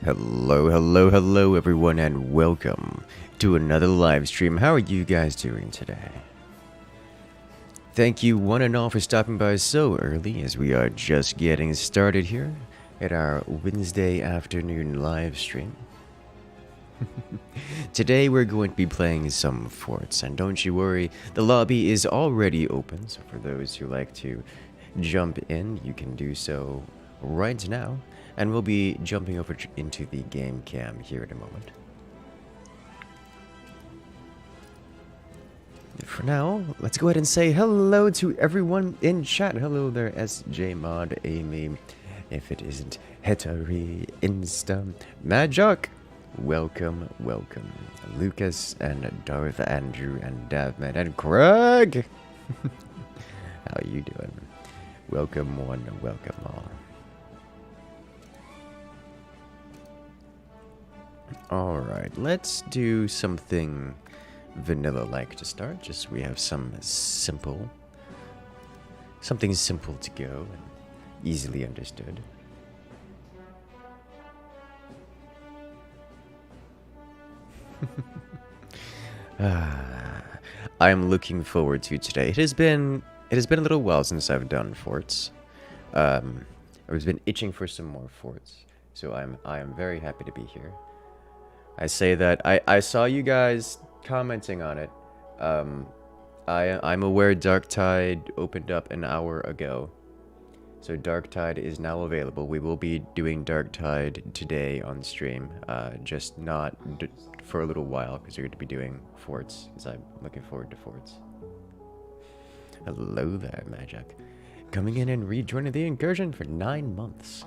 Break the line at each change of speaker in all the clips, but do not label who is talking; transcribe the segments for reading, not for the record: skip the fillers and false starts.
Hello, hello, hello everyone, and welcome to another live stream. How are you guys doing today? Thank you one and all for stopping by so early, as we are just getting started here at our Wednesday afternoon live stream. Today we're going to be playing some forts, and don't you worry, the lobby is already open, so for those who like to jump in, you can do so right now. And we'll be jumping over into the game cam here in a moment. For now, let's go ahead and say hello to everyone in chat. Hello there, SJ Mod, Amy, if it isn't Hetari, Insta, Magic. Welcome, welcome. Lucas and Darth Andrew and Davman and Craig. How you doing? Welcome one, welcome all. Alright, let's do something vanilla-like to start, just so we have something simple to go and easily understood. I'm looking forward to today. It has been a little while since I've done forts. I've been itching for some more forts, so I am very happy to be here. I say that I saw you guys commenting on it. I'm aware Darktide opened up an hour ago, so Darktide is now available. We will be doing Darktide today on stream, just not for a little while, because we're going to be doing forts, because I'm looking forward to forts. Hello there, Magic. Coming in and rejoining the incursion for 9 months.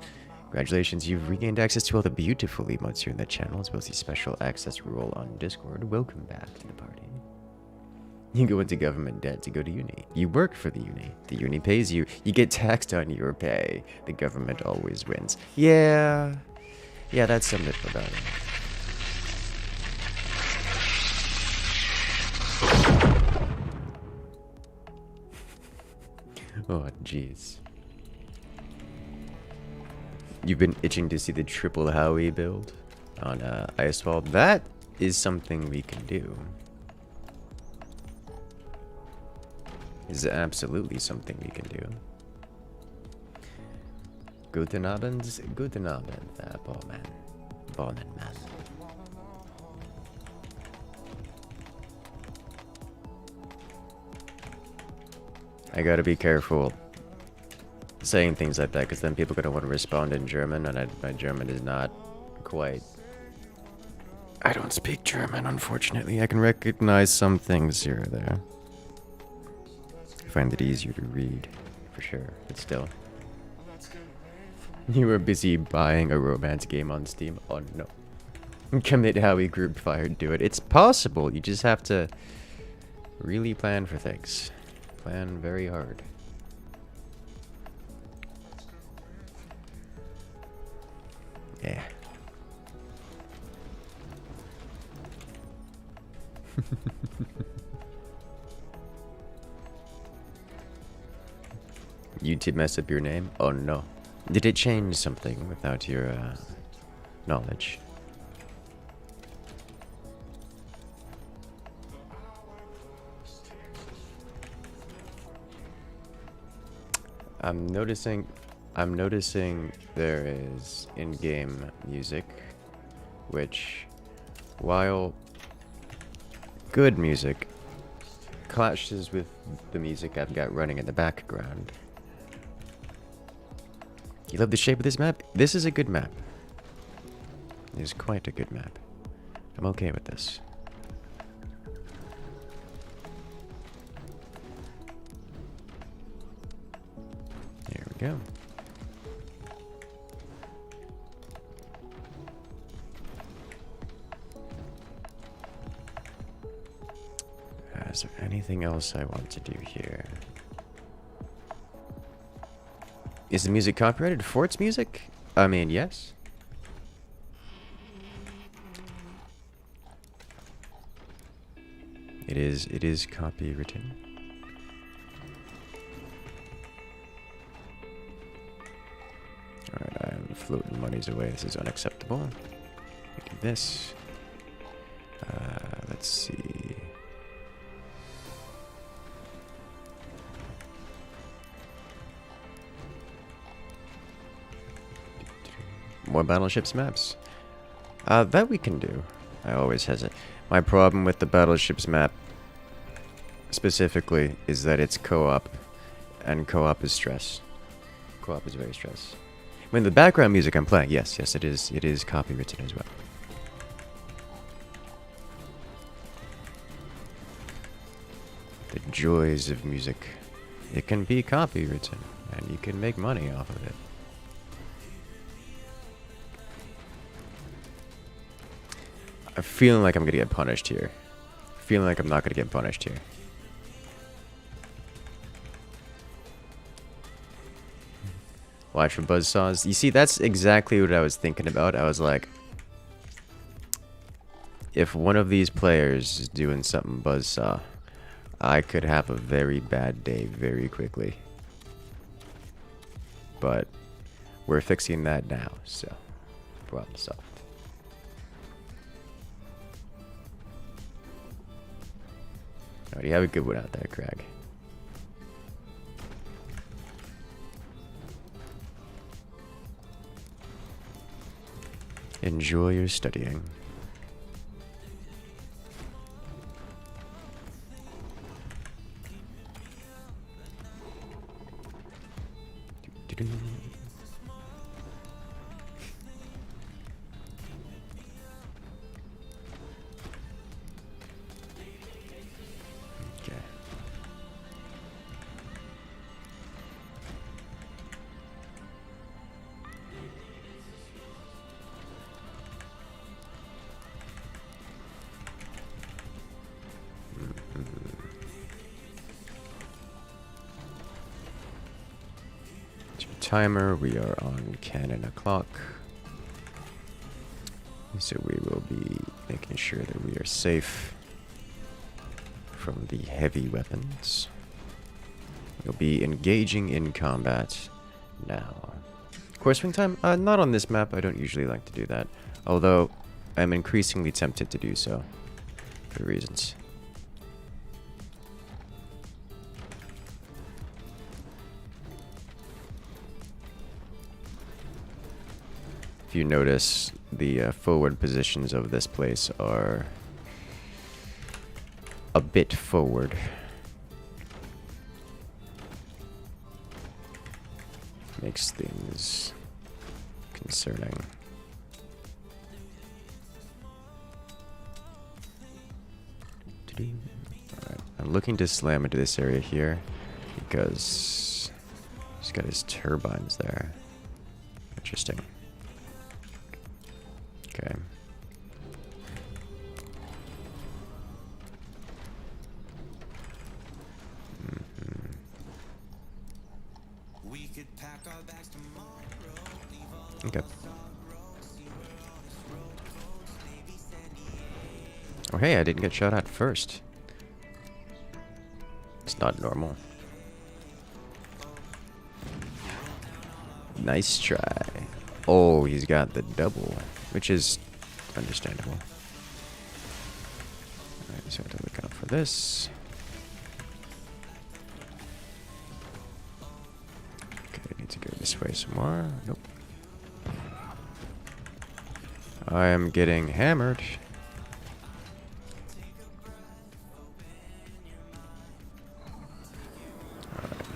Congratulations, you've regained access to all the beautiful emotes here in the channel, as well as the special access rule on Discord. Welcome back to the party. You go into government debt to go to uni. You work for the uni. The uni pays you. You get taxed on your pay. The government always wins. Yeah, that's something about it. Oh, jeez. You've been itching to see the triple Howie build on Icefall. That is something we can do. Is absolutely something we can do. Guten Abend, Ballman. Ballman, man. I gotta be careful saying things like that, because then people are going to want to respond in German, and my German is not quite... I don't speak German, unfortunately. I can recognize some things here or there. I find it easier to read, for sure, but still. You were busy buying a romance game on Steam? Oh no. Commit Howie group fire, do it. It's possible, you just have to really plan for things. Plan very hard. Yeah. YouTube messed up your name? Oh no. Did it change something without your knowledge? I'm noticing there is in-game music, which, while good music, clashes with the music I've got running in the background. You love the shape of this map? This is a good map. It is quite a good map. I'm okay with this. There we go. Is there anything else I want to do here? Is the music copyrighted? Fort's music? I mean, yes. It is copywritten. Alright, I'm floating monies away. This is unacceptable. We do this. Let's see. More battleships maps. That we can do. I always hesitate. My problem with the battleships map specifically is that it's co-op, and co-op is stress. Co-op is very stress. When the background music I'm playing, yes, it is copywritten as well. The joys of music. It can be copywritten, and you can make money off of it. I'm feeling like I'm gonna get punished here. Feeling like I'm not gonna get punished here. Watch for buzzsaws. You see, that's exactly what I was thinking about. I was like, if one of these players is doing something buzzsaw, I could have a very bad day very quickly. But we're fixing that now, so problem solved. Alright, you have a good one out there, Craig. Enjoy your studying. Timer, we are on cannon o'clock, so we will be making sure that we are safe from the heavy weapons. We'll be engaging in combat now. Course swing time? Not on this map. I don't usually like to do that, although I'm increasingly tempted to do so for reasons. You notice the forward positions of this place are a bit forward. Makes things concerning. Alright, I'm looking to slam into this area here because he's got his turbines there. Interesting. Okay. Okay. Oh hey, I didn't get shot at first. It's not normal. Nice try. Oh, he's got the double, which is understandable. Alright, so I have to look out for this. Okay, I need to go this way some more. Nope. I am getting hammered. Alright.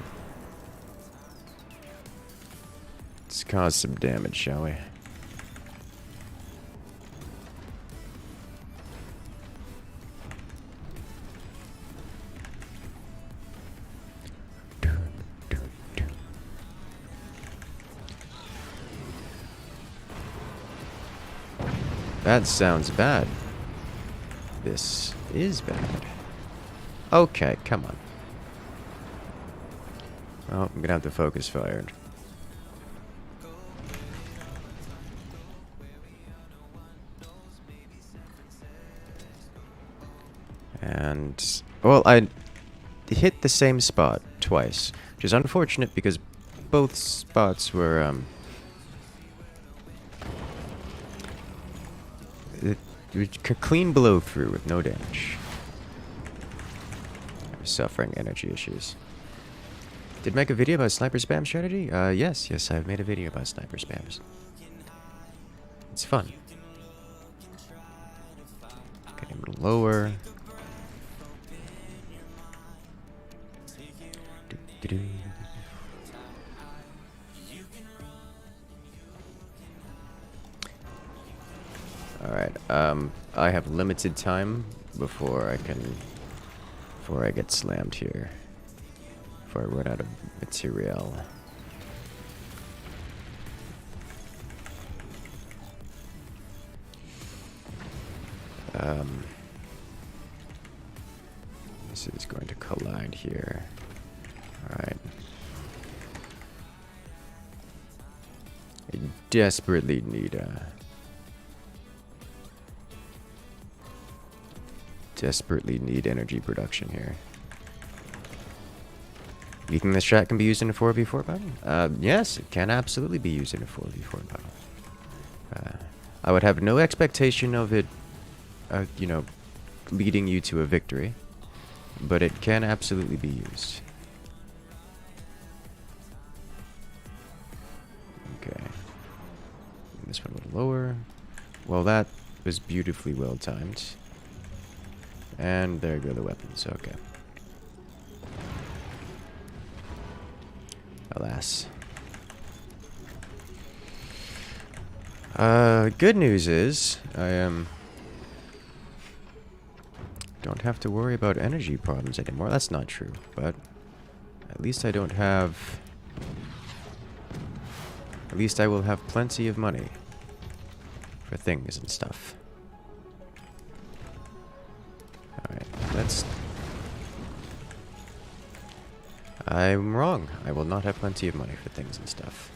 Let's cause some damage, shall we? That sounds bad. This is bad. Okay, come on. Well, I'm gonna have to focus fire. And, well, I hit the same spot twice, which is unfortunate because both spots were Clean blow through with no damage. I'm suffering energy issues. Did make a video about sniper spam strategy? Yes, I've made a video about sniper spams. It's fun. Getting a little lower. Alright, I have limited time before I get slammed here. Before I run out of material. This is going to collide here. Alright. I desperately need energy production here. You think this strat can be used in a 4v4 battle? Yes, it can absolutely be used in a 4v4 battle. I would have no expectation of it, you know, leading you to a victory, but it can absolutely be used. Okay. This one a little lower. Well, that was beautifully well timed. And there go the weapons, okay. Alas. Good news is, I don't have to worry about energy problems anymore. That's not true, but at least I don't have... At least I will have plenty of money for things and stuff. Alright, let's... I'm wrong. I will not have plenty of money for things and stuff.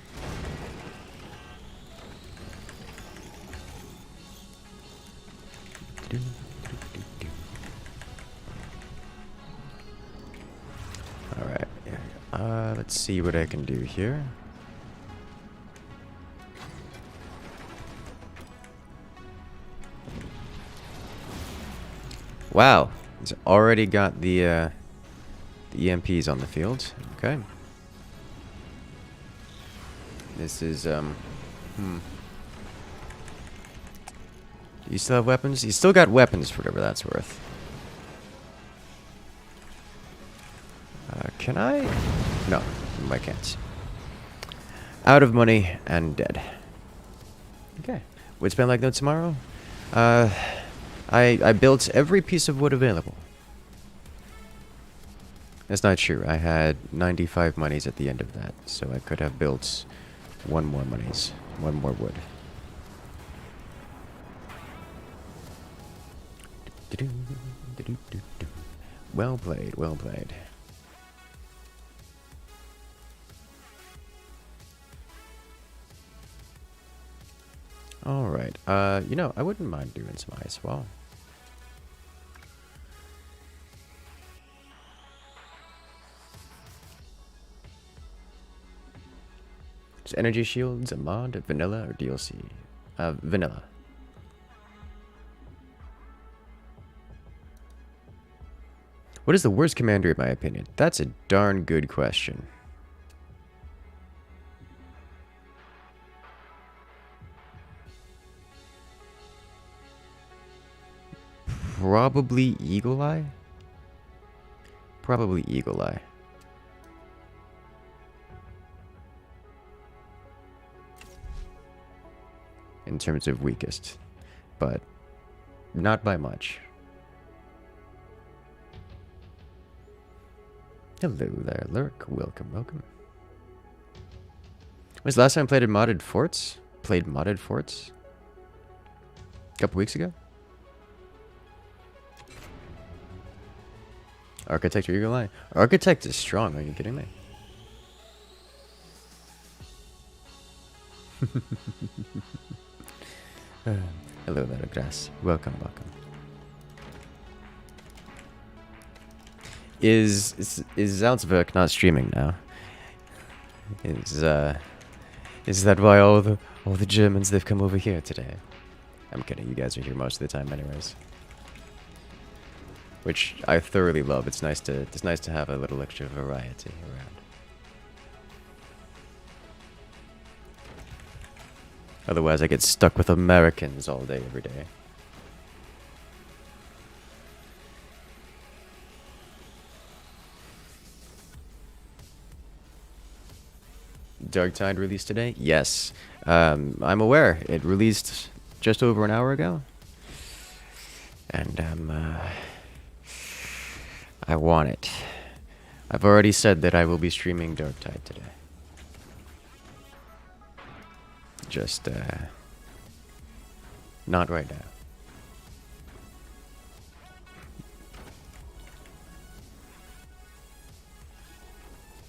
Alright. Let's see what I can do here. Wow. It's already got the EMPs on the field. Okay. This is, Do you still have weapons? You still got weapons for whatever that's worth. Can I? No, I can't. Out of money and dead. Okay. Would spend like no tomorrow? I built every piece of wood available. That's not true. I had 95 monies at the end of that, so I could have built one more monies, one more wood. Well played, well played. Alright, you know, I wouldn't mind doing some ice wall. Is energy shields a mod, vanilla, or DLC? Vanilla. What is the worst commander in my opinion? That's a darn good question. Probably Eagle Eye? Probably Eagle Eye. In terms of weakest, but not by much. Hello there, Lurk. Welcome, welcome. Was the last time I played modded forts? Played modded forts? A couple weeks ago? Architect or Eagle Eye? Architect is strong, are you kidding me? Hello there, Grass. Welcome, welcome. Is Salzburg not streaming now? Is that why all the Germans they've come over here today? I'm kidding, you guys are here most of the time anyways. Which I thoroughly love. It's nice to have a little extra variety around. Otherwise I get stuck with Americans all day every day. Darktide released today? Yes. I'm aware. It released just over an hour ago. And I want it. I've already said that I will be streaming Darktide today. Just not right now.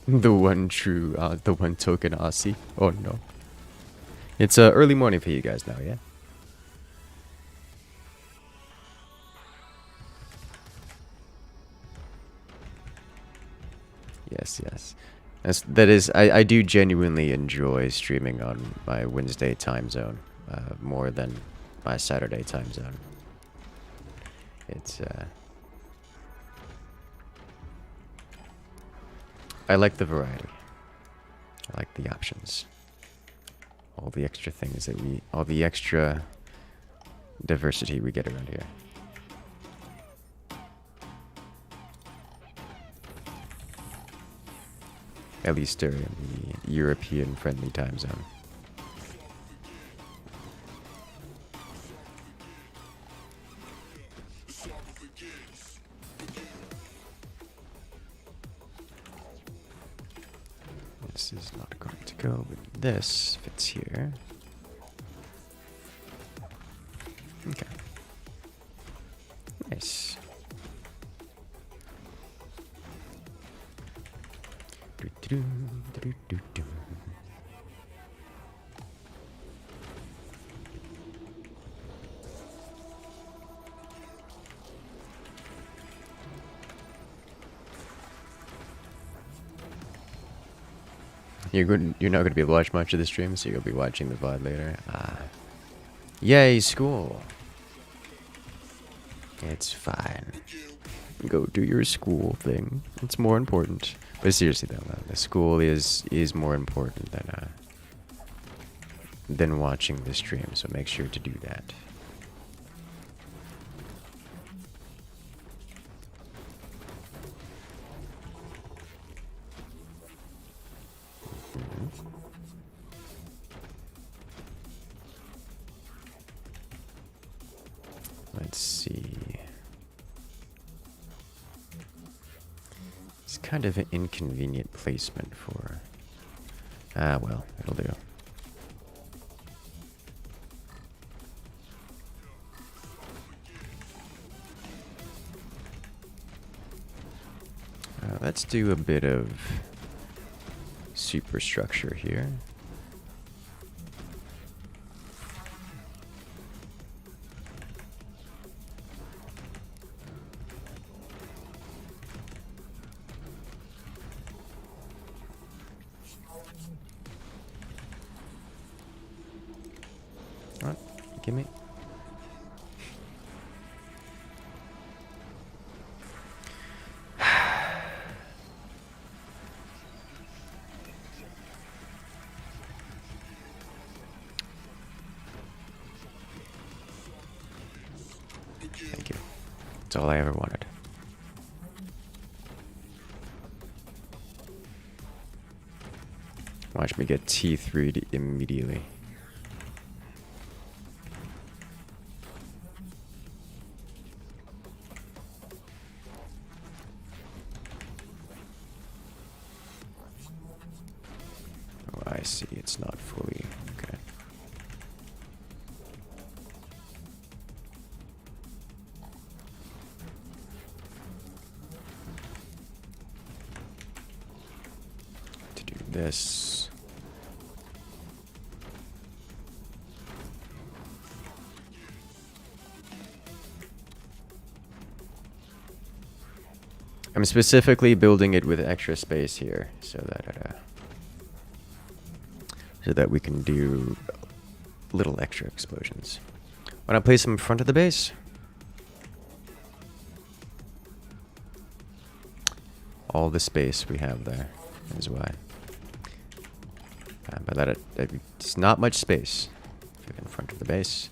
The one token Aussie. Oh no. It's early morning for you guys now, yeah? Yes, yes. I do genuinely enjoy streaming on my Wednesday time zone more than my Saturday time zone. It's I like the variety. I like the options. All the extra things that all the extra diversity we get around here. At least during the European-friendly time zone. This is not going to go, but this fits here. Okay. Nice. You're not going to be able to watch much of the stream, so you'll be watching the VOD later. Yay, school. It's fine. Go do your school thing. It's more important. But seriously though, the school is more important than watching the stream, so make sure to do that. Let's see. It's kind of an inconvenient placement for... well, it'll do. Let's do a bit of superstructure here. What? Give me. Thank you. That's all I ever wanted. Watch me get T3'd immediately. Oh, I see. It's not fully... Okay. To do this... I'm specifically building it with extra space here, so that we can do little extra explosions. When I place them in front of the base. All the space we have there is why. By that, it's not much space in front of the base.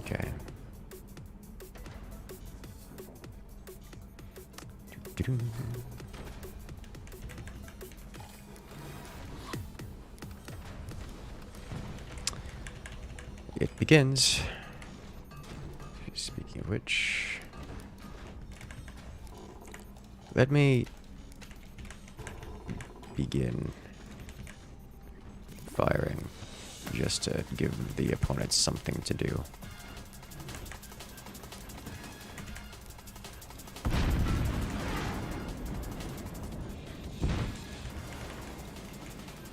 Okay. It begins. Speaking of which, let me begin firing just to give the opponents something to do.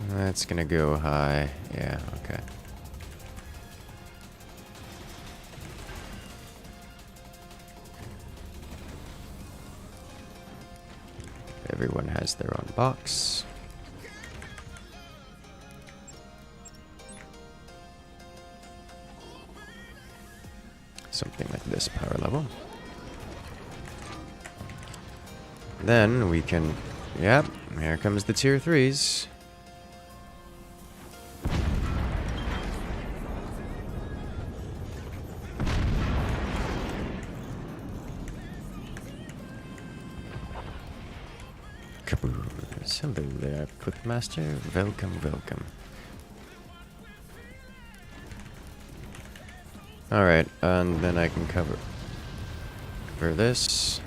That's gonna go high. Yeah, okay. Everyone has their own box. Something like this power level. Then we can... Yep, here comes the tier 3s. Hello there, Quickmaster. Welcome, welcome. Alright, and then I can cover this.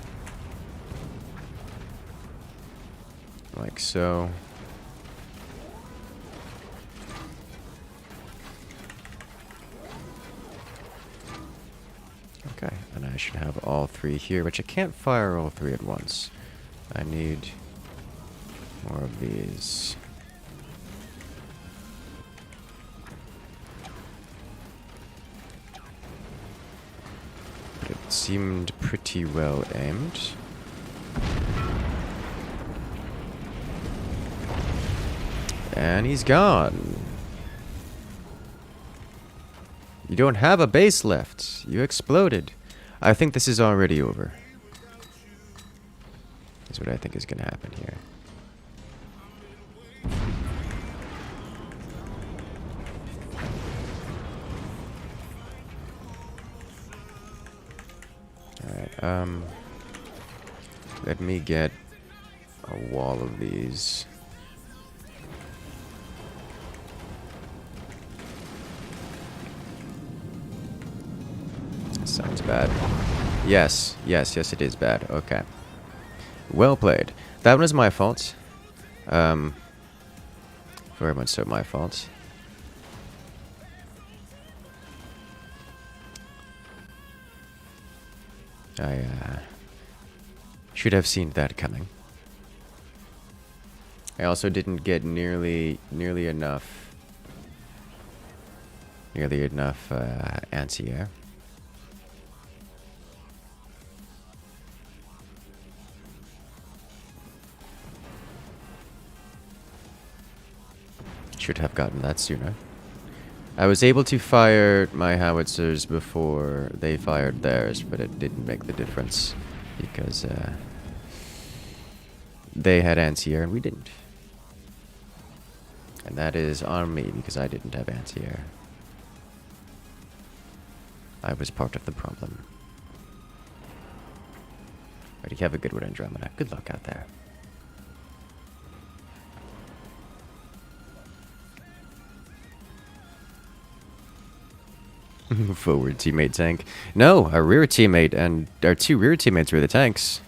Like so. Okay, and I should have all 3 here, which I can't fire all 3 at once. I need more of these. But it seemed pretty well aimed. And he's gone. You don't have a base left. You exploded. I think this is already over. That's what I think is going to happen here. Alright, let me get a wall of these. Sounds bad. Yes, it is bad. Okay. Well played. That was my fault. Very much so my fault. I should have seen that coming. I also didn't get nearly enough anti-air. Should have gotten that sooner. I was able to fire my howitzers before they fired theirs, but it didn't make the difference because they had anti-air and we didn't. And that is on me because I didn't have anti-air. I was part of the problem. Alright, you have a good one, Andromeda. Good luck out there. Forward teammate tank. No, our rear teammate and our 2 rear teammates were the tanks.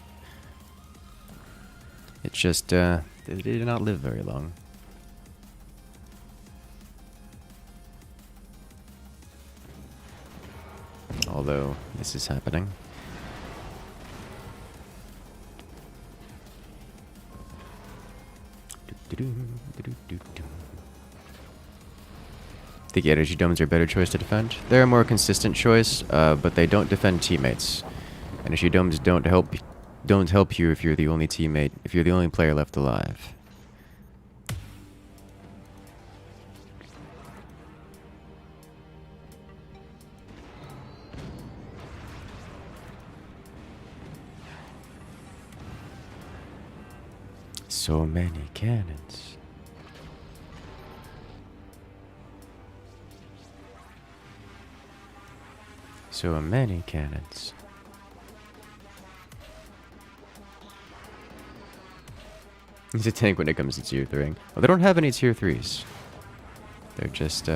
It's just, they did not live very long. Although, this is happening. I think energy domes are a better choice to defend. They're a more consistent choice, but they don't defend teammates. Energy domes don't help you if you're the only teammate, if you're the only player left alive. So many cannons. So many cannons. He's a tank when it comes to tier 3. Well, they don't have any tier 3s. They're just,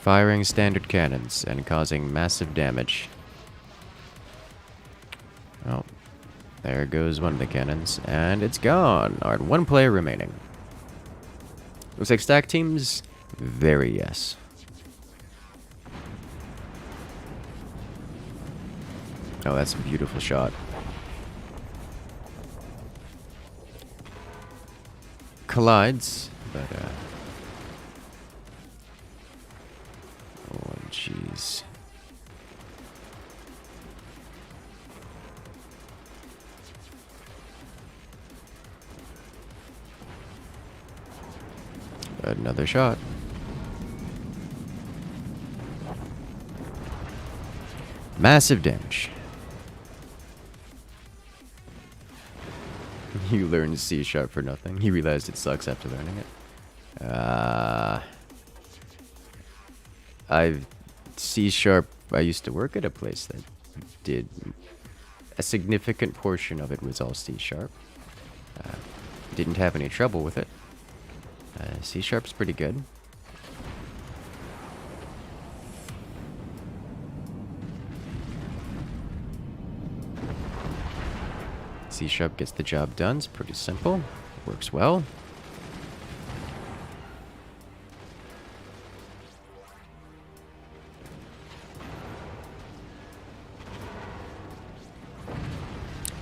firing standard cannons and causing massive damage. Oh, there goes one of the cannons, and it's gone. Alright, one player remaining. Looks like stack teams, very yes. Oh, that's a beautiful shot. Collides, but, oh, jeez. Another shot. Massive damage. You learned C# for nothing. He realized it sucks after learning it. C#, I used to work at a place that did a significant portion of it was all C#. Didn't have any trouble with it. C#'s pretty good. C# gets the job done. It's pretty simple. Works well.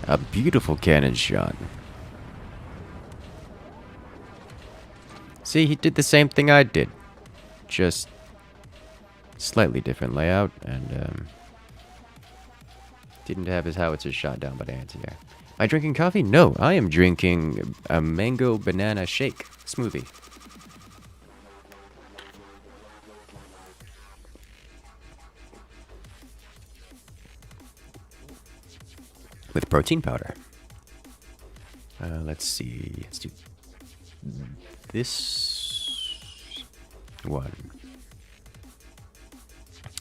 A beautiful cannon shot. See, he did the same thing I did. Just slightly different layout, and didn't have his howitzers shot down by the anti-air. Am I drinking coffee? No, I am drinking a mango banana shake smoothie. With protein powder. Let's see. Let's do this one.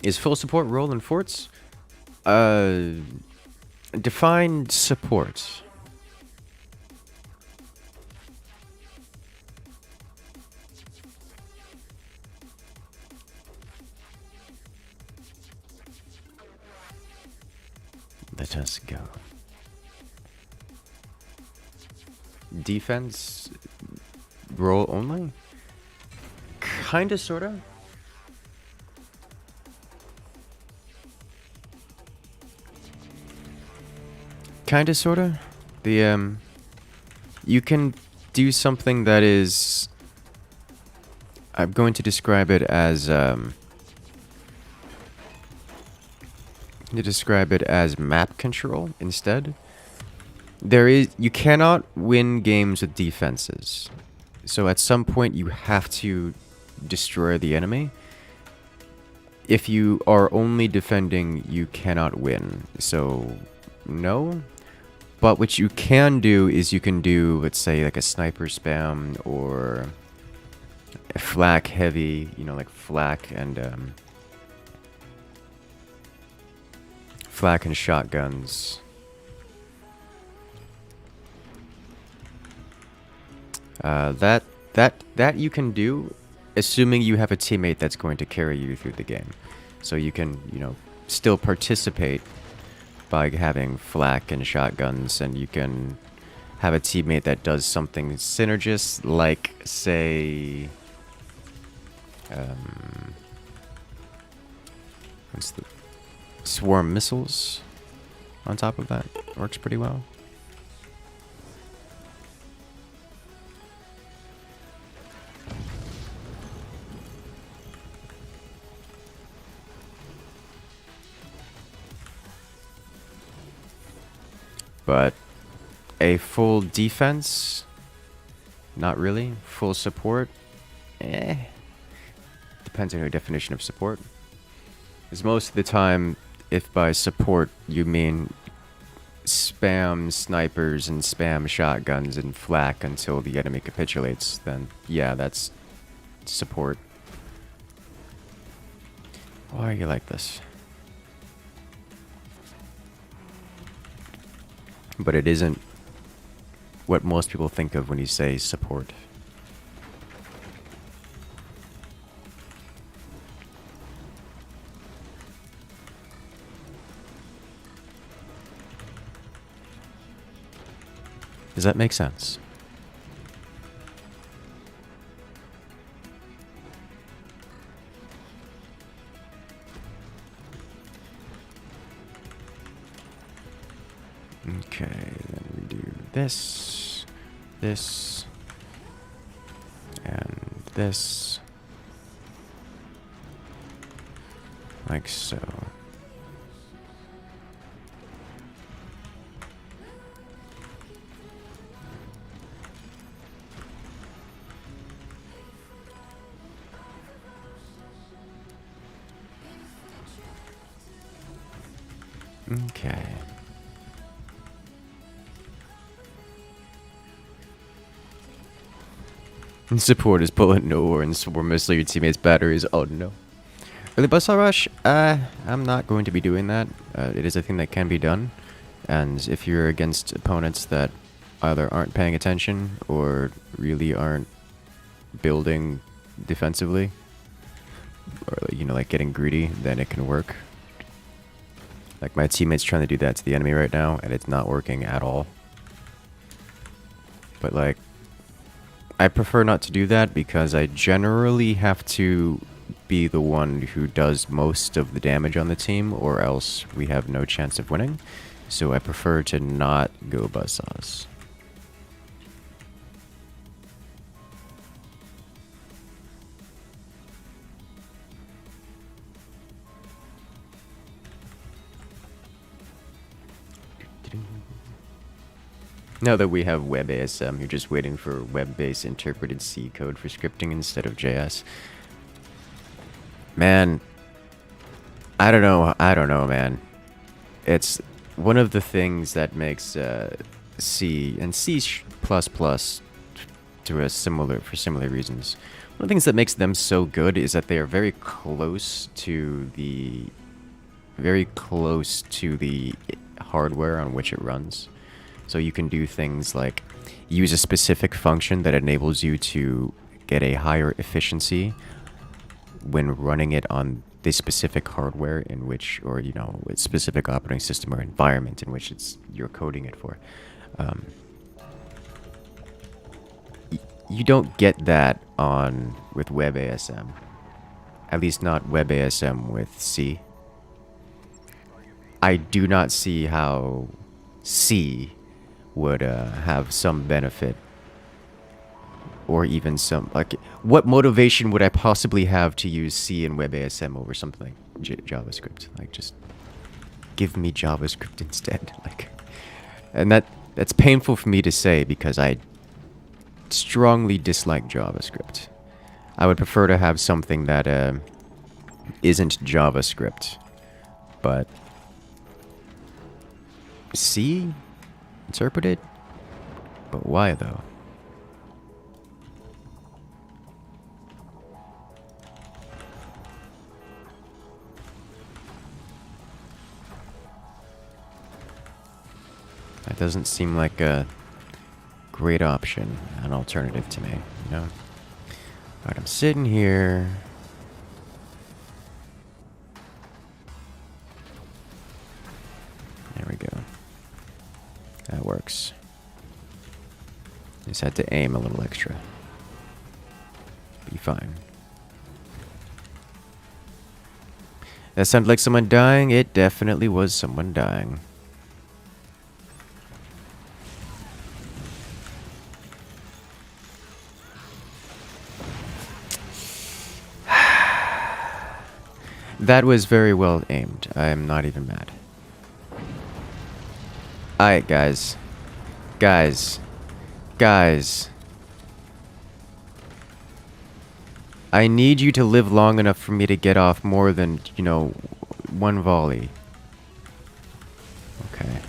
Is full support role in forts? Define support. Let us go. Defense role only? Kinda, sorta. Kinda, sorta. The, you can do something that is... I'm going to describe it as, map control instead. You cannot win games with defenses. So at some point you have to destroy the enemy. If you are only defending, you cannot win. So, no. But what you can do is you can do, let's say, like a sniper spam or a flak heavy, you know, like flak and shotguns. That you can do, assuming you have a teammate that's going to carry you through the game. So you can, you know, still participate by having flak and shotguns, and you can have a teammate that does something synergist, like, say, what's the swarm missiles on top of that. Works pretty well. But a full defense, not really. Full support, depends on your definition of support. Because most of the time, if by support you mean spam snipers and spam shotguns and flak until the enemy capitulates, then yeah, that's support. Why are you like this? But it isn't what most people think of when you say support. Does that make sense? Okay, then we do this, this, and this, like so. Okay. Support is bullet no and swarm mostly your teammates' batteries. Oh no. Early buzzsaw rush? I'm not going to be doing that. It is a thing that can be done. And if you're against opponents that either aren't paying attention or really aren't building defensively, or you know, like getting greedy, then it can work. Like my teammate's trying to do that to the enemy right now, and it's not working at all. But like, I prefer not to do that because I generally have to be the one who does most of the damage on the team, or else we have no chance of winning. So I prefer to not go buzzsaws. Now that we have WebASM, you're just waiting for web-based interpreted C code for scripting instead of JS. Man, I don't know, man. It's one of the things that makes C and C++ to a for similar reasons. One of the things that makes them so good is that they are very close to the hardware on which it runs. So you can do things like use a specific function that enables you to get a higher efficiency when running it on the specific hardware in which, or you know, a specific operating system or environment in which you're coding it for. You don't get that with WebASM. At least not WebASM with C. I do not see how C would have some benefit, or even some, like, what motivation would I possibly have to use C and WebASM over something like JavaScript? Like, just give me JavaScript instead. Like, and that's painful for me to say because I strongly dislike JavaScript. I would prefer to have something that isn't JavaScript, but C interpreted? But why though? That doesn't seem like a great option, an alternative to me, you know? Alright, I'm sitting here. There we go. That works. Just had to aim a little extra. Be fine. That sounded like someone dying. It definitely was someone dying. That was very well aimed. I am not even mad. Alright, guys. Guys. I need you to live long enough for me to get off more than, you know, one volley. Okay.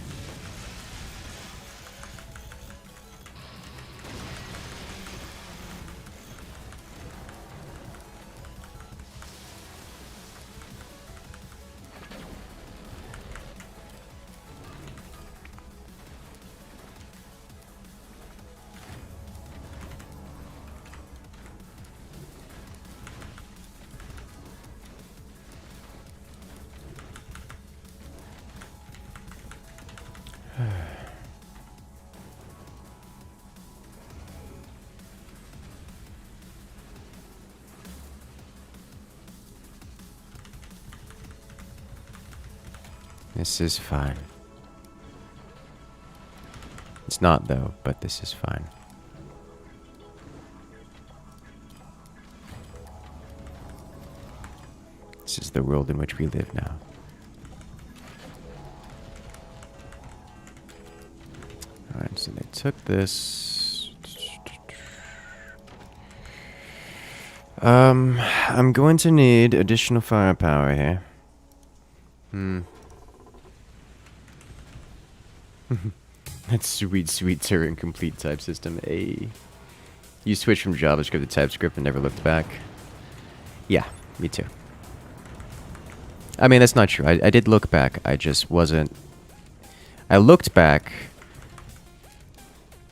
This is fine. It's not, though, but this is fine. This is the world in which we live now. Alright, so they took this. I'm going to need additional firepower here. That sweet, sweet Turing complete type system. A. You switched from JavaScript to TypeScript and never looked back. Yeah, me too. I mean, that's not true. I did look back. I just wasn't... I looked back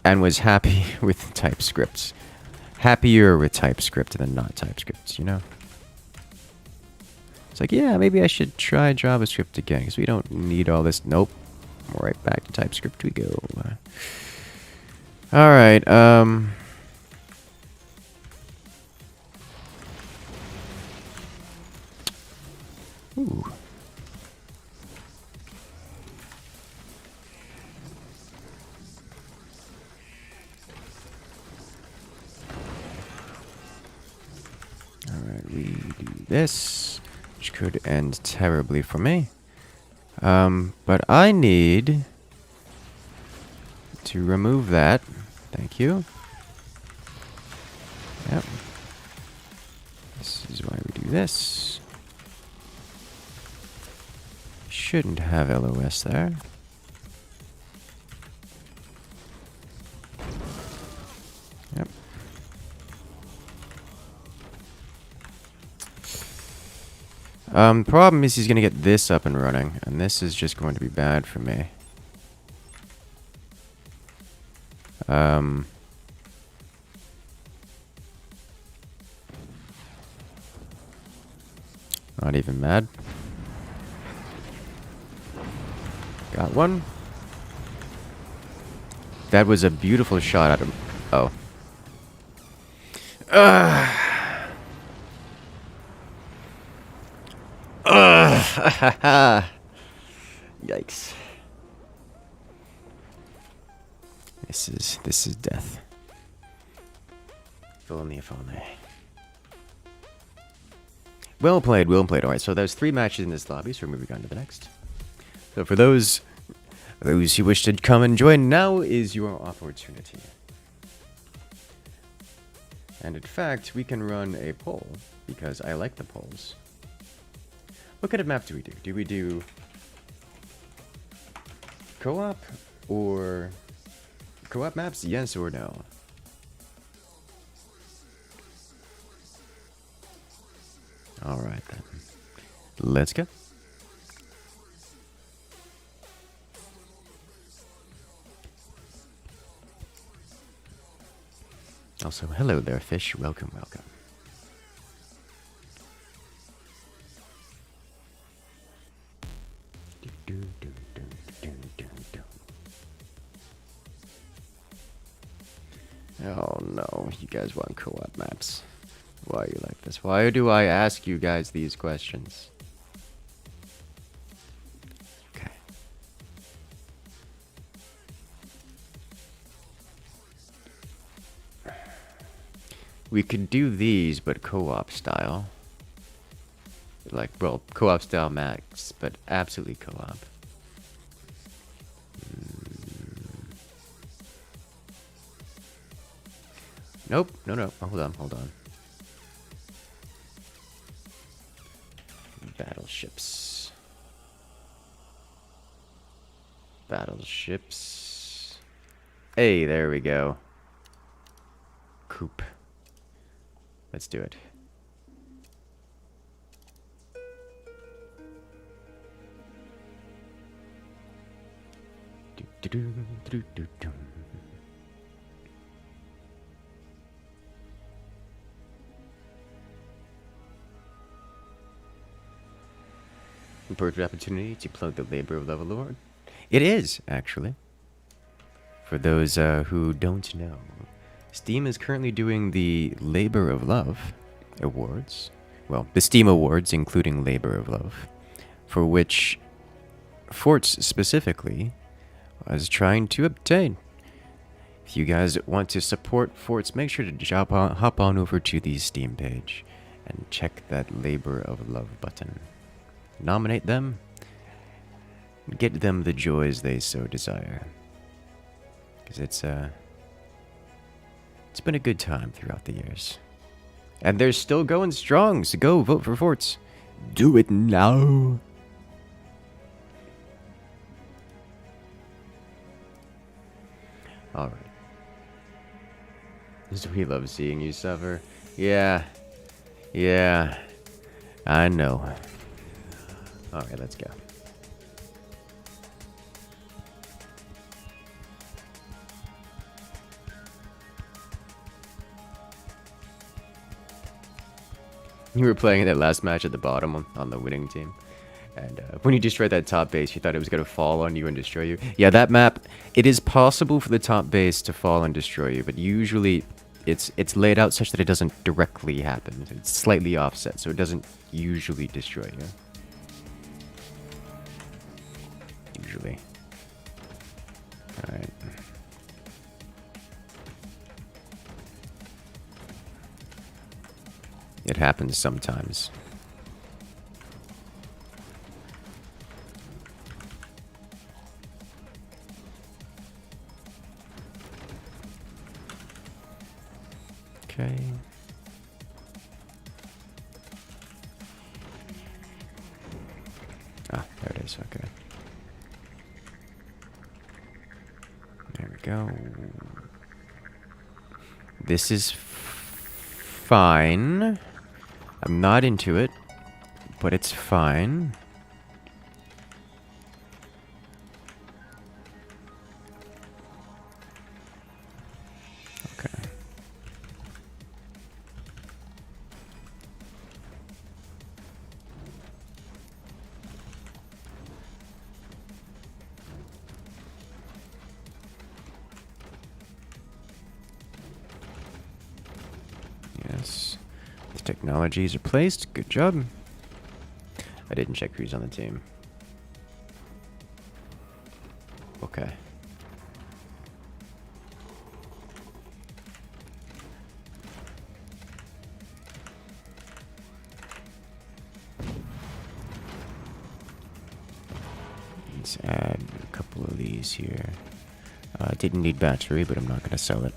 and was happy with TypeScript. Happier with TypeScript than not TypeScript, you know? It's like, yeah, maybe I should try JavaScript again, because we don't need all this. Nope. Right back to TypeScript we go. Alright, Ooh. Alright, we do this, which could end terribly for me. But I need to remove that. Thank you. Yep. This is why we do this. Shouldn't have LOS there. Yep. Problem is he's gonna get this up and running, and this is just going to be bad for me. Not even mad. Got one. That was a beautiful shot at him. Oh. Yikes. This is death. If only, if only. Well played, well played. Alright, so there's 3 matches in this lobby, so we're moving on to the next. So for those who wish to come and join, now is your opportunity. And in fact, we can run a poll, because I like the polls. What kind of map do we do? Do we do co-op or co-op maps? Yes or no? Alright then. Let's go. Also, hello there, fish. Welcome, welcome. Oh no, you guys want co-op maps. Why are you like this? Why do I ask you guys these questions? Okay. We could do these, but co-op style. Like, well, co-op style max, but absolutely co-op. Nope, no, hold on. Battleships. Hey, there we go. Coop. Let's do it. Important opportunity to plug the Labor of Love award. It is, actually. For those who don't know, Steam is currently doing the Labor of Love awards. Well, the Steam awards, including Labor of Love, for which forts specifically I was trying to obtain. If you guys want to support forts, make sure to hop on over to the Steam page and check that Labor of Love button. Nominate them. Get them the joys they so desire. Because it's been a good time throughout the years. And they're still going strong, so go vote for forts. Do it now. Alright. We love seeing you suffer. Yeah. Yeah. I know. Alright, let's go. You were playing that last match at the bottom on the winning team. And when you destroyed that top base, you thought it was going to fall on you and destroy you. Yeah, that map, it is possible for the top base to fall and destroy you, but usually it's laid out such that it doesn't directly happen. It's slightly offset, so it doesn't usually destroy you. Usually. Alright. It happens sometimes. Okay. Ah, there it is. Okay. There we go. This is fine. I'm not into it, but it's fine. Okay. Yes. The technologies are placed. Good job. I didn't check who's on the team. Okay. Let's add a couple of these here. Didn't need battery, but I'm not going to sell it.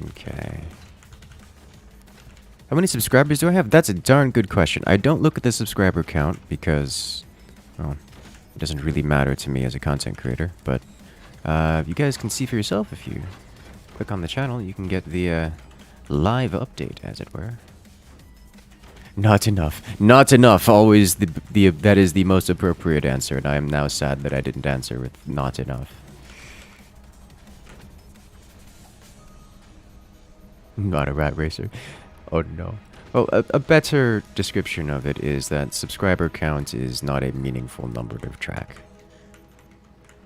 Okay. How many subscribers do I have? That's a darn good question. I don't look at the subscriber count because, well, it doesn't really matter to me as a content creator. But you guys can see for yourself if you click on the channel. You can get the live update, as it were. Not enough. Not enough. Always that is the most appropriate answer, and I am now sad that I didn't answer with not enough. Not a rat racer. Oh no. Well, a better description of it is that subscriber count is not a meaningful number to track.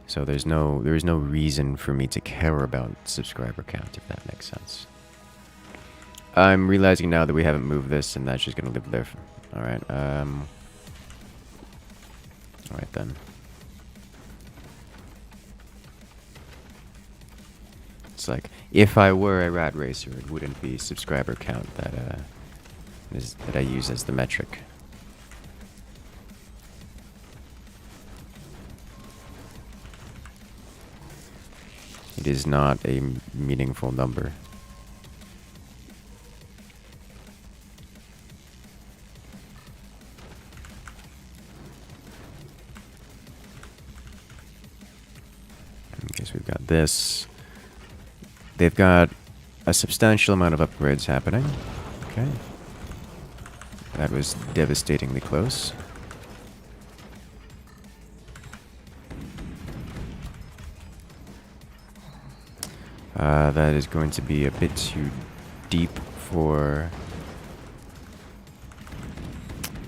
So there is no reason for me to care about subscriber count, if that makes sense. I'm realizing now that we haven't moved this, and that's just gonna live there. Alright, alright then. It's like, if I were a rat racer, it wouldn't be subscriber count that I use as the metric. It is not a meaningful number. I guess we've got this. They've got a substantial amount of upgrades happening. Okay. That was devastatingly close. That is going to be a bit too deep for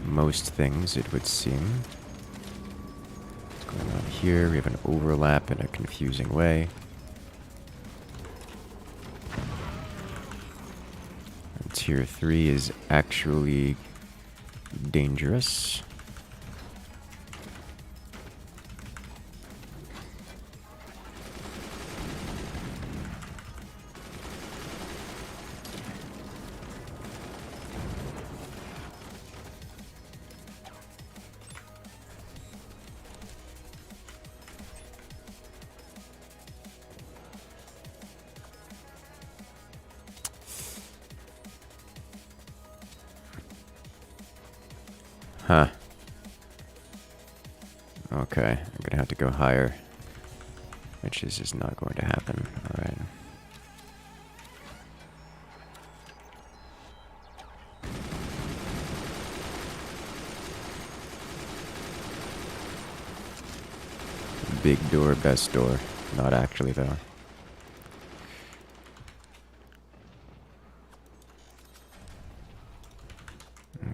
most things, it would seem. What's going on here. We have an overlap in a confusing way. And tier 3 is actually dangerous. Huh. Okay, I'm gonna have to go higher. Which is just not going to happen. Alright. Big door, best door. Not actually, though.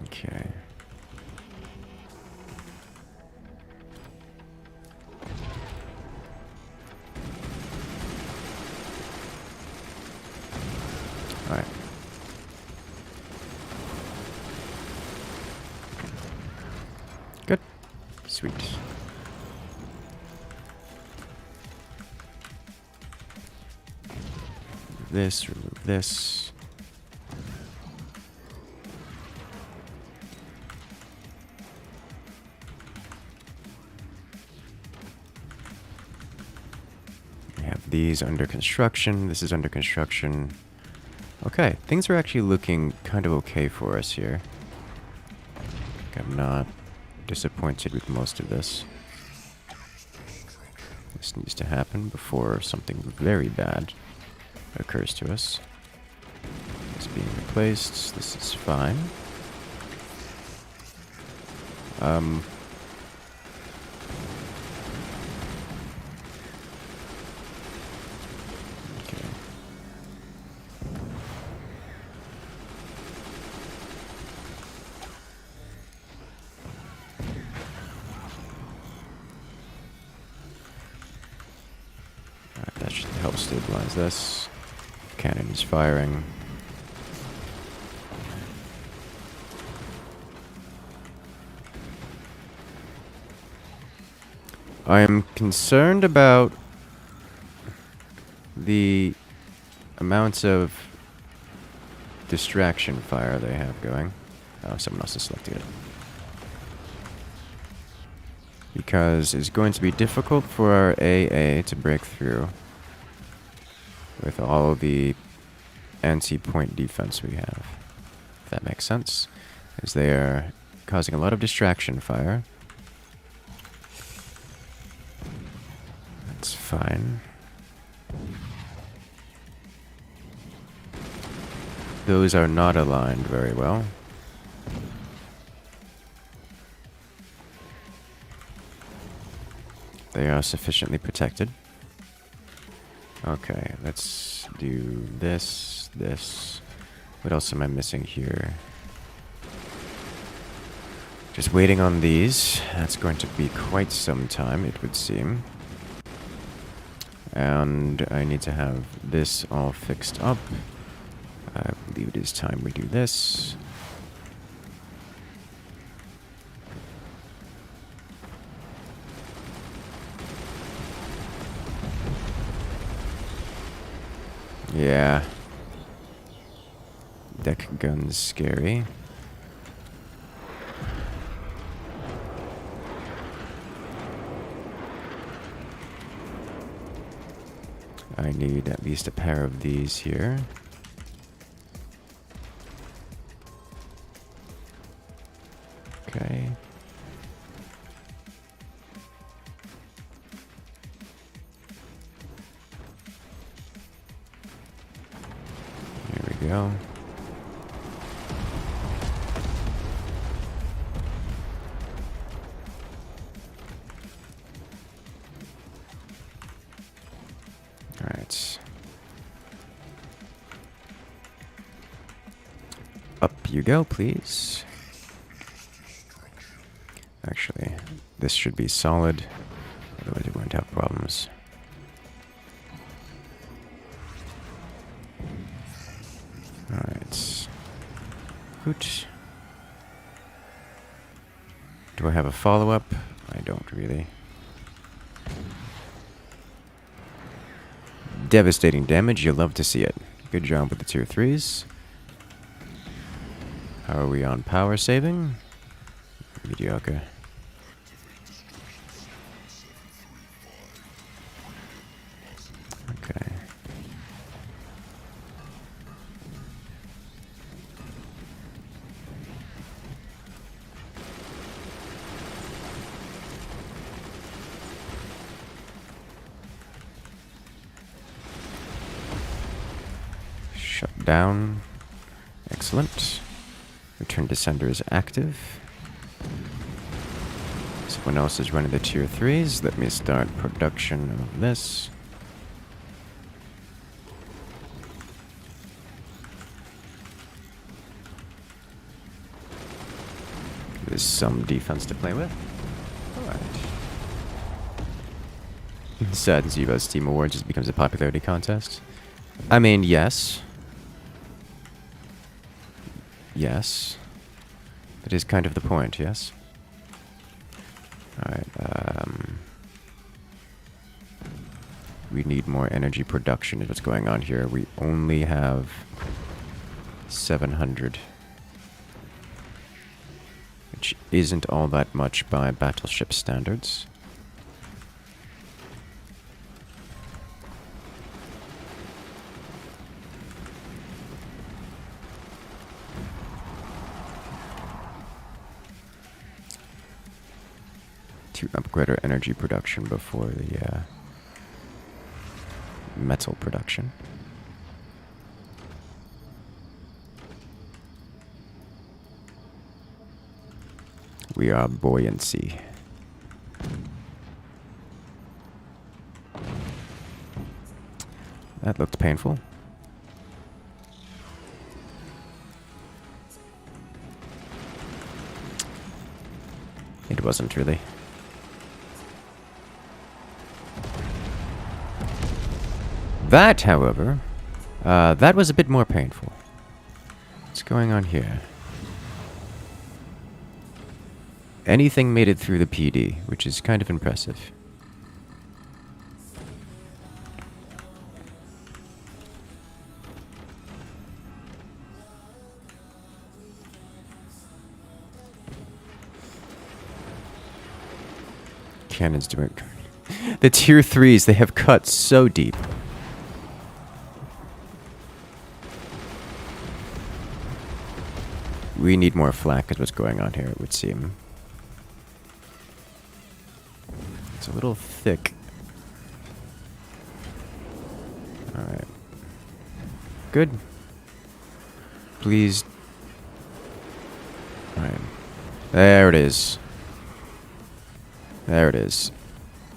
Okay. Alright. Good. Sweet. This, remove this. We have these under construction. This is under construction. Okay, things are actually looking kind of okay for us here. I'm not disappointed with most of this. This needs to happen before something very bad occurs to us. It's being replaced. This is fine. Okay. Alright, that should help stabilize this. Cannon is firing. I am concerned about the amounts of distraction fire they have going. Oh, someone else has selected it. Because it's going to be difficult for our AA to break through with all the anti-point defense we have. If that makes sense. As they are causing a lot of distraction fire. That's fine. Those are not aligned very well. They are sufficiently protected. Okay, let's do this, this. What else am I missing here? Just waiting on these. That's going to be quite some time, it would seem. And I need to have this all fixed up. I believe it is time we do this. Yeah. Deck gun's scary. I need at least a pair of these here. Okay. Here we go. Alright. Up you go, please. Actually, this should be solid. Otherwise we're going to have problems. Alright. Hoot. Do I have a follow-up? I don't really. Devastating damage, you love to see it. Good job with the tier 3s. How are we on power saving? Mediocre. Okay. Shut down. Excellent. Return Descender is active. Someone else is running the tier 3s. Let me start production of this. There's some defense to play with. Alright. Sad Zevo's Steam Awards just becomes a popularity contest. I mean, yes. Yes. That is kind of the point, yes? Alright, we need more energy production is what's going on here. We only have 700. Which isn't all that much by Battleship standards. To upgrade our energy production before the metal production. We are buoyancy. That looked painful. It wasn't really. That, however, that was a bit more painful. What's going on here? Anything made it through the PD, which is kind of impressive. Cannons doing... The tier 3s, they have cut so deep. We need more flak is what's going on here, it would seem. It's a little thick. Alright. Good. Please. Alright. There it is. There it is.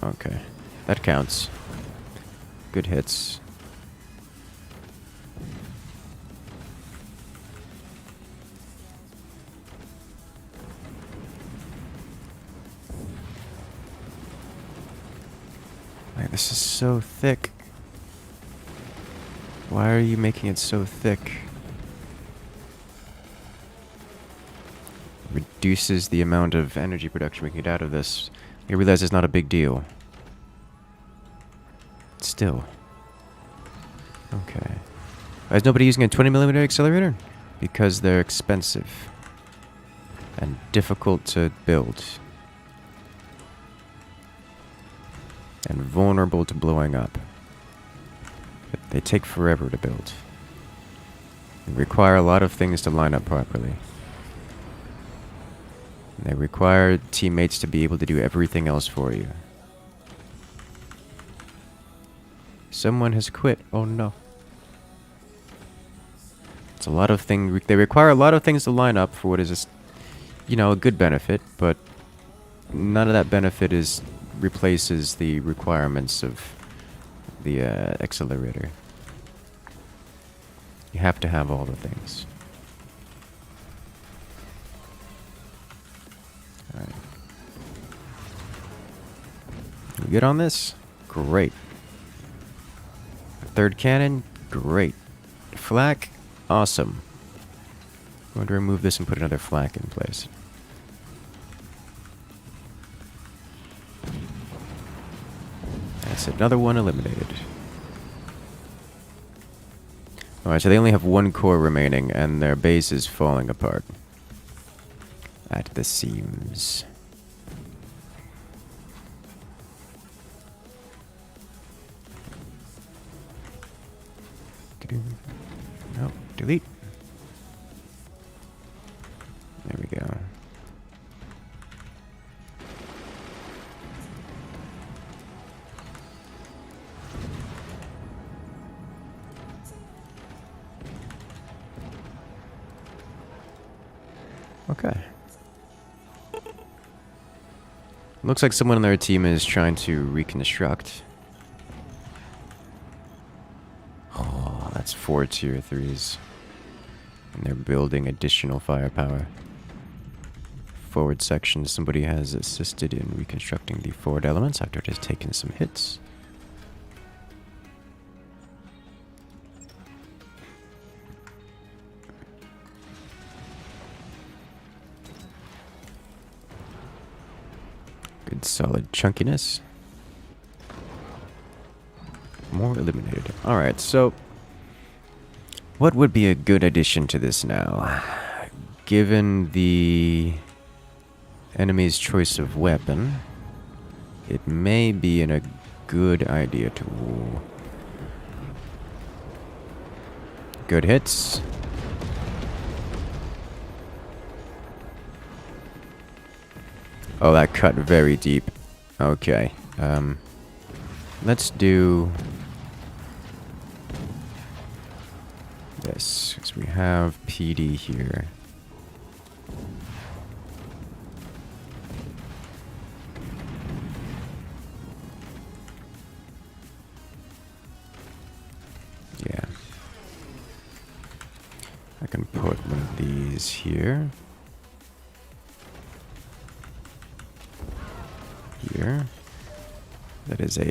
Okay. That counts. Good hits. This is so thick. Why are you making it so thick? Reduces the amount of energy production we can get out of this. I realize it's not a big deal. Still. Okay. Why is nobody using a 20mm accelerator? Because they're expensive. And difficult to build. And vulnerable to blowing up. They take forever to build. They require a lot of things to line up properly. And they require teammates to be able to do everything else for you. Someone has quit. Oh no. It's a lot of things. They require a lot of things to line up for what is, you know, a good benefit, but none of that benefit replaces the requirements of the accelerator. You have to have all the things. Alright. You good on this? Great. Third cannon? Great. Flak? Awesome. I'm going to remove this and put another flak in place. That's another one eliminated. Alright, so they only have one core remaining, and their base is falling apart. At the seams. No, delete. There we go. Okay. Looks like someone on their team is trying to reconstruct. Oh, that's 4 tier 3s. And they're building additional firepower. Forward section, somebody has assisted in reconstructing the forward elements after it has taken some hits. Good solid chunkiness. More eliminated. Alright, so what would be a good addition to this now? Given the enemy's choice of weapon, it may be a good idea to... Good hits. Oh, that cut very deep. Okay. Let's do this, because we have PD here. Yeah. I can put one of these here. Here. That is a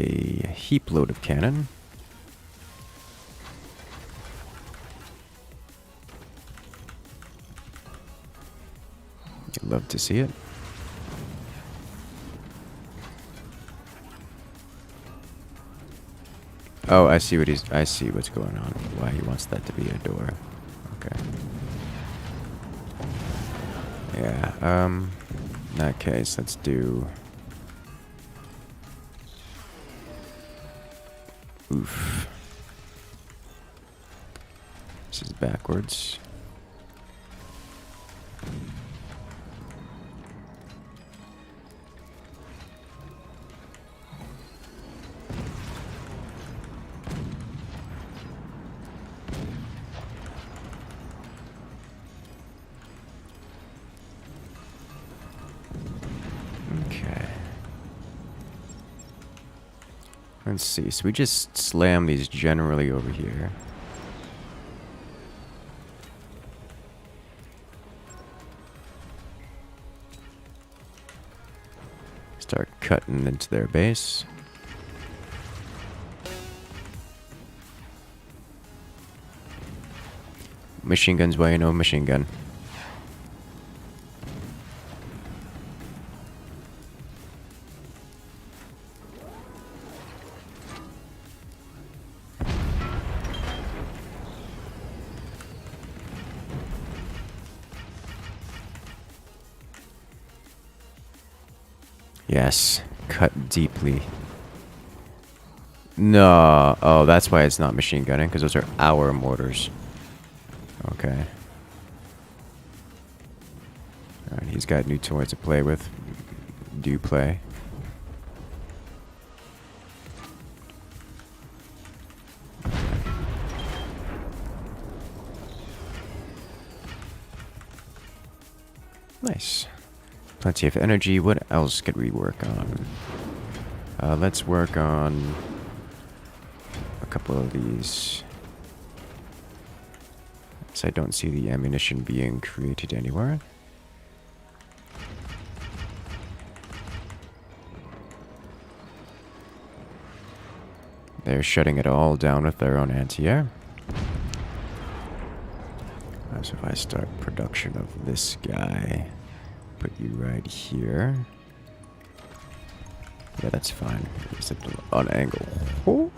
heap load of cannon. You'd love to see it. Oh, I see what's going on. Why he wants that to be a door. Okay. Yeah, in that case, let's do... Oof. This is backwards. Okay. Let's see. So we just slam these generally over here. Start cutting into their base. Machine gun's why you know machine gun. Yes, cut deeply. No, oh, that's why it's not machine gunning, because those are our mortars. Okay. Alright, he's got new toys to play with. Do play. Nice. Plenty of energy. What else could we work on? Let's work on a couple of these. So I don't see the ammunition being created anywhere. They're shutting it all down with their own anti-air. So if I start production of this guy, put you right here. Yeah, that's fine. Just on angle. Oh.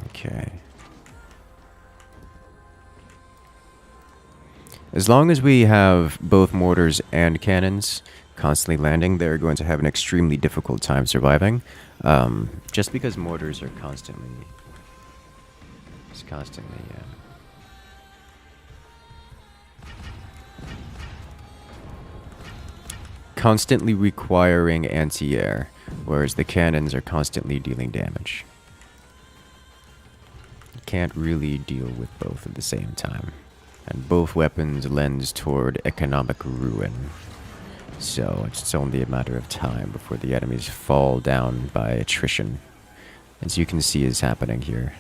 Okay. As long as we have both mortars and cannons constantly landing, they're going to have an extremely difficult time surviving. Just because mortars are constantly... constantly requiring anti-air, whereas the cannons are constantly dealing damage. You can't really deal with both at the same time. And both weapons lend toward economic ruin. So it's only a matter of time before the enemies fall down by attrition. As you can see is happening here.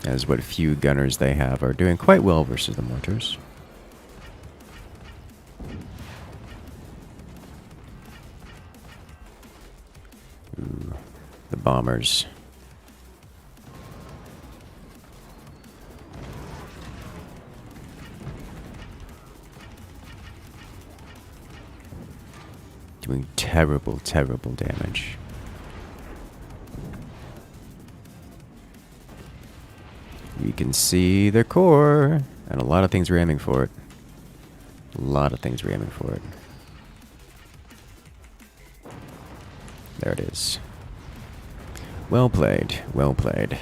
As what few gunners they have are doing quite well versus the mortars. Ooh, the bombers. Doing terrible, terrible damage. You can see their core, and a lot of things are aiming for it. A lot of things are aiming for it. There it is. Well played, well played.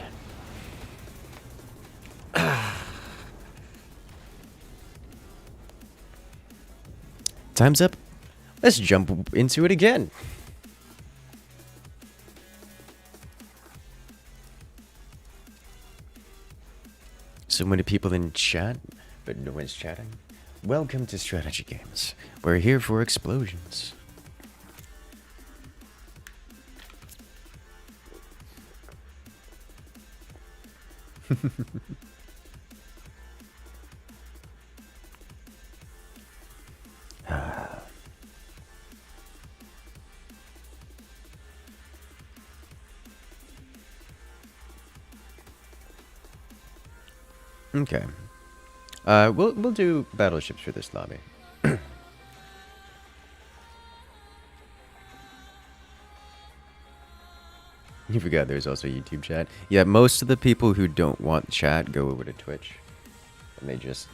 Time's up. Let's jump into it again. So many people in chat, but no one's chatting. Welcome to Strategy Games. We're here for explosions. Okay. We'll do battleships for this lobby. You forgot there's also YouTube chat. Yeah, most of the people who don't want chat go over to Twitch, and they just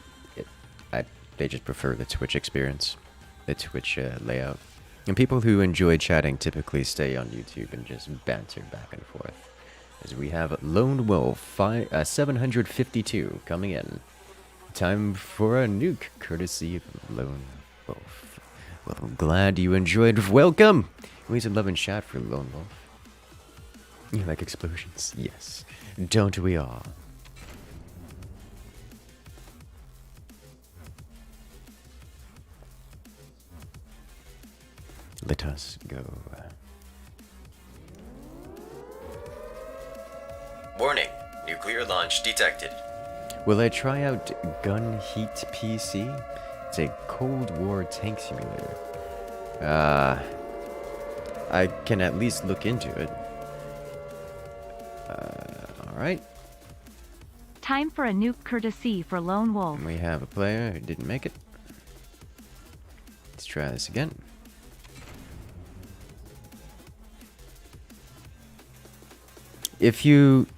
prefer the Twitch experience, the Twitch layout. And people who enjoy chatting typically stay on YouTube and just banter back and forth. As we have Lone Wolf 752 coming in. Time for a nuke, courtesy of Lone Wolf. Well, I'm glad you enjoyed. Welcome! We need some love and chat for Lone Wolf. You like explosions? Yes. Don't we all? Let us go. Warning. Nuclear launch detected. Will I try out Gun Heat PC? It's a Cold War tank simulator. I can at least look into it. Alright.
Time for a nuke courtesy for Lone Wolf.
We have a player who didn't make it. Let's try this again. If you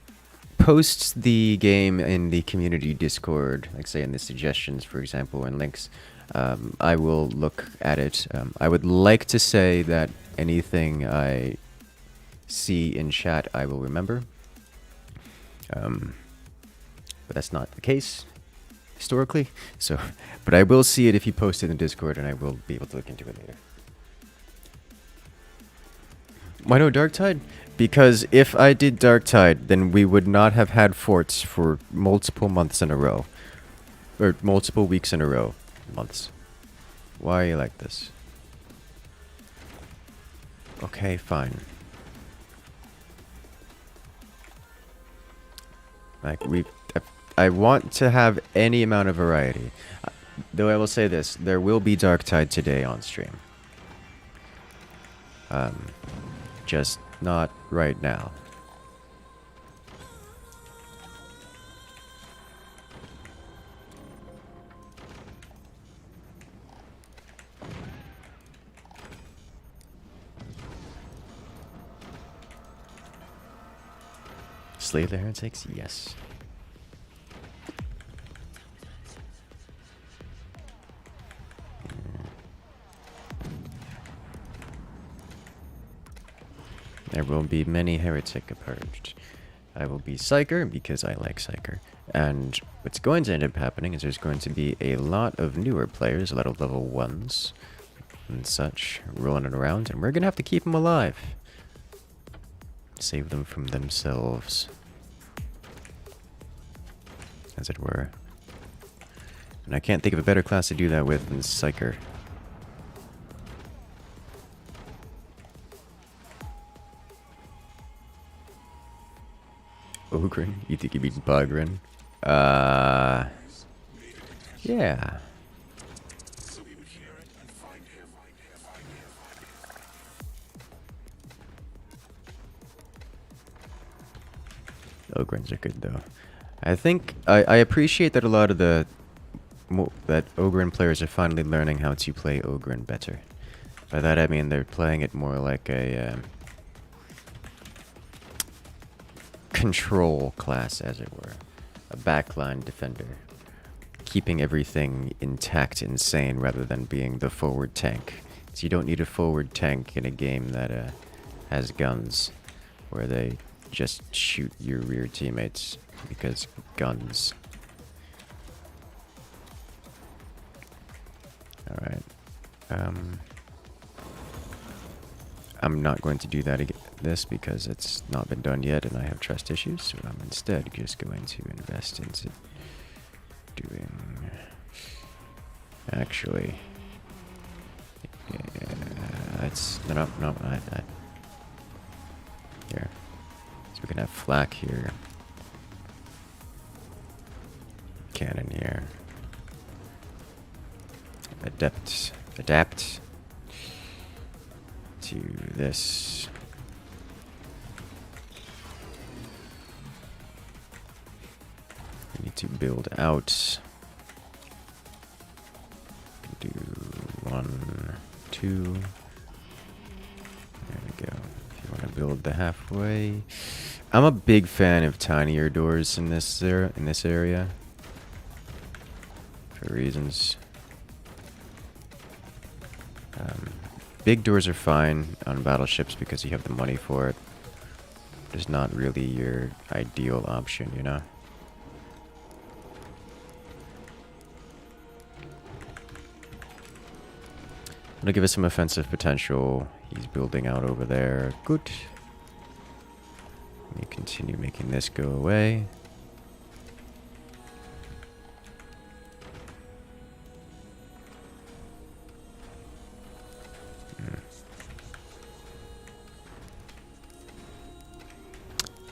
post the game in the community Discord, like say in the suggestions, for example, and links, I will look at it. I would like to say that anything I see in chat I will remember. But that's not the case historically. So, but I will see it if you post it in Discord, and I will be able to look into it later. Why no Darktide? Because if I did Darktide, then we would not have had forts for multiple months in a row. Or multiple weeks in a row. Months. Why are you like this? Okay, fine. Like, I want to have any amount of variety. Though I will say this, there will be Darktide today on stream. Just not right now. Slay the heretics? Yes. There will be many heretic purged. I will be Psyker because I like Psyker. And what's going to end up happening is there's going to be a lot of newer players, a lot of level 1s and such, rolling it around, and we're going to have to keep them alive. Save them from themselves, as it were. And I can't think of a better class to do that with than Psyker. Ogren? You think you mean Bugren? Yeah. Ogrens are good though. I think I appreciate that a lot of that Ogren players are finally learning how to play Ogren better. By that I mean they're playing it more like a control class, as it were. A backline defender. Keeping everything intact and sane rather than being the forward tank. So you don't need a forward tank in a game that has guns, where they just shoot your rear teammates because guns. Alright. I'm not going to do that again, because it's not been done yet and I have trust issues, so I'm instead just going to invest into doing... Actually... Yeah, it's... No, here. So we can have flak here. Cannon here. Adapt to this. We need to build out. Do 1, 2. There we go. If you want to build the halfway. I'm a big fan of tinier doors in this area. For reasons. Big doors are fine on battleships because you have the money for it. It's not really your ideal option, you know? It'll give us some offensive potential. He's building out over there. Good. Let me continue making this go away.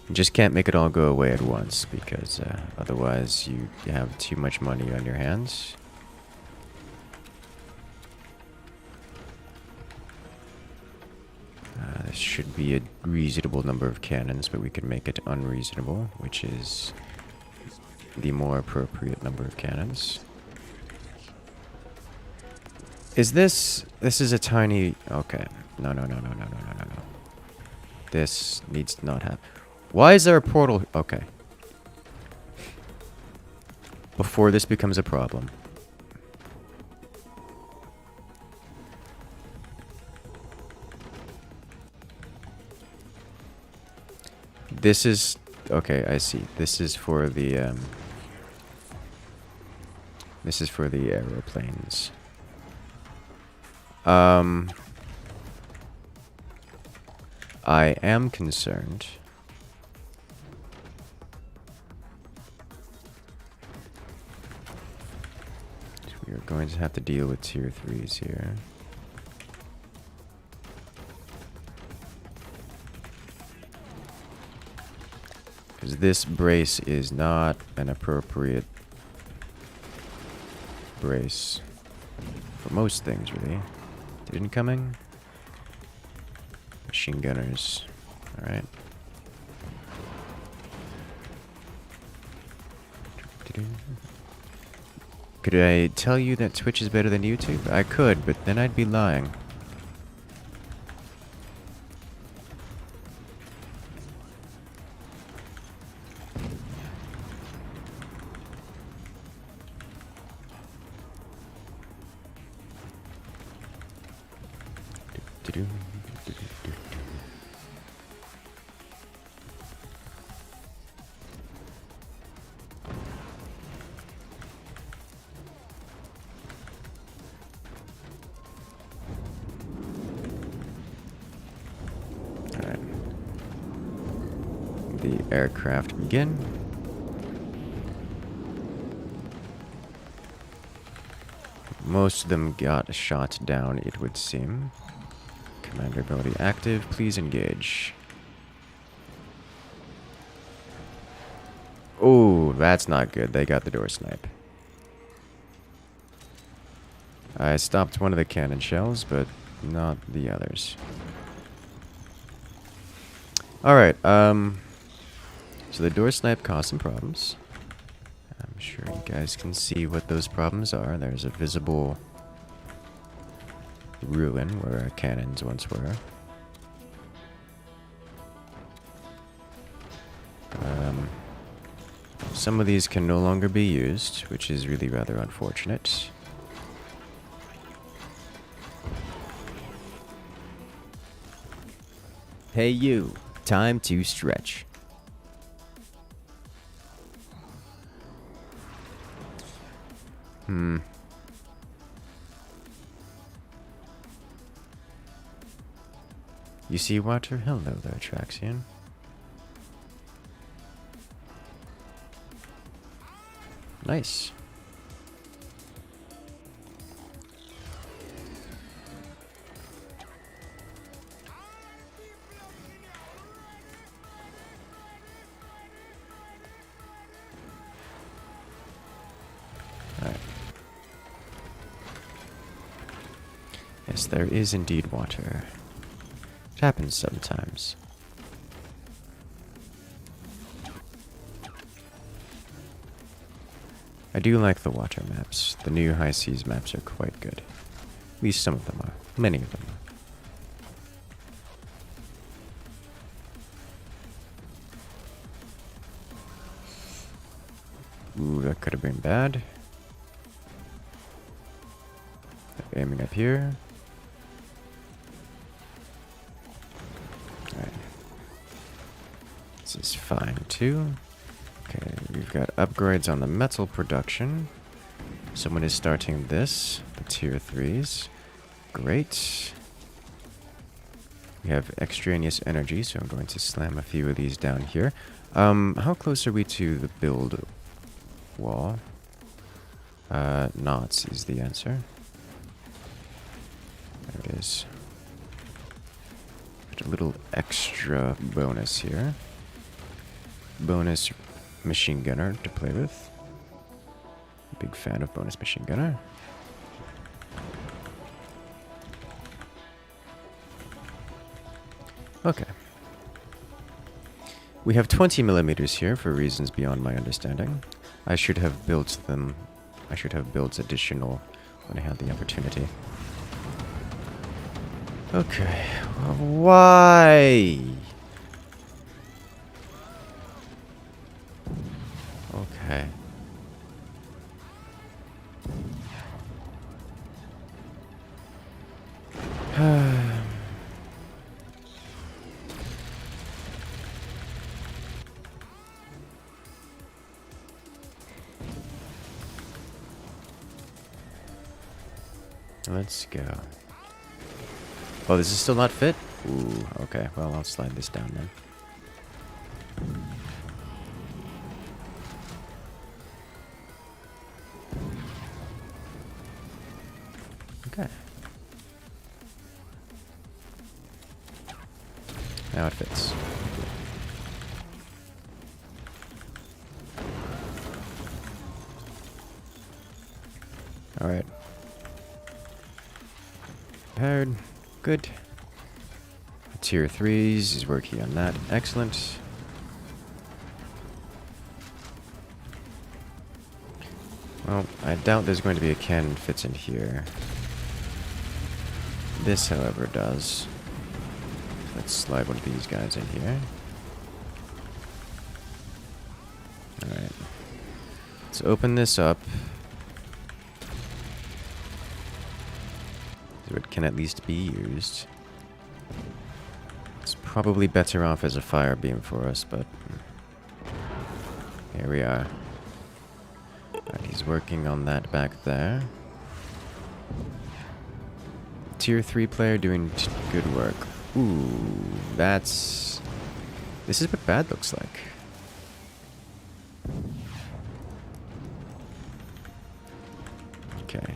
You just can't make it all go away at once, because otherwise you have too much money on your hands. This should be a reasonable number of cannons, but we can make it unreasonable, which is the more appropriate number of cannons. Is this... This is a tiny... Okay. No. This needs to not happen. Why is there a portal? Okay. Before this becomes a problem. This is... Okay, I see. This is for the... This is for the aeroplanes. I am concerned. You're going to have to deal with tier 3s here. Because this brace is not an appropriate brace for most things, really. Incoming. Machine gunners. Alright. Could I tell you that Twitch is better than YouTube? I could, but then I'd be lying. The aircraft begin. Most of them got shot down, it would seem. Commander ability active, please engage. Oh, that's not good. They got the door snipe. I stopped one of the cannon shells, but not the others. Alright, so the door snipe caused some problems. I'm sure you guys can see what those problems are. There's a visible ruin where our cannons once were. Some of these can no longer be used, which is really rather unfortunate.
Hey you, time to stretch.
You see water? Hello there, Traxian. Nice. Alright. Yes, there is indeed water. It happens sometimes. I do like the water maps. The new high seas maps are quite good. At least some of them are. Many of them are. Ooh, that could have been bad. Aiming up here. Alright. This is fine too. Okay, we've got upgrades on the metal production. Someone is starting this, the tier 3s. Great. We have extraneous energy, so I'm going to slam a few of these down here. How close are we to the build wall? Knots is the answer. There it is. Put a little extra bonus here. Bonus machine gunner to play with. Big fan of bonus machine gunner. Okay. We have 20 millimeters here for reasons beyond my understanding. I should have built them. I should have built additional when I had the opportunity. Okay. Why? Okay. Let's go. Oh, this is still not fit? Ooh, okay. Well, I'll slide this down then. Okay. Now it fits. Alright. Prepared. Good. Tier 3s is working on that. Excellent. Well, I doubt there's going to be a cannon fits in here. This, however, does. Let's slide one of these guys in here. Alright. Let's open this up. So it can at least be used. It's probably better off as a fire beam for us, but here we are. Right, he's working on that back there. Tier 3 player doing good work. Ooh, that's... This is what bad looks like. Okay.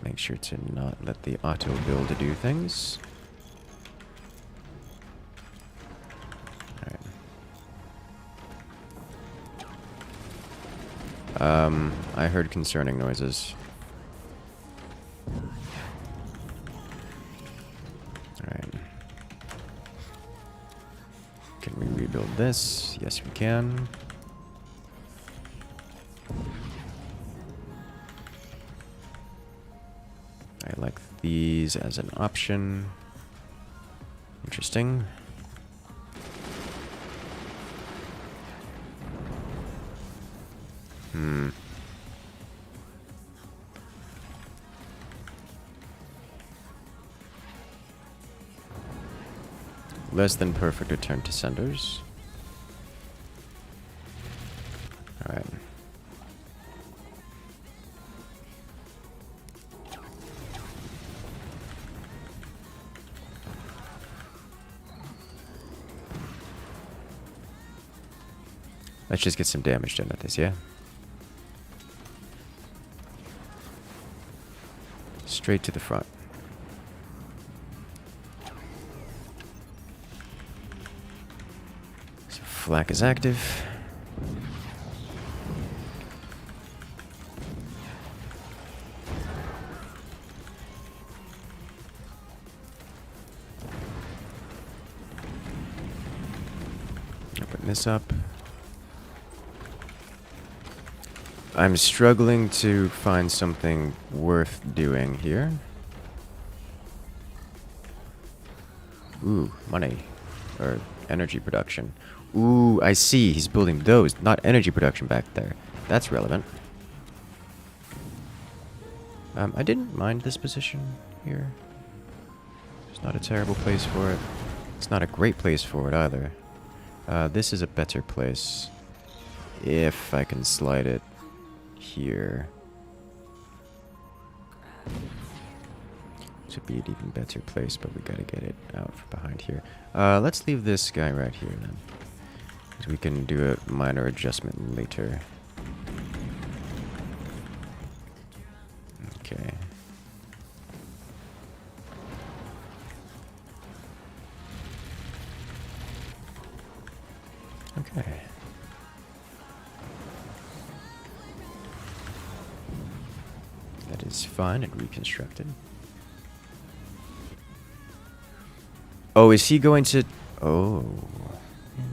Make sure to not let the auto build do things. I heard concerning noises. Alright. Can we rebuild this? Yes, we can. I like these as an option. Interesting. Less than perfect return to senders. Alright. Let's just get some damage done at this, yeah? Straight to the front. So flak is active. Open this up. I'm struggling to find something worth doing here. Ooh, money. Or energy production. Ooh, I see. He's building those, not energy production back there. That's relevant. I didn't mind this position here. It's not a terrible place for it. It's not a great place for it either. This is a better place. If I can slide it here. Should be an even better place, but we gotta get it out from behind here. Let's leave this guy right here then. Because we can do a minor adjustment later. Okay. Okay. That is fine and reconstructed. Oh, is he going to... Oh,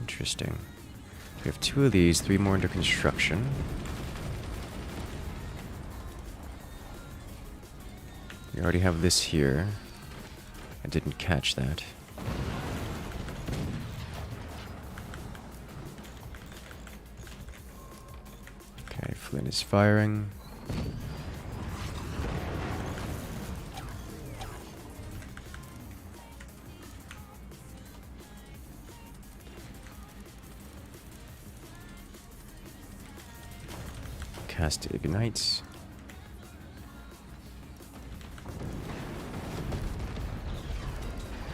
interesting. We have 2 of these, 3 more under construction. We already have this here. I didn't catch that. Okay, Flynn is firing. Cast ignites.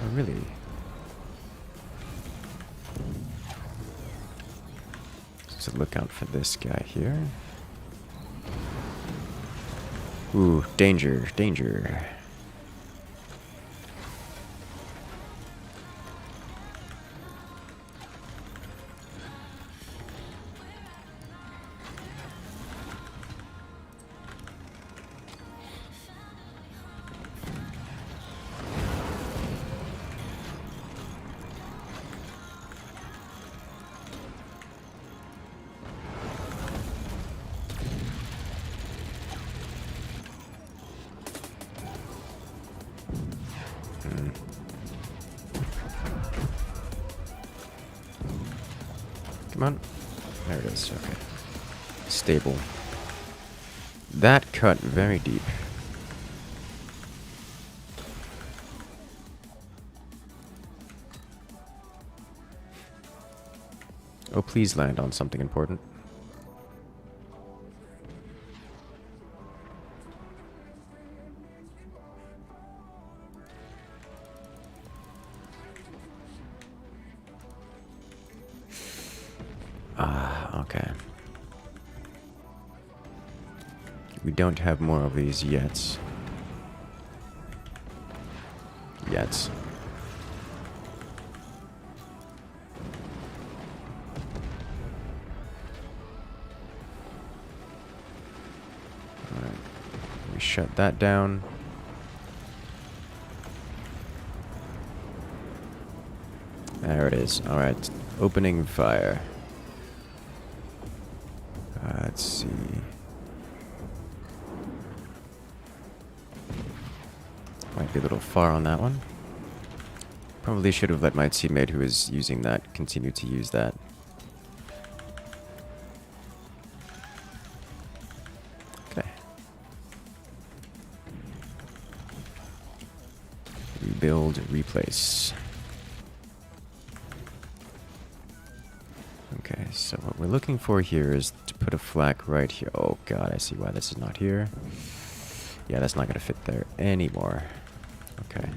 Oh, really? So look out for this guy here. Ooh, danger, danger. Come on. There it is. Okay. Stable. That cut very deep. Oh, please land on something important. Ah, okay. We don't have more of these yet. Yet. Alright. We shut that down. There it is. Alright. Opening fire. Let's see. Might be a little far on that one. Probably should have let my teammate who is using that continue to use that. Okay. Rebuild, replace. Okay, so what we're looking for here is to put a flak right here. Oh god, I see why this is not here. Yeah, that's not going to fit there anymore. Okay.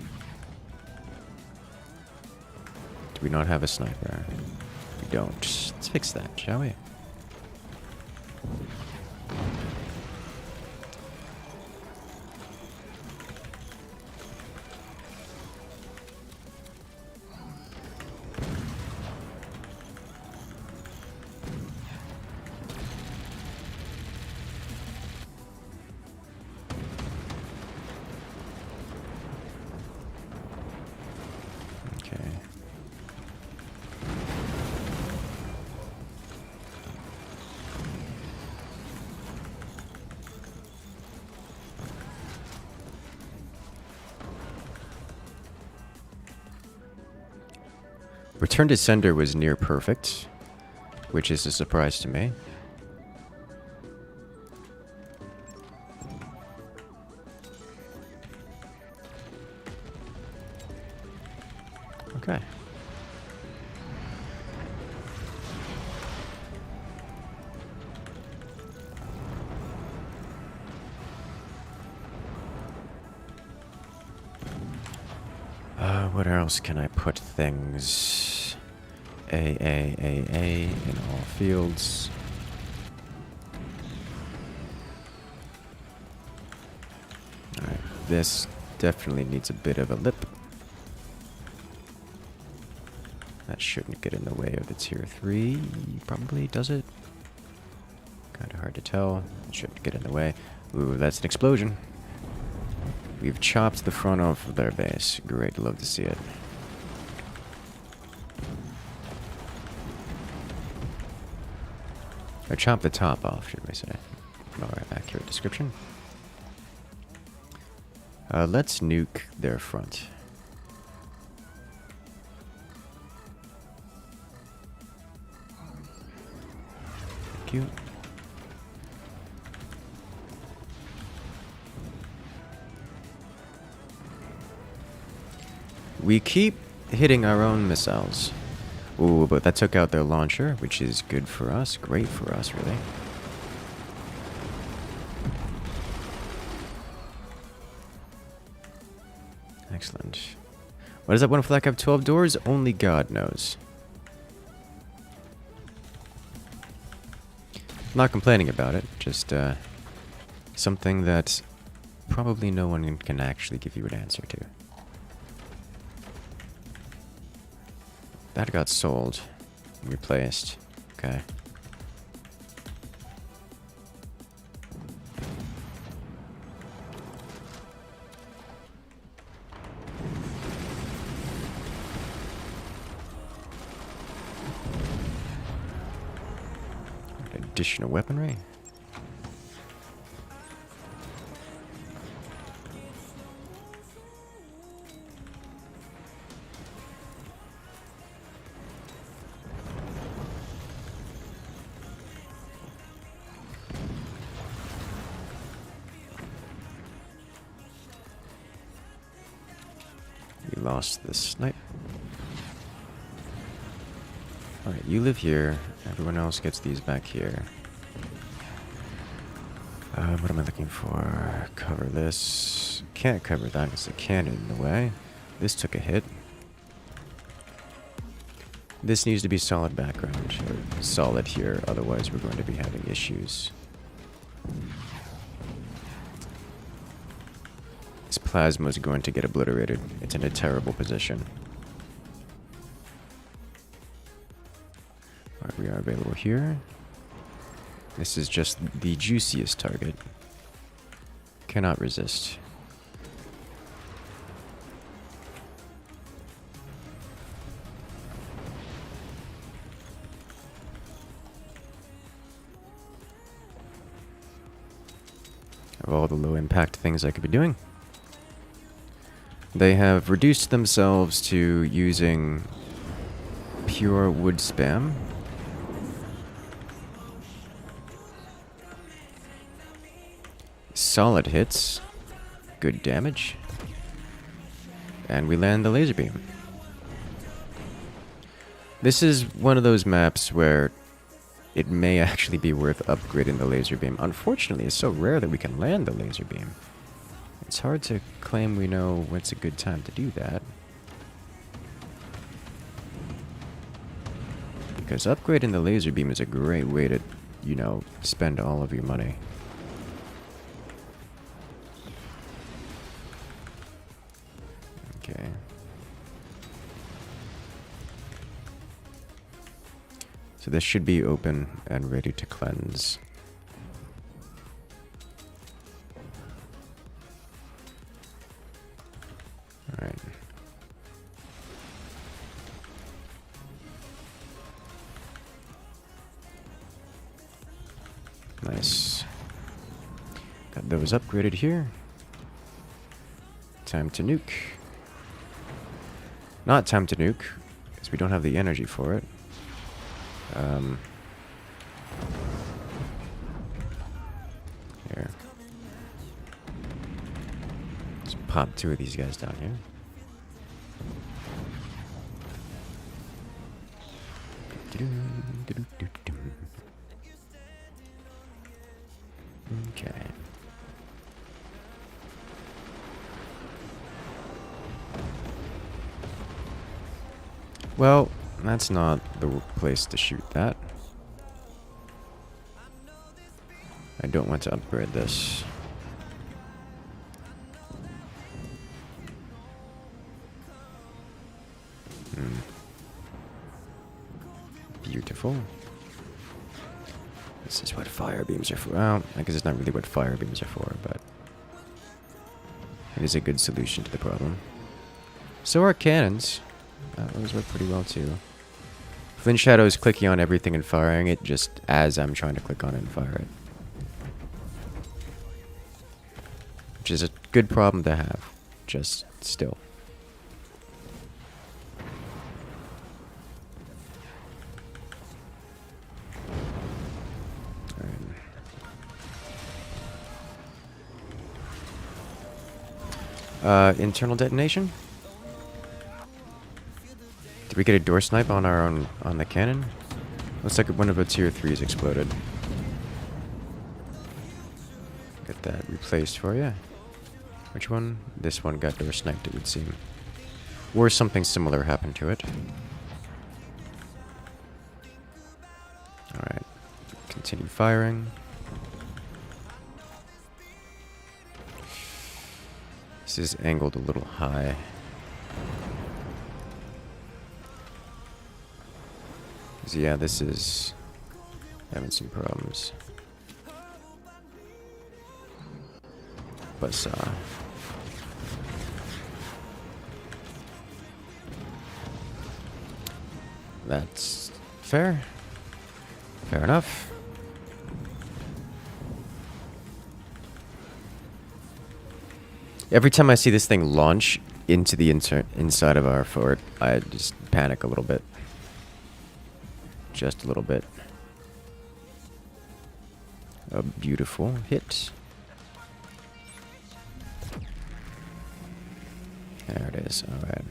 Do we not have a sniper? We don't. Let's fix that, shall we? Return to sender was near perfect, which is a surprise to me. Okay. What else can I put things? A in all fields. Alright, this definitely needs a bit of a lip. That shouldn't get in the way of the tier 3. Probably, does it? Kinda hard to tell. It shouldn't get in the way. Ooh, that's an explosion. We've chopped the front off of their base. Great, love to see it. Or chop the top off, should we say. More accurate description. Let's nuke their front. Thank you. We keep hitting our own missiles. Ooh, but that took out their launcher, which is good for us. Great for us, really. Excellent. Why does that one flak have 12 doors? Only God knows. Not complaining about it, just something that probably no one can actually give you an answer to. That got sold. Replaced. Okay. Additional weaponry. We lost the snipe. Alright, you live here. Everyone else gets these back here. What am I looking for? Cover this. Can't cover that because the cannon in the way. This took a hit. This needs to be solid background, or solid here, otherwise we're going to be having issues. This plasma is going to get obliterated. It's in a terrible position. Alright, we are available here. This is just the juiciest target. Cannot resist. Of all the low impact things I could be doing. They have reduced themselves to using pure wood spam. Solid hits. Good damage. And we land the laser beam. This is one of those maps where it may actually be worth upgrading the laser beam. Unfortunately, it's so rare that we can land the laser beam. It's hard to claim we know when's a good time to do that. Because upgrading the laser beam is a great way to, you know, spend all of your money. Okay. So this should be open and ready to cleanse. Alright. Nice. Got those upgraded here. Time to nuke. Not time to nuke, because we don't have the energy for it. Here. Let's pop two of these guys down here. Okay. Well, that's not the place to shoot that. I don't want to upgrade this. Beautiful. This is what fire beams are for. Well, I guess it's not really what fire beams are for, but it is a good solution to the problem. So are cannons. Those work pretty well too. Flint Shadow is clicking on everything and firing it just as I'm trying to click on it and fire it. Which is a good problem to have, just still. Internal detonation? Did we get a door snipe on our own, on the cannon? Looks like one of the tier 3s exploded. Get that replaced for you. Which one? This one got door sniped, it would seem. Or something similar happened to it. Alright. continue firing. This is angled a little high. So yeah, this is having some problems. But that's fair. Fair enough. Every time I see this thing launch into the inside of our fort, I just panic a little bit. Just a little bit. A beautiful hit. There it is. All right.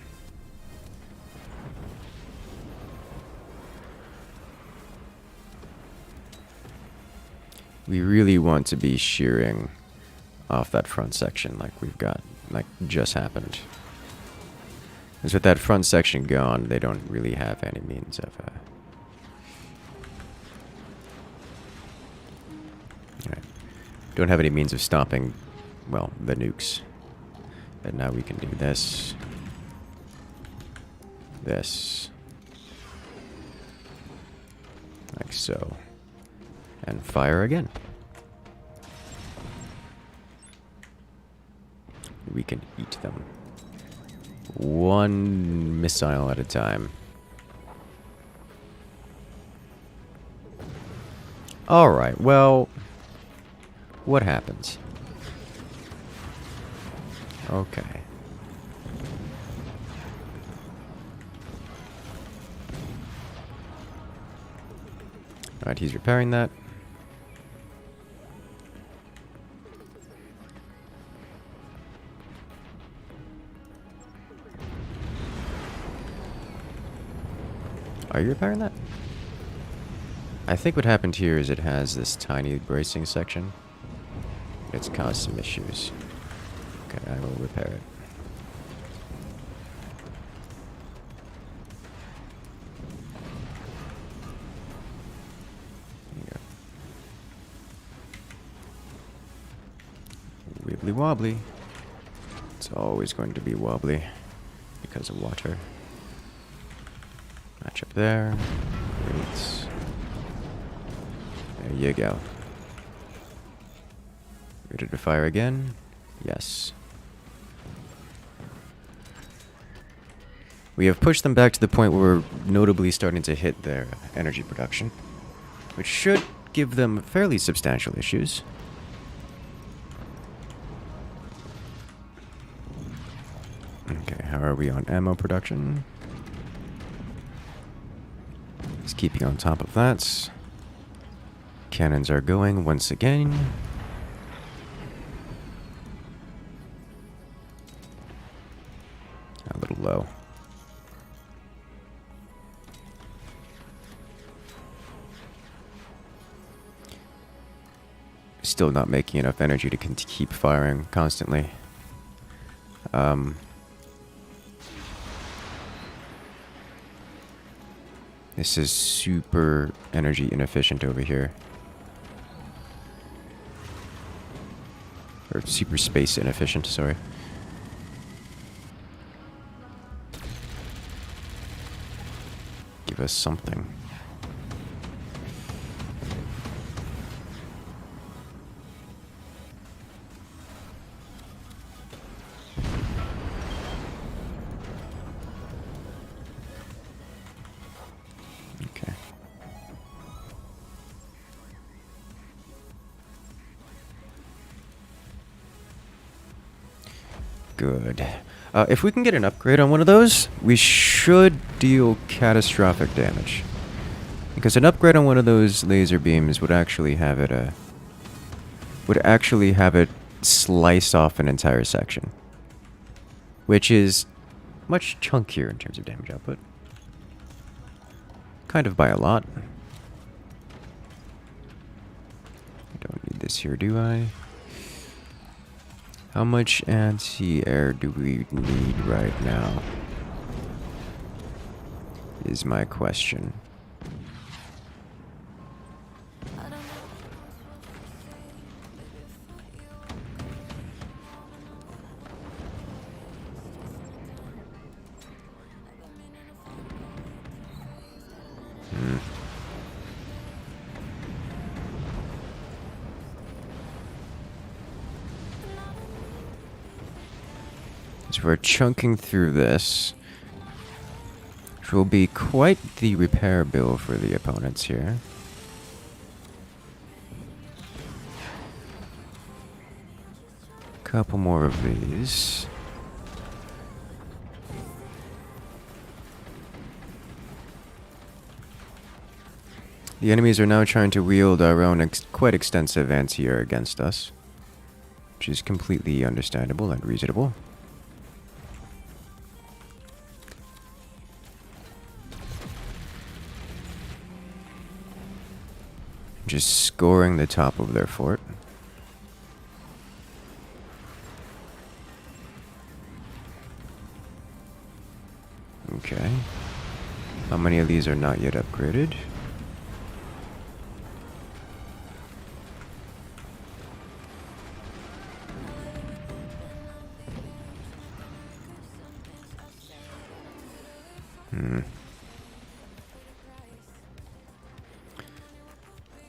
We really want to be shearing off that front section like we've got, like just happened. Because with that front section gone, they don't really have any means of don't have any means of stopping, well, the nukes. And now we can do this. This. Like so. And fire again. We can eat them. One missile at a time. Alright, well... what happens? Okay. Alright, he's repairing that. Are you repairing that? I think what happened here is it has this tiny bracing section. It's caused some issues. Okay, I will repair it. There you go. Wibbly wobbly. It's always going to be wobbly because of water. Match up there. Great. There you go. Ready to fire again? Yes. We have pushed them back to the point where we're notably starting to hit their energy production, which should give them fairly substantial issues. Okay, how are we on ammo production? Just keeping on top of that. Cannons are going once again. A little low. Still not making enough energy to keep firing constantly. This is super energy inefficient over here. Or super space inefficient, sorry. Give us something. Okay. Good. If we can get an upgrade on one of those, we should deal catastrophic damage. Because an upgrade on one of those laser beams would actually have it slice off an entire section. Which is much chunkier in terms of damage output. Kind of by a lot. I don't need this here, do I? How much anti-air do we need right now? Is my question. So we're chunking through this, which will be quite the repair bill for the opponents here. Couple more of these. The enemies are now trying to wield our own quite extensive anti-air against us, which is completely understandable and reasonable. Just scoring the top of their fort. Okay. How many of these are not yet upgraded?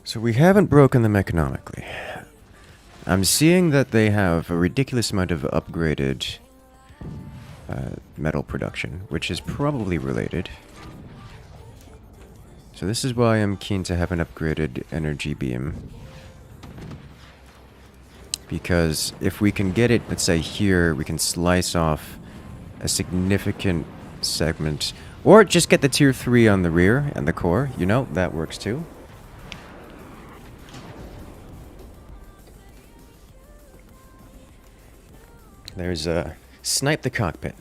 So we haven't broken them economically. I'm seeing that they have a ridiculous amount of upgraded metal production, which is probably related. So this is why I'm keen to have an upgraded energy beam. Because if we can get it, let's say here, we can slice off a significant segment. Or just get the tier 3 on the rear and the core. You know, that works too. There's snipe the cockpit.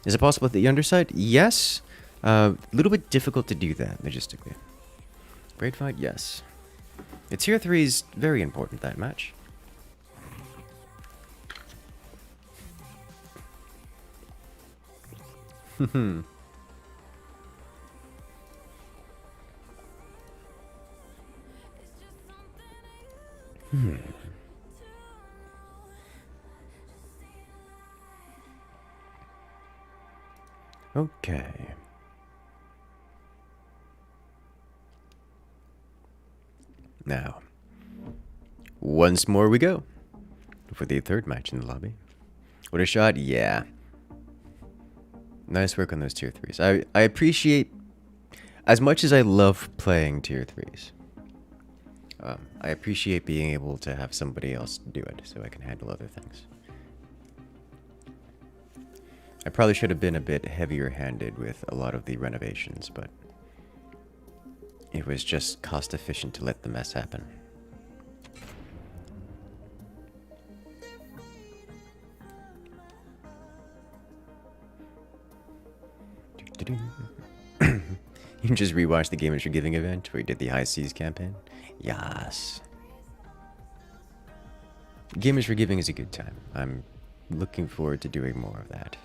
Is it possible at the underside? Yes. A little bit difficult to do that logistically. Great fight, yes. The tier 3 is very important that match. Hmm. Okay. Now, once more we go for the third match in the lobby. What a shot, yeah. Nice work on those tier 3s. I appreciate, as much as I love playing tier 3s, I appreciate being able to have somebody else do it so I can handle other things. I probably should have been a bit heavier handed with a lot of the renovations, but it was just cost efficient to let the mess happen. You can just rewatch the Gamers for Giving event where he did the High Seas campaign. Yes. Gamers for Giving is a good time. I'm looking forward to doing more of that.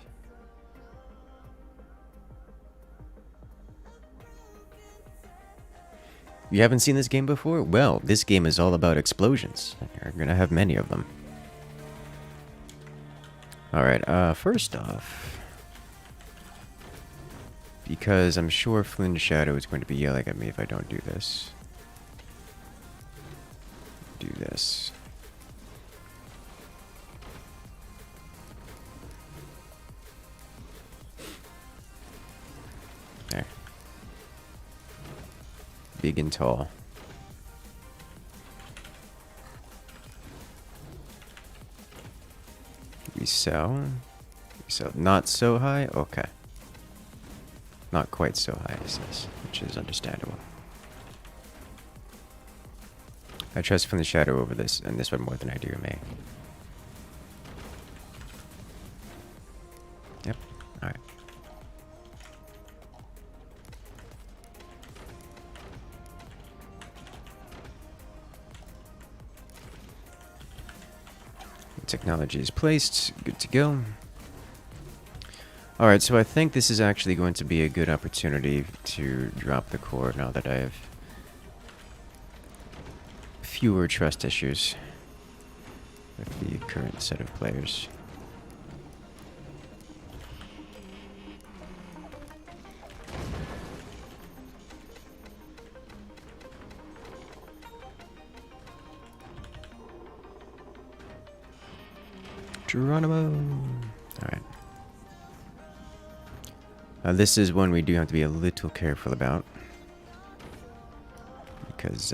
You haven't seen this game before? Well, this game is all about explosions. You're gonna have many of them. Alright, first off, because I'm sure Flynn Shadow is going to be yelling at me if I don't do this. Do this. There. Big and tall. We sell. Not so high? Okay. Not quite so high as this, which is understandable. I trust from the shadow over this, and this one more than I do me. Yep. Alright. Technology is placed. Good to go. Alright, so I think this is actually going to be a good opportunity to drop the core now that I have fewer trust issues with the current set of players. Geronimo! This is one we do have to be a little careful about. Because,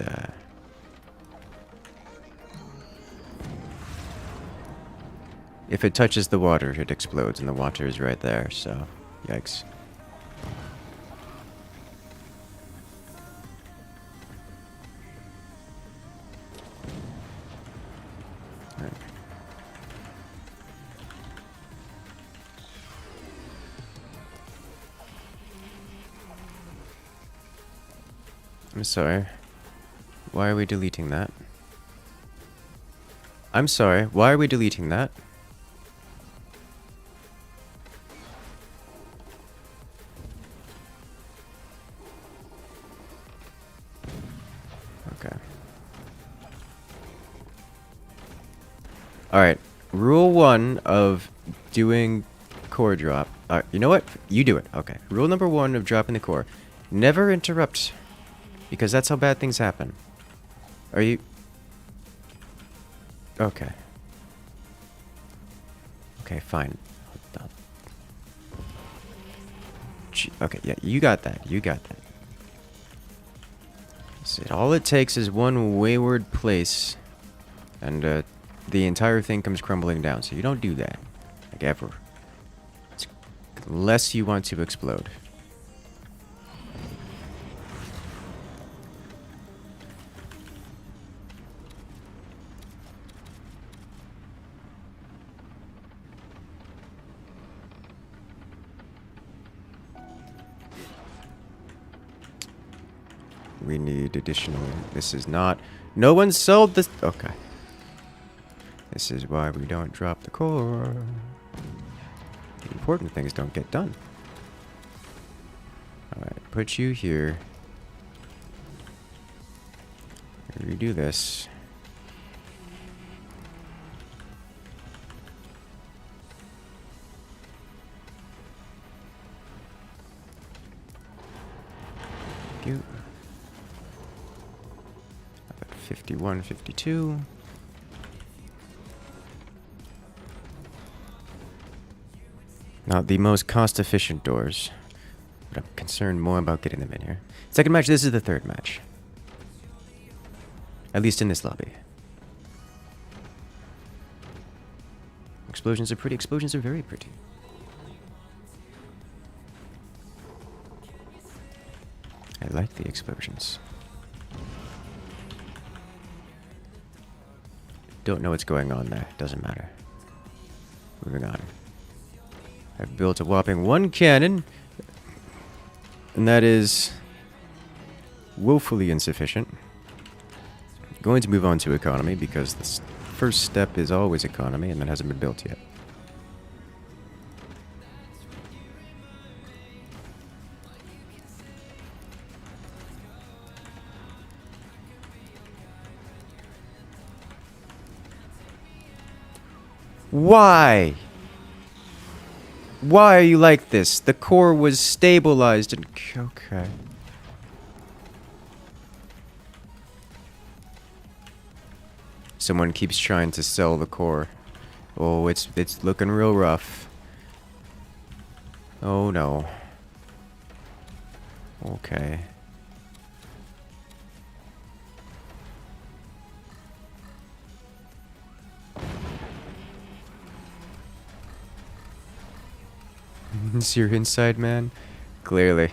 if it touches the water, it explodes, and the water is right there, so yikes. Right. I'm sorry. Why are we deleting that? I'm sorry, why are we deleting that? Okay. Alright. Rule 1 of doing core drop. You know what? You do it. Okay. Rule number 1 of dropping the core. Never interrupt. Because that's how bad things happen. Are you... Okay. Okay, fine. Okay, yeah, you got that. You got that. So all it takes is one wayward place, and the entire thing comes crumbling down. So you don't do that. Like, ever. Unless you want to explode. We need additional... This is not... No one sold this... Okay. This is why we don't drop the core. The important things don't get done. Alright, put you here. Redo this. Thank you. 51, 52. Not the most cost-efficient doors, but I'm concerned more about getting them in here. Second match, this is the third match. At least in this lobby. Explosions are pretty. Explosions are very pretty. I like the explosions. Don't know what's going on there. Doesn't matter. Moving on. I've built a whopping 1 cannon, and that is woefully insufficient. Going to move on to economy because the first step is always economy, and that hasn't been built yet. Why? Why are you like this? The core was stabilized and... Okay. Someone keeps trying to sell the core. Oh, it's looking real rough. Oh no. Okay. Is your inside man? Clearly.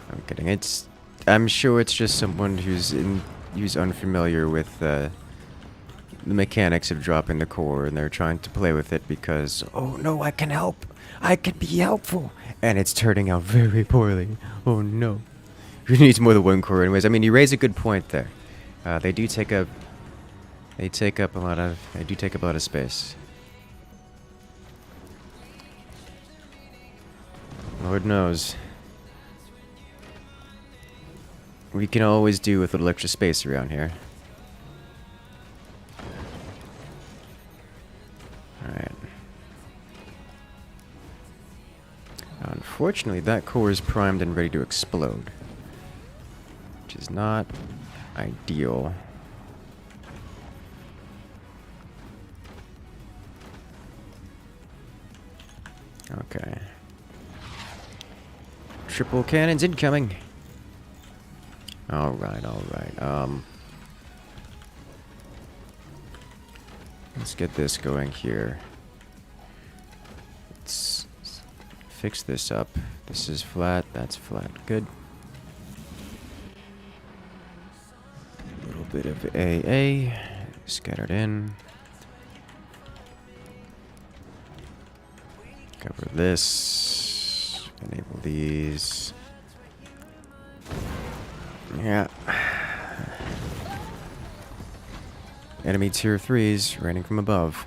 I'm kidding. I'm sure it's just someone who's unfamiliar with the mechanics of dropping the core, and they're trying to play with it because, oh no, I can help. I can be helpful. And it's turning out very poorly. Oh no. Who needs more than 1 core anyways? I mean, you raise a good point there. They do take up a lot of space. Lord knows. We can always do with a little extra space around here. Alright. Unfortunately, that core is primed and ready to explode. Which is not ideal. Okay. Triple cannons incoming. Alright, alright. Let's get this going here. Let's fix this up. This is flat, that's flat. Good. A little bit of AA. Scattered in. Cover this. Enable these. Yeah. Enemy tier 3s raining from above.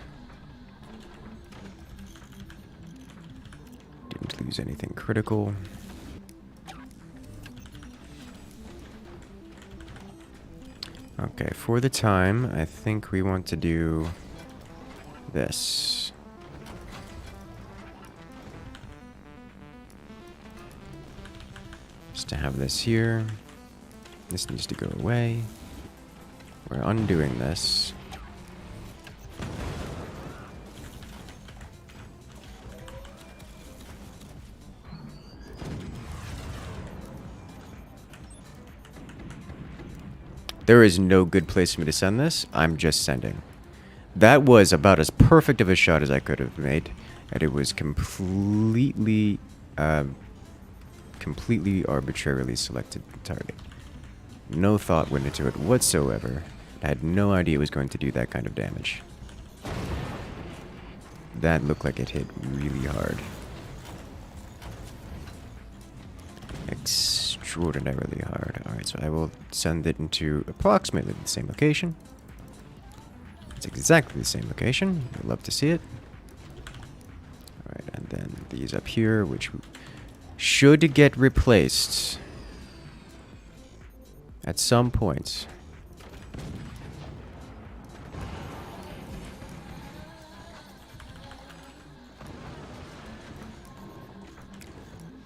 Didn't lose anything critical. Okay, for the time, I think we want to do this. Just to have this here. This needs to go away. We're undoing this. There is no good place for me to send this. I'm just sending. That was about as perfect of a shot as I could have made. And it was completely arbitrarily selected target. No thought went into it whatsoever. I had no idea it was going to do that kind of damage. That looked like it hit really hard. Extraordinarily hard. Alright, so I will send it into approximately the same location. It's exactly the same location. I'd love to see it. Alright, and then these up here, which should get replaced at some point.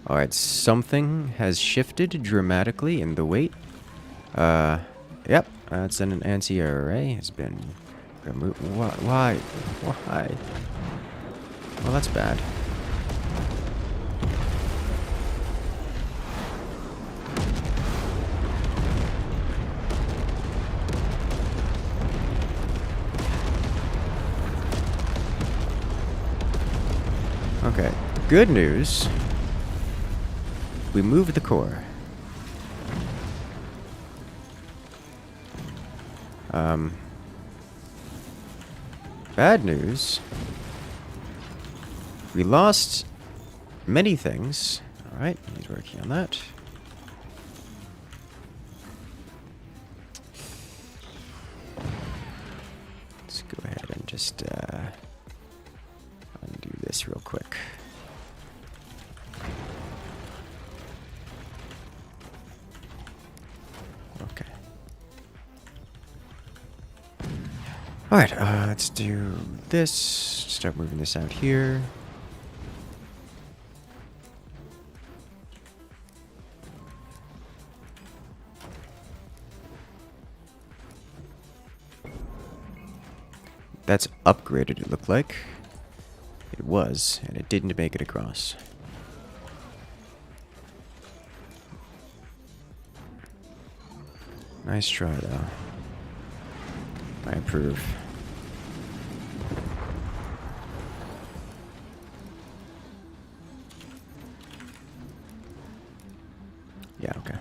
Alright, something has shifted dramatically in the weight. Yep, that's an anti-array has been removed. Why? Why? Well, that's bad. Okay, good news. We moved the core. Bad news. We lost many things. Alright, he's working on that. Let's go ahead and just undo this real quick. Okay. Alright, let's do this. Start moving this out here. That's upgraded, it looked like. It was, and it didn't make it across. Nice try, though. I approve. Yeah, okay.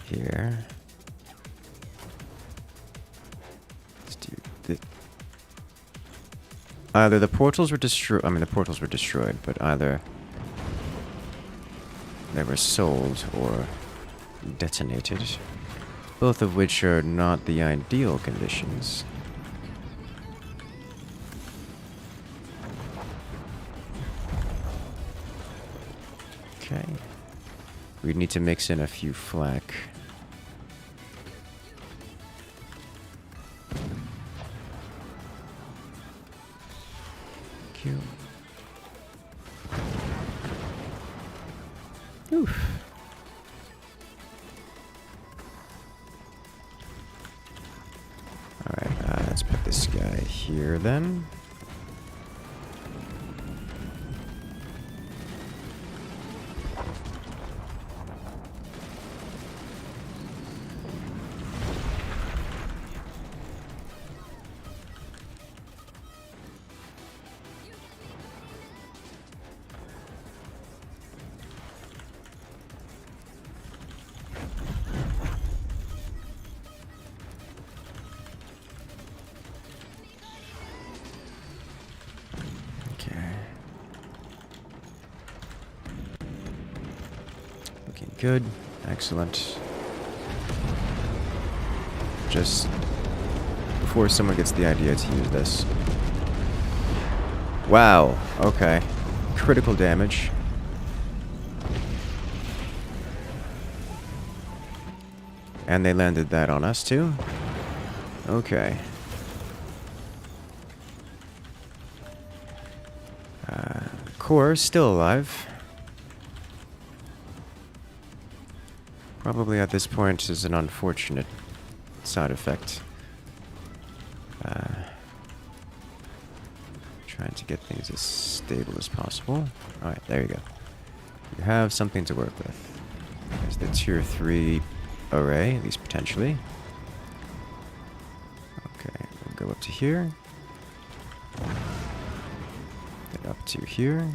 Here. Let's do this. Either the portals were destroyed. I mean, the portals were destroyed, but either they were sold or detonated. Both of which are not the ideal conditions. Okay. We'd need to mix in a few flak. Cute. Oof. here then. Looking good. Excellent. Just before someone gets the idea to use this. Wow. Okay. Critical damage. And they landed that on us too? Okay. Core still alive. Probably at this point is an unfortunate side effect. Trying to get things as stable as possible. Alright, there you go. You have something to work with. There's the tier 3 array, at least potentially. Okay, we'll go up to here. Then up to here.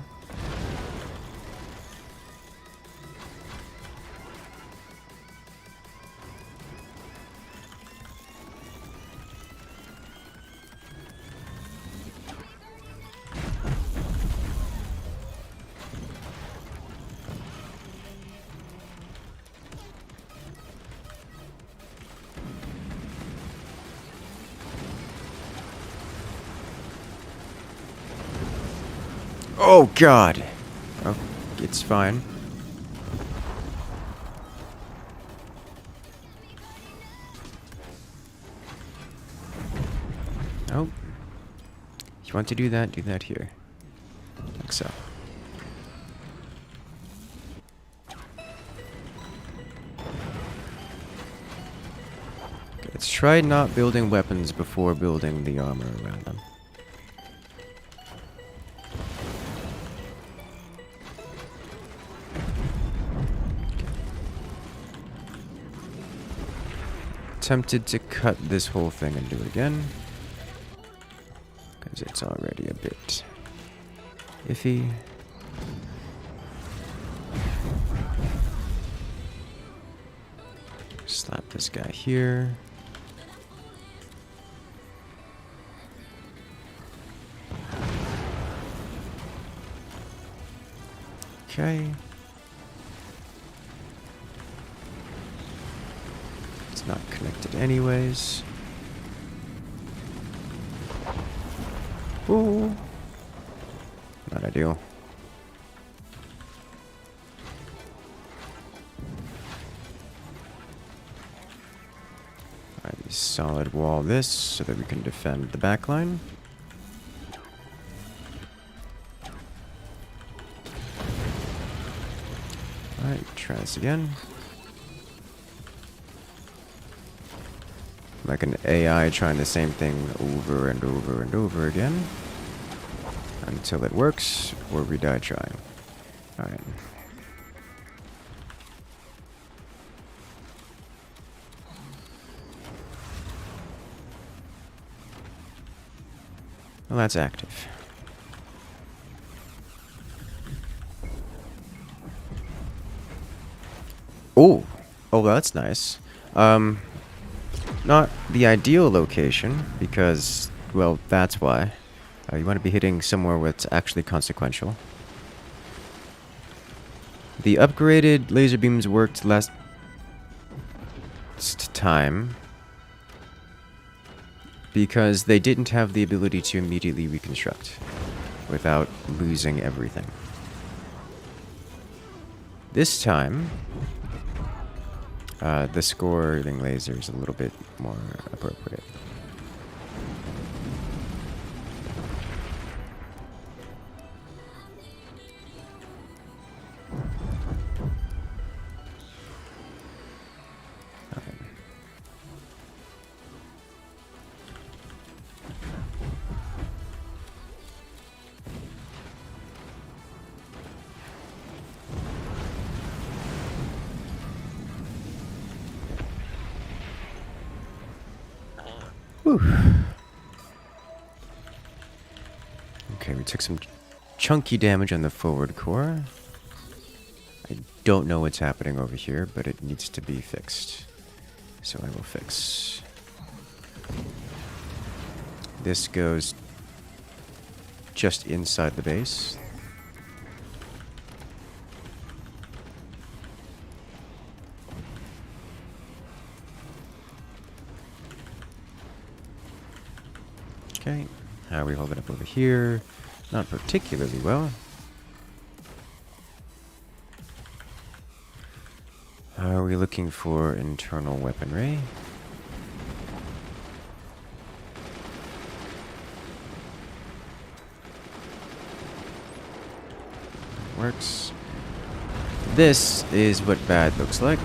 Oh god! Oh, it's fine. Oh. If you want to do that here. Like so. Okay, let's try not building weapons before building the armor around them. Tempted to cut this whole thing and do it again, because it's already a bit iffy. Slap this guy here. Okay. Not connected anyways. Ooh. Not ideal. Alright, solid wall this so that we can defend the back line. Alright, try this again. Like an AI trying the same thing over and over and over again. Until it works, or we die trying. Alright. Well, that's active. Oh! Oh, that's nice. Not the ideal location, because, well, that's why. You want to be hitting somewhere where it's actually consequential. The upgraded laser beams worked last time because they didn't have the ability to immediately reconstruct without losing everything. This time, the scoring laser is a little bit more appropriate. Whew. Okay, we took some chunky damage on the forward core. I don't know what's happening over here, but it needs to be fixed. So I will fix. This goes just inside the base. Okay, how are we holding up over here? Not particularly well. How are we looking for internal weaponry? Works. This is what bad looks like.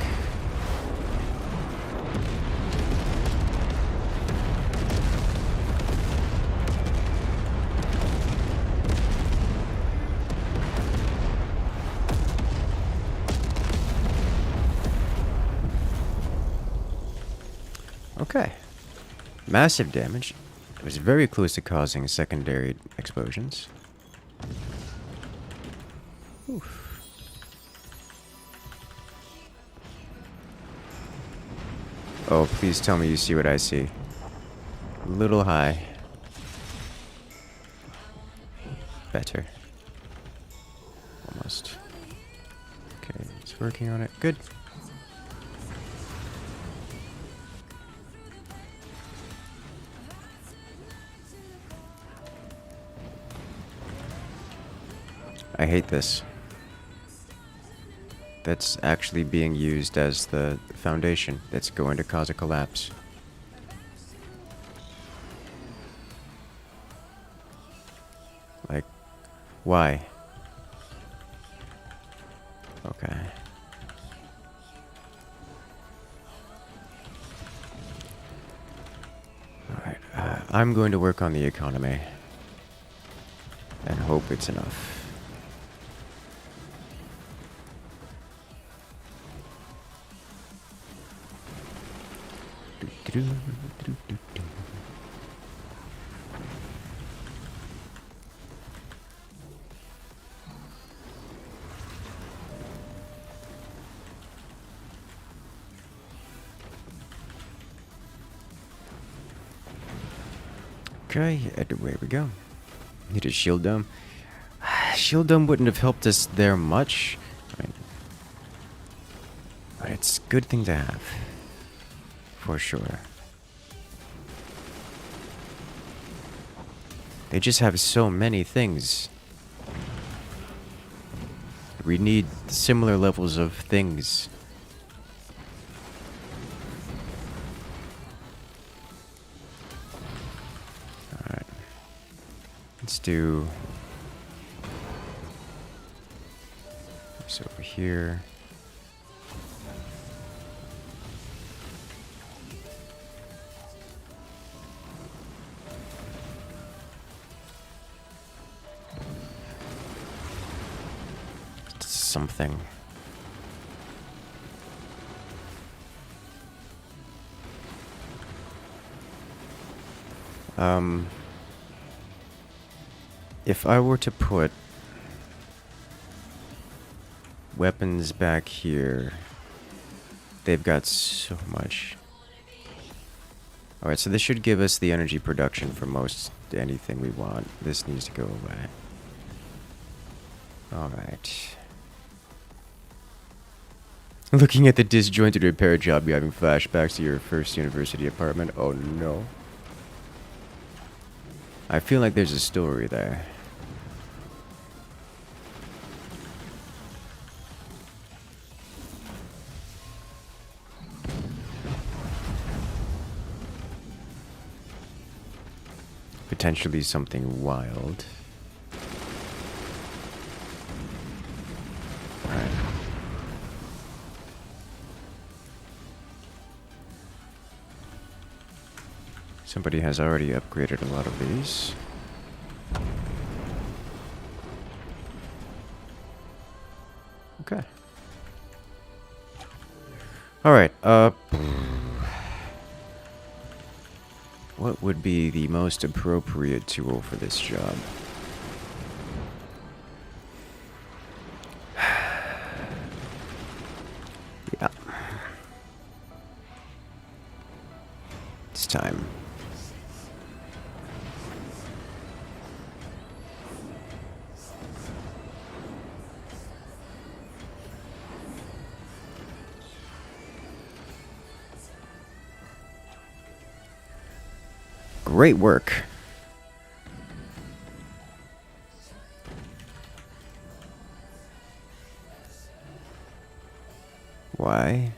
Okay. Massive damage. It was very close to causing secondary explosions. Oof. Oh, please tell me you see what I see. A little high. Better. Almost. Okay, it's working on it. Good. I hate this. That's actually being used as the foundation that's going to cause a collapse. Like, why? Okay. Alright, I'm going to work on the economy. And hope it's enough. Okay, away we go. Need a shield dome. Shield dome wouldn't have helped us there much. But it's a good thing to have. For sure. They just have so many things. We need similar levels of things. Alright. Let's do this over here. Something. If I were to put weapons back here, they've got so much. Alright, so this should give us the energy production for most anything we want. This needs to go away. Alright. Looking at the disjointed repair job, you're having flashbacks to your first university apartment. Oh no. I feel like there's a story there. Potentially something wild. Alright. Somebody has already upgraded a lot of these. Okay. Alright, what would be the most appropriate tool for this job? Yeah. It's time. Great work. Why?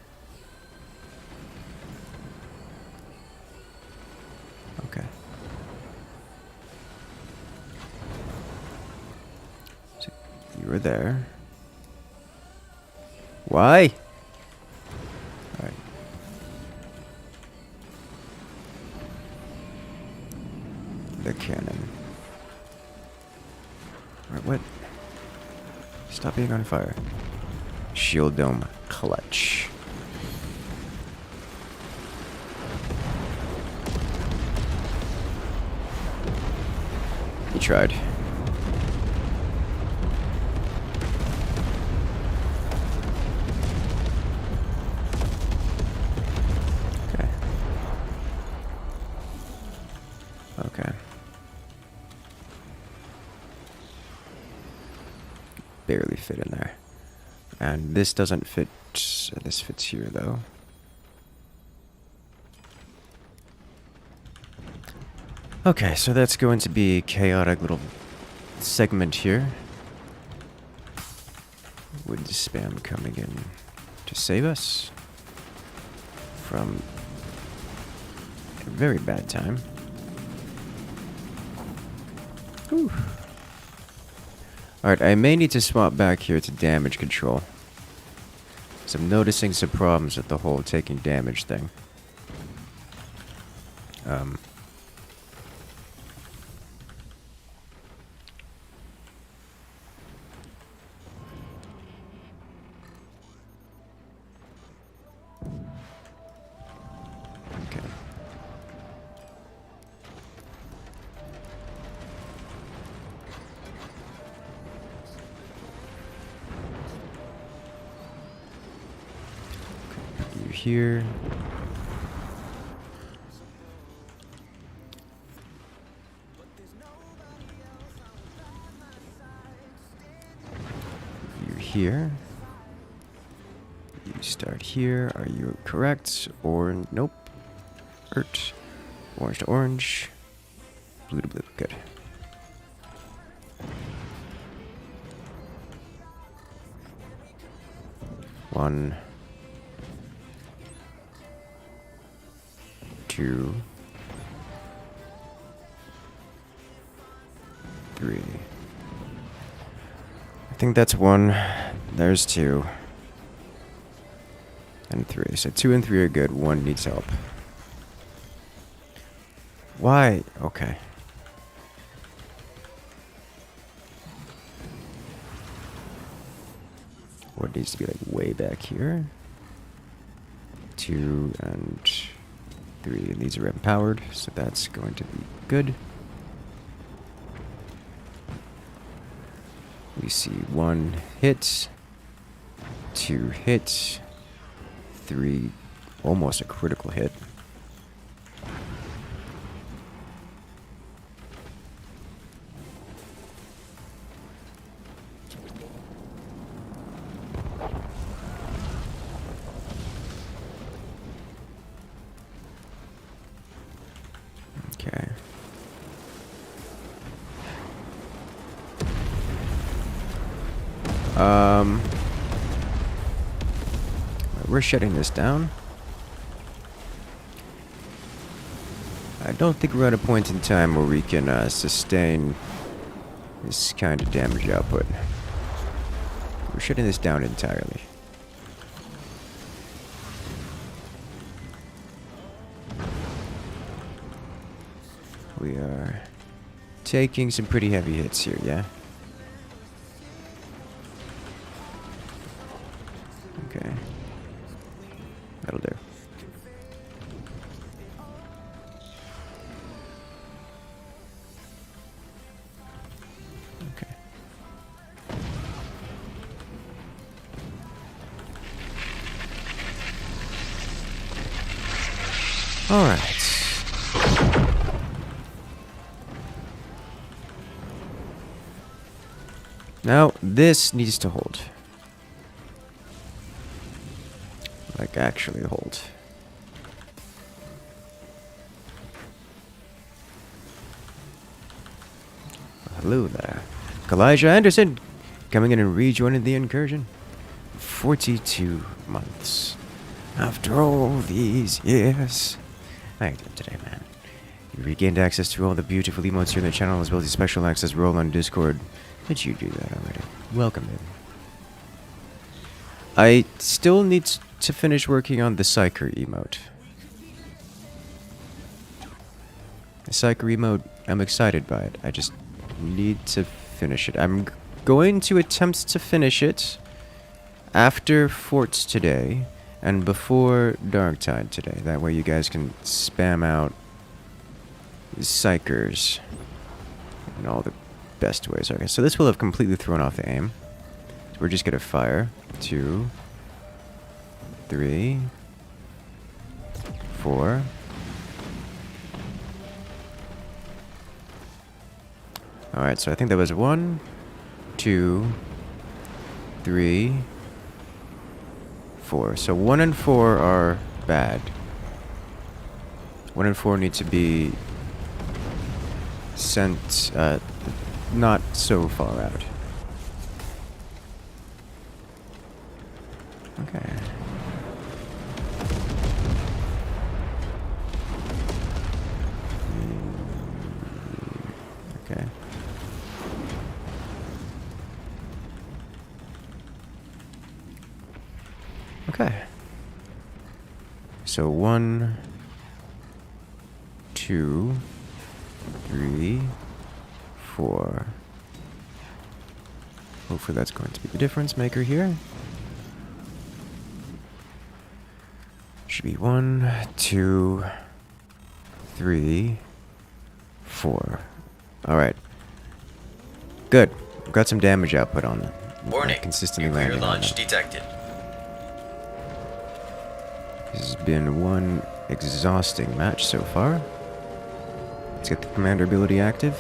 Okay. So you were there. Why? All right. The cannon. Alright, what? Stop being on fire. Shield dome clutch. He tried. Okay. Okay. Barely fit in there. And this doesn't fit. This fits here, though. Okay, so that's going to be a chaotic little segment here. Wood spam coming in to save us from a very bad time. Whew. Alright, I may need to swap back here to damage control. So I'm noticing some problems with the whole taking damage thing. Okay. You here. You here. You start here. Are you correct? Or nope. Hurt. Orange to orange. Blue to blue. Good. One. 2, 3. I think that's 1. There's 2. And 3. So 2 and 3 are good. 1 needs help. Why? Okay. What needs to be like way back here? 2 and 3, and these are empowered, so that's going to be good. We see 1 hit, 2 hits, 3 almost a critical hit. Okay. We're shutting this down. I don't think we're at a point in time where we can sustain this kind of damage output. We're shutting this down entirely. We are taking some pretty heavy hits here, yeah? Okay. That'll do. Alright. Now, this needs to hold. Like, actually hold. Hello there. Elijah Anderson, coming in and rejoining the incursion. 42 months. After all these years. How you doing today, man? You regained access to all the beautiful emotes here in the channel, as well as the special access role on Discord. Did you do that already? Welcome in. I still need to finish working on the Psyker emote. The Psyker emote, I'm excited by it. I just need to finish it. I'm going to attempt to finish it after Forts today and before Darktide today. That way you guys can spam out Psychers in all the best ways. Okay, so this will have completely thrown off the aim. So we're just gonna fire. 2, 3, 4. Alright, so I think that was 1, 2, 3, 4. So 1 and 4 are bad. 1 and 4 need to be sent not so far out. Okay. Okay. Okay. So 1, 2, 3, 4. Hopefully that's going to be the difference maker here. Should be 1, 2, 3, 4. Alright. Good. Got some damage output on it.
Warning.
Consistently
Nuclear
landing
launch
on it.
detected.
This has been one exhausting match so far. Let's get the commander ability active.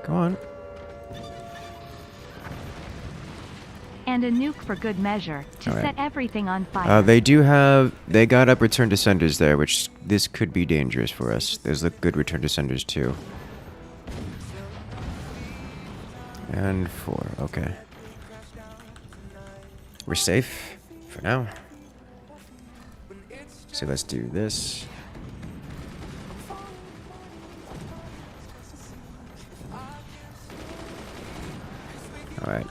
Go on.
And a nuke for good measure, to
Alright.
set everything on fire.
They got up return to senders there, which this could be dangerous for us. There's a good return to senders too. And 4, okay. We're safe for now. So let's do this. Alright.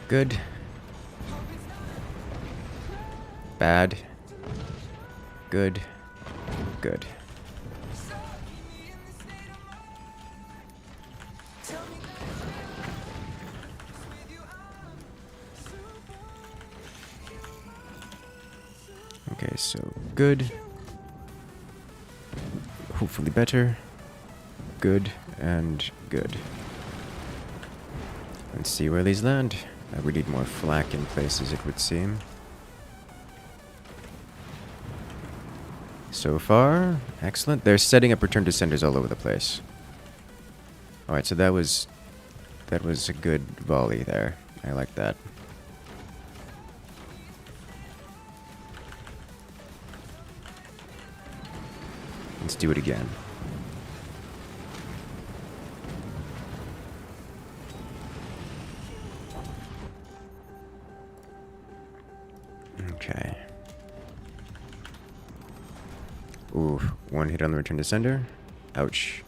Good. Bad. Good. Good. Okay, so good. Hopefully better. Good and good. Let's see where these land. We need more flak in places, it would seem. So far, excellent. They're setting up return to senders all over the place. Alright, so that was a good volley there. I like that. Let's do it again. Okay. Ooh, one hit on the return to sender. Ouch.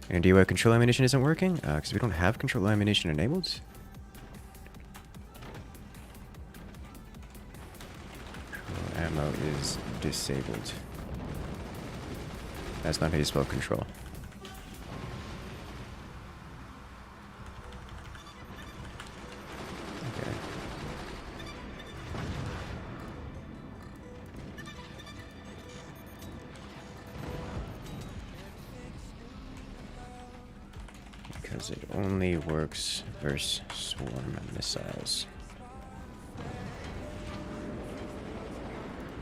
And do control ammunition isn't working? Because we don't have control ammunition enabled? Control ammo is disabled. That's not how you spell control. Okay. because it only works versus swarm missiles.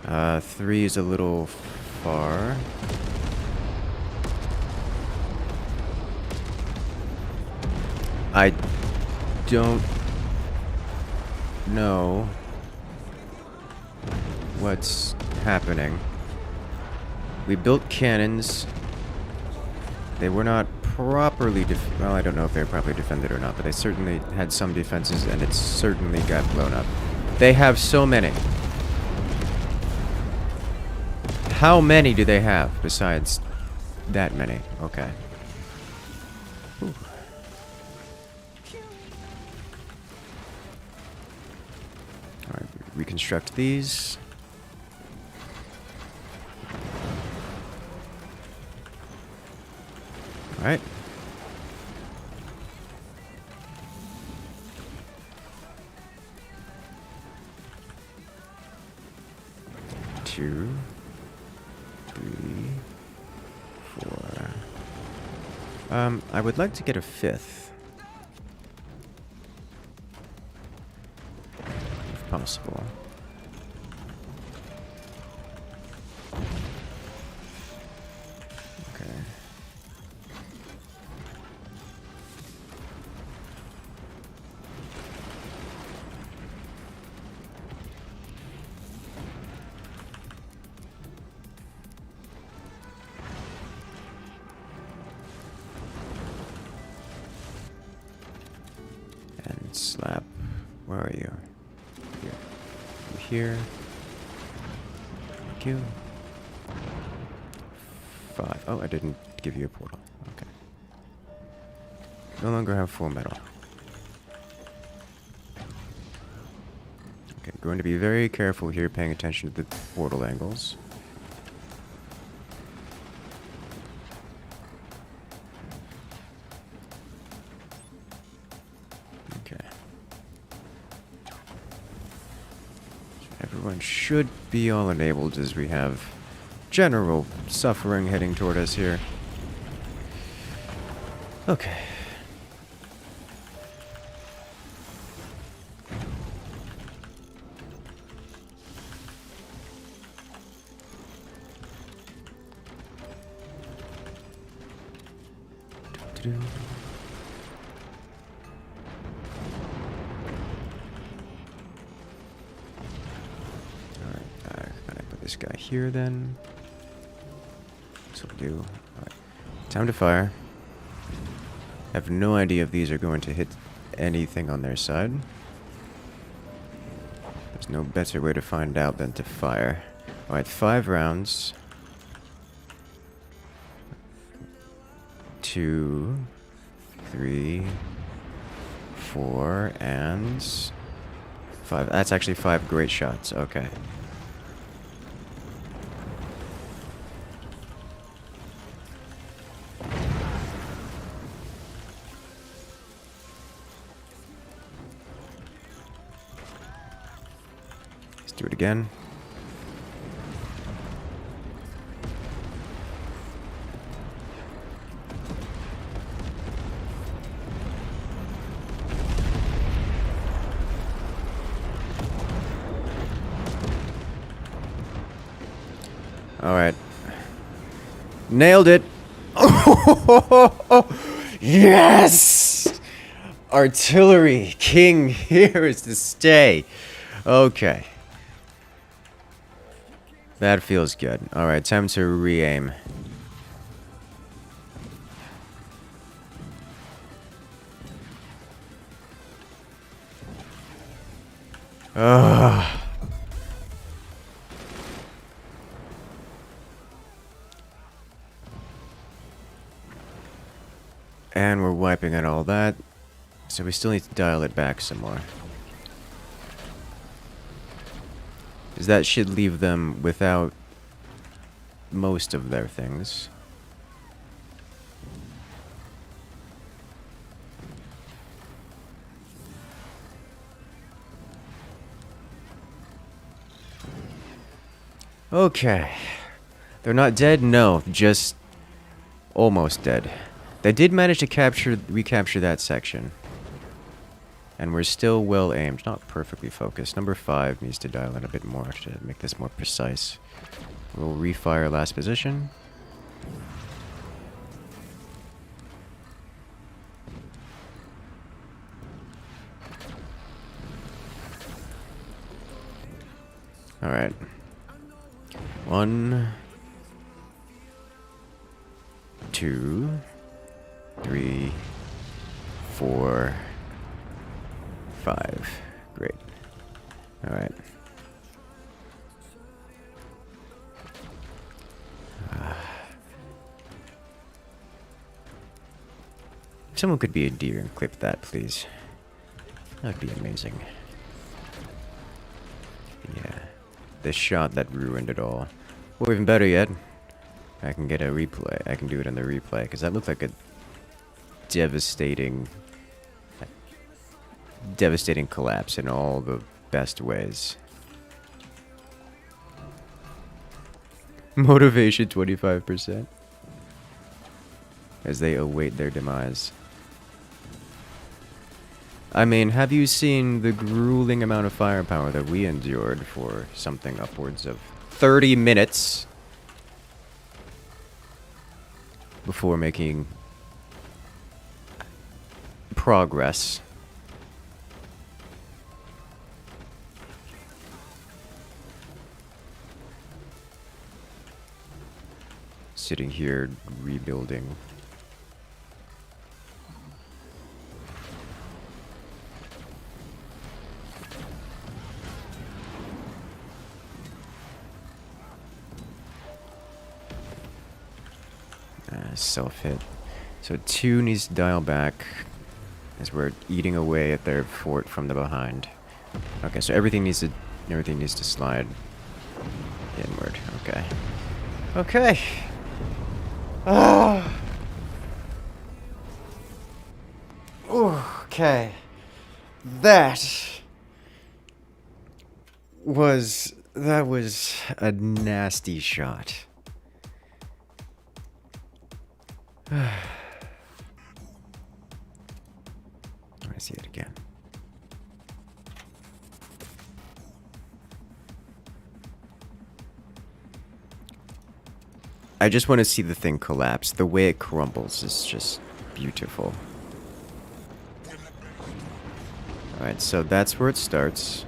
3 is a little far. I don't know what's happening. We built cannons. They were not properly well, I don't know if they were properly defended or not, but they certainly had some defenses, and it certainly got blown up. They have so many. How many do they have besides that many? Okay. Ooh. Alright, reconstruct these. Alright. Two, 3, 4. I would like to get a 5th. If possible. Okay. Slap. Where are you? Here. You here. Thank you. 5. Oh, I didn't give you a portal. Okay. No longer have full metal. Okay, going to be very careful here, paying attention to the portal angles. Everyone should be all enabled as we have general suffering heading toward us here. Okay. This guy here then. So we'll do. Alright. Time to fire. I have no idea if these are going to hit anything on their side. There's no better way to find out than to fire. Alright, 5 rounds. 2, 3, 4, and 5. That's actually 5 great shots. Okay. Do it again. All right. Nailed it. Yes! Artillery king here is to stay. Okay. That feels good. Alright, time to re-aim. Ugh. And we're wiping out all that. So we still need to dial it back some more. Because that should leave them without most of their things. Okay. They're not dead? No, just almost dead. They did manage to recapture that section. And we're still well aimed, not perfectly focused. Number 5 needs to dial in a bit more to make this more precise. We'll refire last position. Alright. 1, 2, 3, 4, 5. Great. Alright. If someone could be a deer and clip that, please. That would be amazing. Yeah. The shot that ruined it all. Or even better yet, I can get a replay. I can do it in the replay, because that looked like a devastating collapse in all the best ways. Motivation 25%. As they await their demise. I mean, have you seen the grueling amount of firepower that we endured for something upwards of 30 minutes before making progress? Sitting here rebuilding. Self-hit. So 2 needs to dial back as we're eating away at their fort from the behind. Okay, so everything needs to slide inward. Okay. Okay. Ah. Okay. That was a nasty shot. I see it again. I just want to see the thing collapse. The way it crumbles is just beautiful. Alright, so that's where it starts.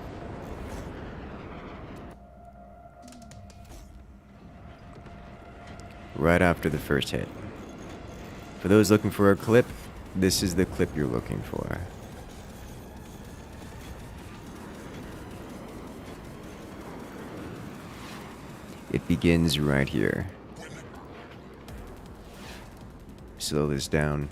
Right after the first hit. For those looking for a clip, this is the clip you're looking for. It begins right here. Slow this down.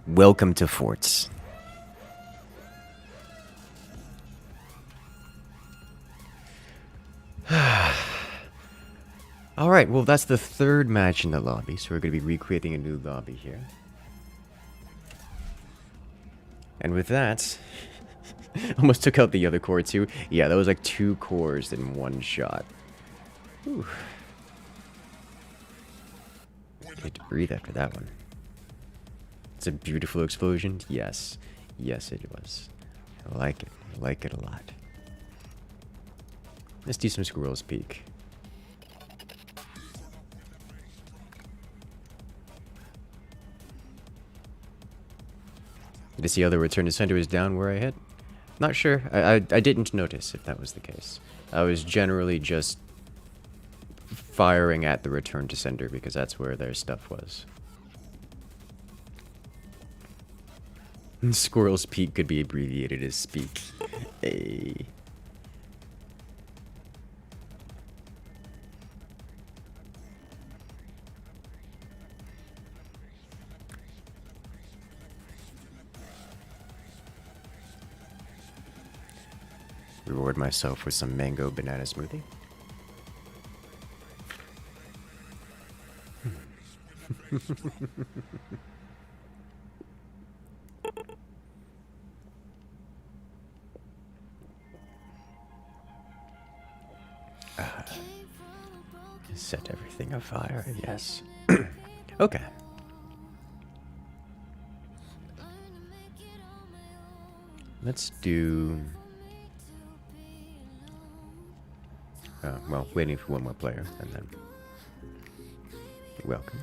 Welcome to forts. Alright, well that's the 3rd match in the lobby, so we're going to be recreating a new lobby here. And with that, almost took out the other core too. Yeah, that was like 2 cores in one shot. Whew. Need to breathe after that one. It's a beautiful explosion. Yes. Yes, it was. I like it. I like it a lot. Let's do some Squirrel's Peak. Did you see how the return to center was down where I hit? Not sure. I didn't notice if that was the case. I was generally just firing at the return to sender because that's where their stuff was. Squirrel's Peak could be abbreviated as Speak. A. Reward myself with some mango banana smoothie. Set everything afire, yes. Okay. Let's do... well, waiting for one more player, and then... Welcome.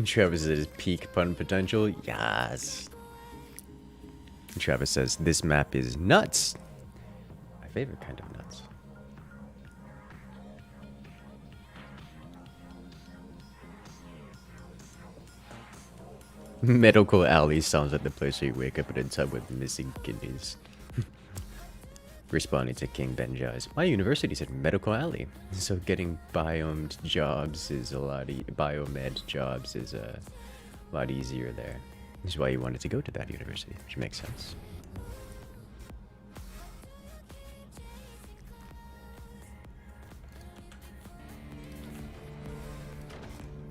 Travis says peak pun potential. Yes. Travis says this map is nuts. My favorite kind of nuts. Medical alley sounds like the place where you wake up in a tub with missing kidneys. Responding to King Benjai's. My university said medical alley, so getting biomed jobs is a lot. Biomed jobs is a lot easier there. Which is why you wanted to go to that university, which makes sense.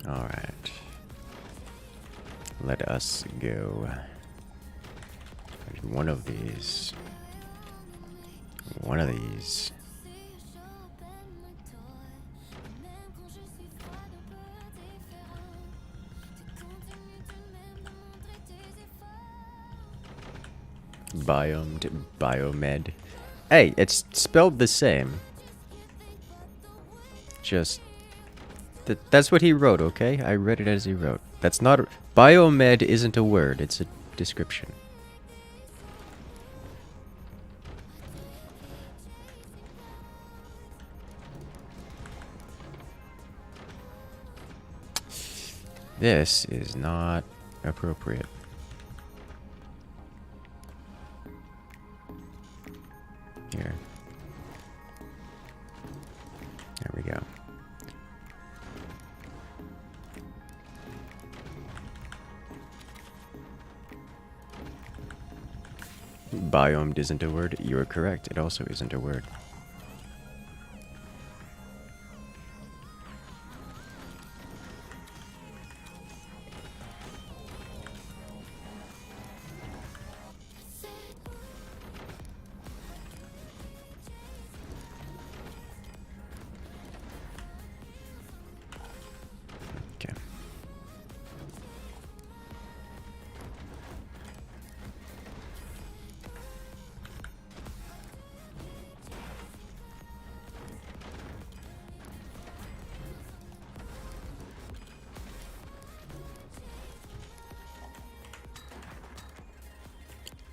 All right. Let us go. One of these. One of these. Biomed, biomed. Hey, it's spelled the same. Just... that's what he wrote, okay? I read it as he wrote. That's not... biomed isn't a word, it's a description. This is not appropriate. Here. There we go. Biomed isn't a word. You are correct. It also isn't a word.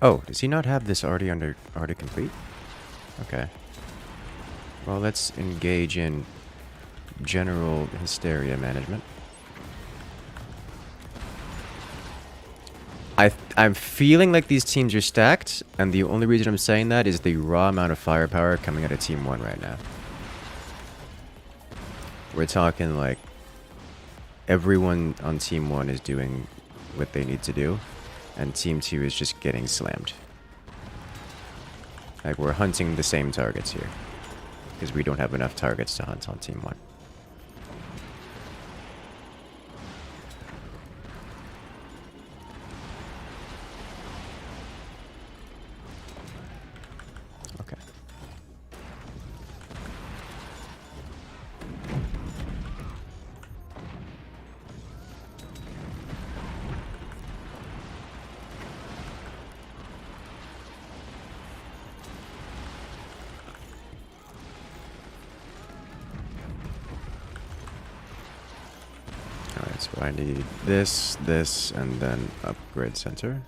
Oh, does he not have this already complete? Okay. Well, let's engage in general hysteria management. I'm feeling like these teams are stacked, and the only reason I'm saying that is the raw amount of firepower coming out of Team 1 right now. We're talking like everyone on Team 1 is doing what they need to do, and Team 2 is just getting slammed. Like, we're hunting the same targets here, because we don't have enough targets to hunt on Team 1. Okay. Alright, so I need this, this, and then upgrade center.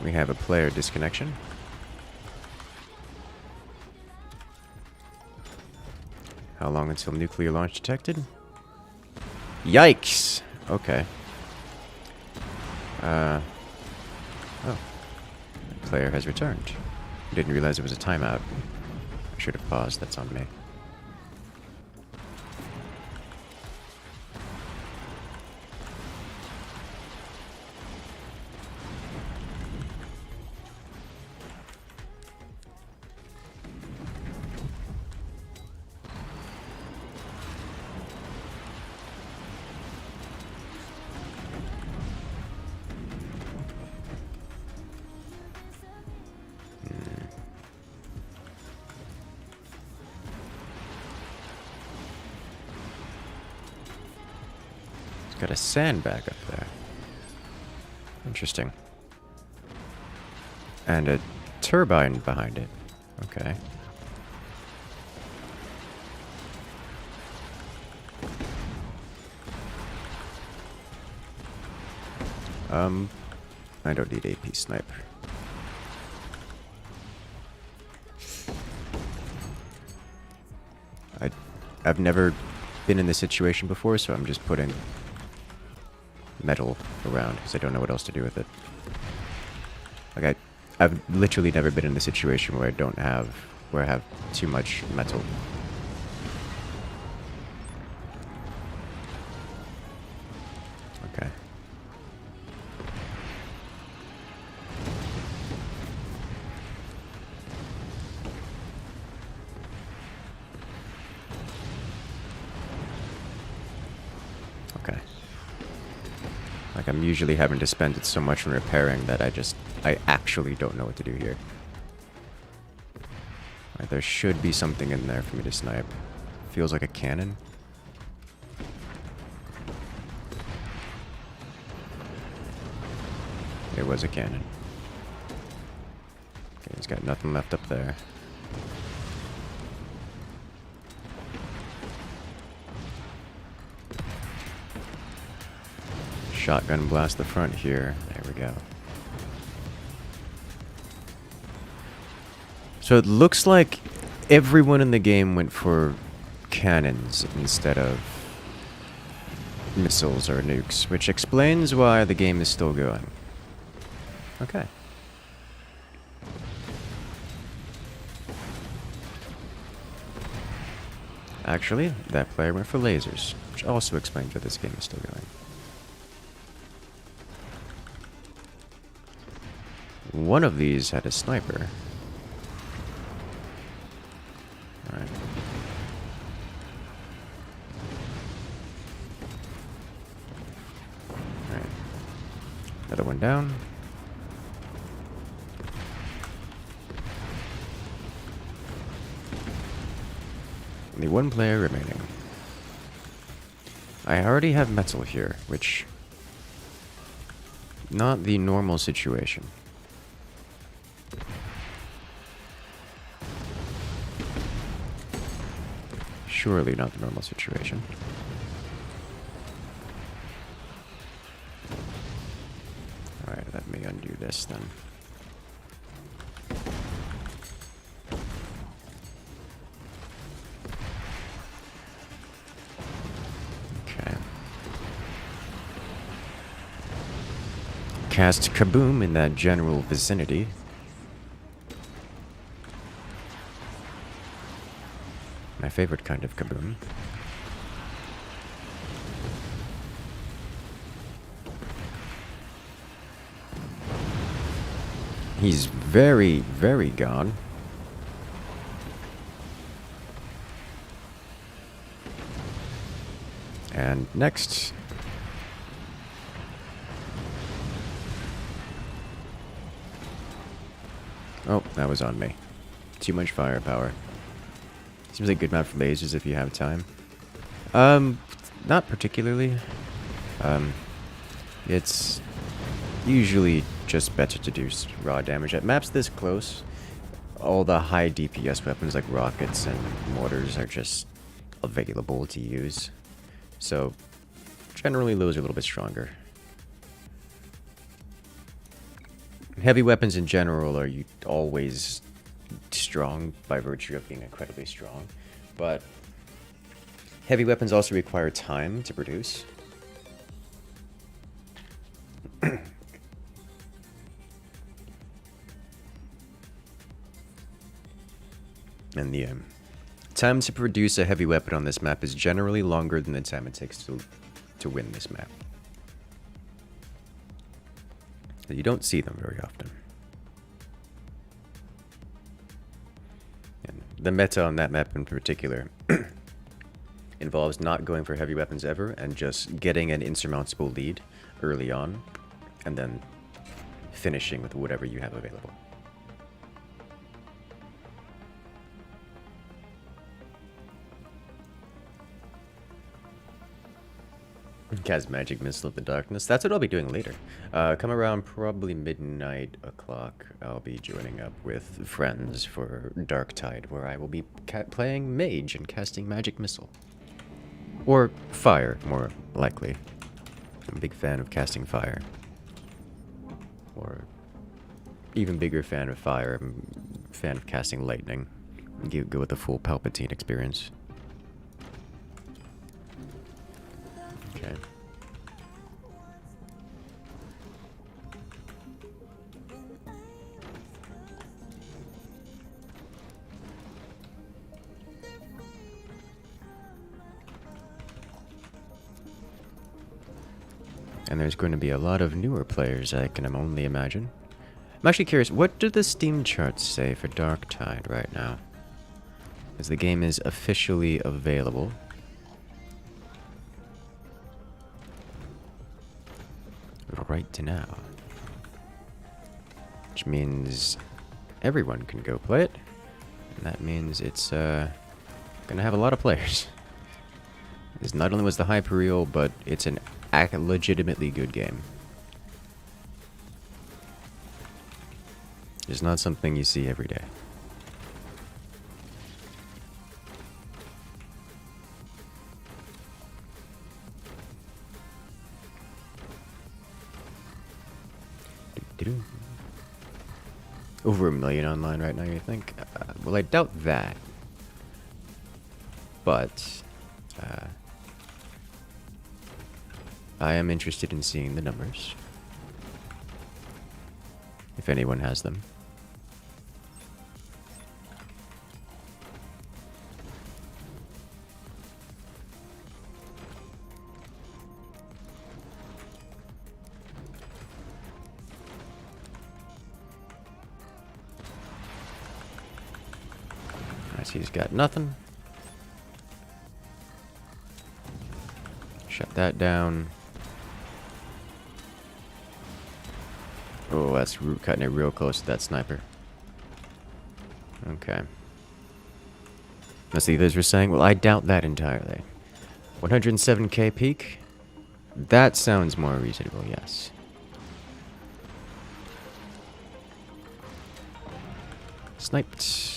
We have a player disconnection. How long until nuclear launch detected? Yikes! Okay. Oh. The player has returned. Didn't realize it was a timeout. I should have paused, that's on me. Got a sandbag up there. Interesting. And a turbine behind it. Okay. I don't need AP sniper. I've never been in this situation before, so I'm just putting metal around because I don't know what else to do with it. Like I've literally never been in a situation where I have too much metal. Okay. Okay. Like, I'm usually having to spend it so much on repairing that I actually don't know what to do here. Right, there should be something in there for me to snipe. Feels like a cannon. It was a cannon. Okay, he's got nothing left up there. Shotgun blast the front here. There we go. So it looks like everyone in the game went for cannons instead of missiles or nukes, which explains why the game is still going. Okay. Actually, that player went for lasers, which also explains why this game is still going. One of these had a sniper. Alright. Alright. Another one down. Only one player remaining. I already have metal here, which... not the normal situation. Surely not the normal situation. Alright, let me undo this then. Okay. Cast Kaboom in that general vicinity. My favorite kind of kaboom. He's very, very gone. And next... oh, that was on me. Too much firepower. Seems like a good map for lasers if you have time. Not particularly. It's usually just better to do raw damage. At maps this close, all the high DPS weapons like rockets and mortars are just available to use. So, generally those are a little bit stronger. Heavy weapons in general are always strong by virtue of being incredibly strong, but heavy weapons also require time to produce. And the time to produce a heavy weapon on this map is generally longer than the time it takes to win this map. You don't see them very often. And the meta on that map in particular involves not going for heavy weapons ever and just getting an insurmountable lead early on and then finishing with whatever you have available. Cast Magic Missile of the Darkness. That's what I'll be doing later. Come around probably midnight o'clock. I'll be joining up with friends for Darktide, where I will be playing Mage and casting Magic Missile. Or Fire, more likely. I'm a big fan of casting Fire. Or even bigger fan of Fire. I'm a fan of casting Lightning. Go with the full Palpatine experience. Okay. And there's going to be a lot of newer players, I can only imagine. I'm actually curious, what do the Steam charts say for Darktide right now? As the game is officially available. Right to now. Which means everyone can go play it. And that means it's gonna have a lot of players. This not only was the Hyper-Real, but it's an legitimately good game. It's not something you see every day. Over 1 million online right now, you think? Well, I doubt that. But I am interested in seeing the numbers. If anyone has them. He's got nothing. Shut that down. Oh, that's cutting it real close to that sniper. Okay. Let's see, those were saying, well, I doubt that entirely. 107k peak? That sounds more reasonable, yes. Sniped.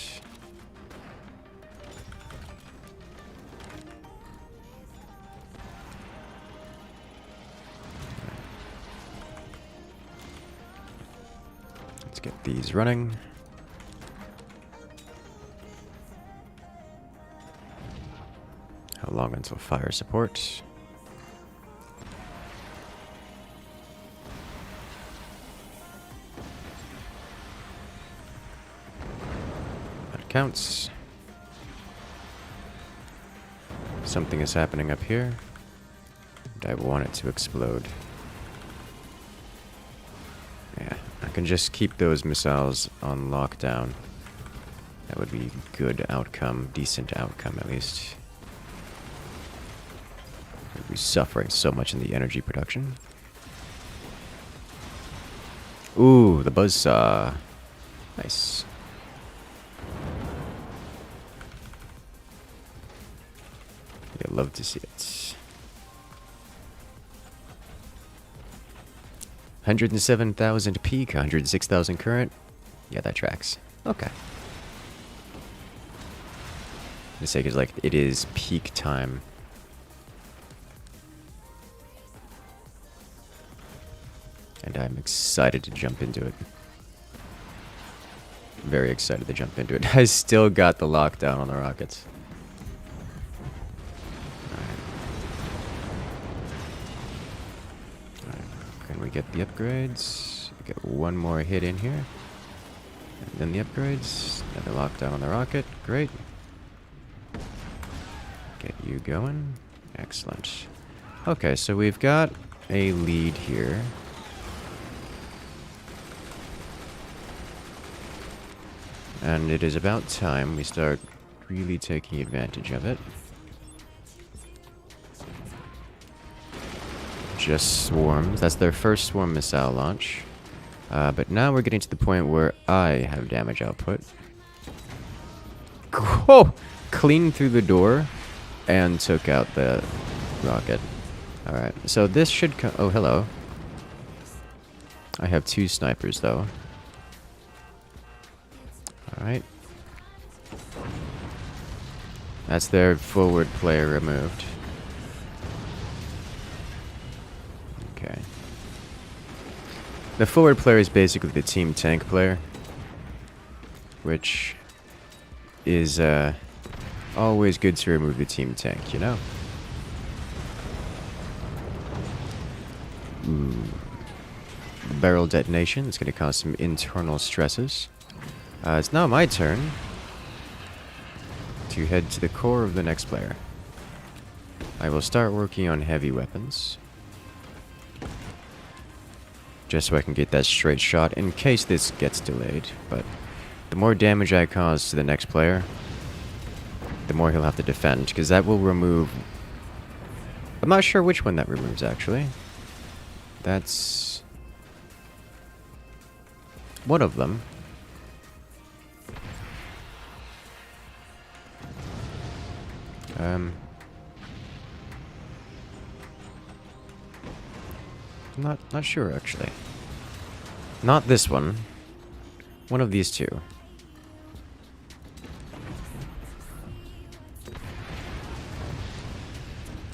Get these running. How long until fire support? That counts. Something is happening up here, and I want it to explode. I can just keep those missiles on lockdown. That would be good outcome, decent outcome at least. We're suffering so much in the energy production. Ooh, the buzzsaw. Nice. I'd love to see it. 107,000 peak, 106,000 current. Yeah, that tracks. Okay. The sake is like, it is peak time. And I'm excited to jump into it. very excited to jump into it. I still got the lockdown on the rockets. Alright. Can we get the upgrades? We get one more hit in here. And then the upgrades. And the lockdown on the rocket. Great. Get you going. Excellent. Okay, so we've got a lead here. And it is about time we start really taking advantage of it. Just swarms. That's their first swarm missile launch. But now we're getting to the point where I have damage output. Whoa! Clean through the door and took out the rocket. Alright, so this should come... Oh, hello. I have 2 snipers, though. Alright. That's their forward player removed. Okay. The forward player is basically the team tank player, which is always good to remove the team tank, you know? Ooh. Barrel detonation is going to cause some internal stresses. It's now my turn to head to the core of the next player. I will start working on heavy weapons, just so I can get that straight shot in case this gets delayed. But the more damage I cause to the next player, the more he'll have to defend, because that will remove... I'm not sure which one that removes, actually. That's one of them. I'm not sure, actually. Not this one. One of these two.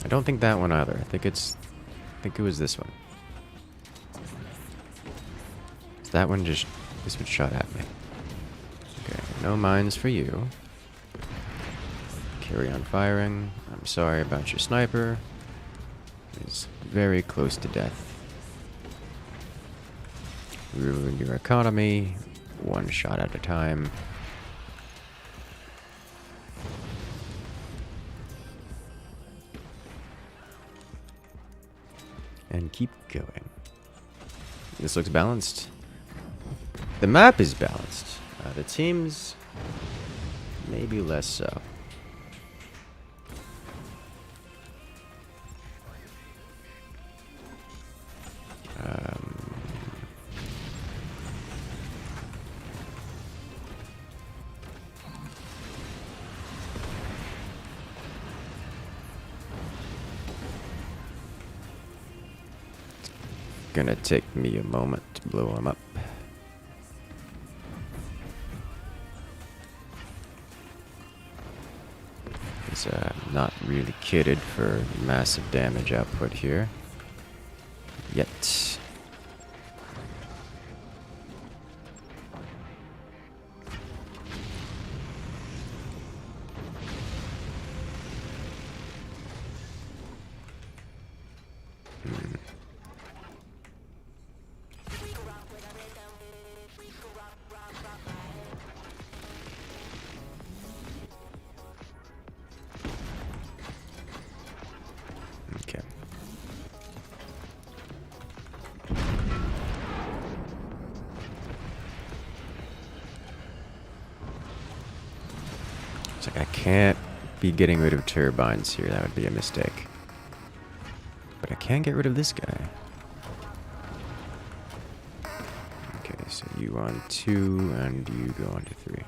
I don't think that one either. I think it was this one. So that one just... This one shot at me. Okay, no mines for you. Carry on firing. I'm sorry about your sniper. He's very close to death. Ruin your economy. One shot at a time. And keep going. This looks balanced. The map is balanced. The teams, maybe less so. Gonna take me a moment to blow him up. He's not really kitted for massive damage output here yet. Okay. It's like I can't be getting rid of turbines here. That would be a mistake. But I can get rid of this guy. Okay, so you on 2 and you go on to 3.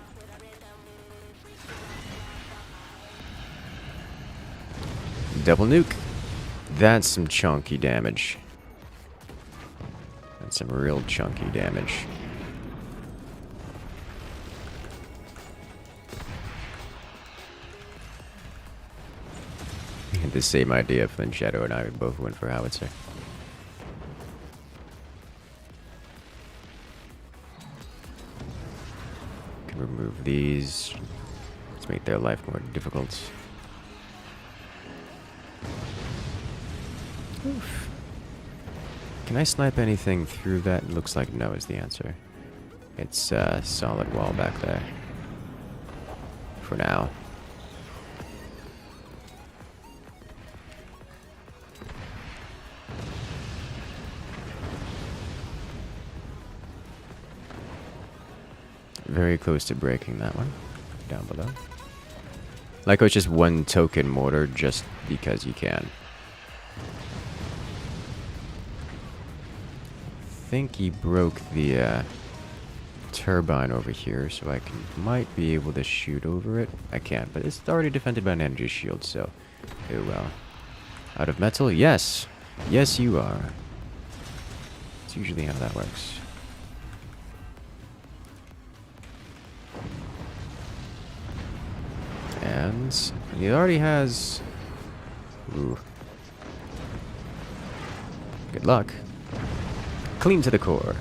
Double nuke. That's some chunky damage. That's some real chunky damage. The same idea. Flint Shadow and I would both went for howitzer. remove these. Let's make their life more difficult. Oof. Can I snipe anything through that? Looks like no is the answer. It's a solid wall back there. For now. Very close to breaking that one. Down below. Like it's just one token mortar just because you can. I think he broke the turbine over here, so I might be able to shoot over it. I can't, but it's already defended by an energy shield, so oh well. Out of metal? Yes. Yes, you are. It's usually how that works. And he already has... Ooh. Good luck. Clean to the core.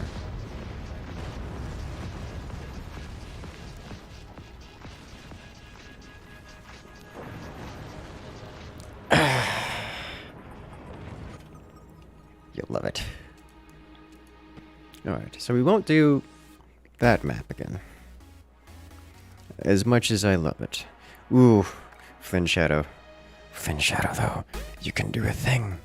You'll love it. Alright, so we won't do that map again. As much as I love it. Ooh, Thin Shadow. Thin Shadow, though. You can do a thing.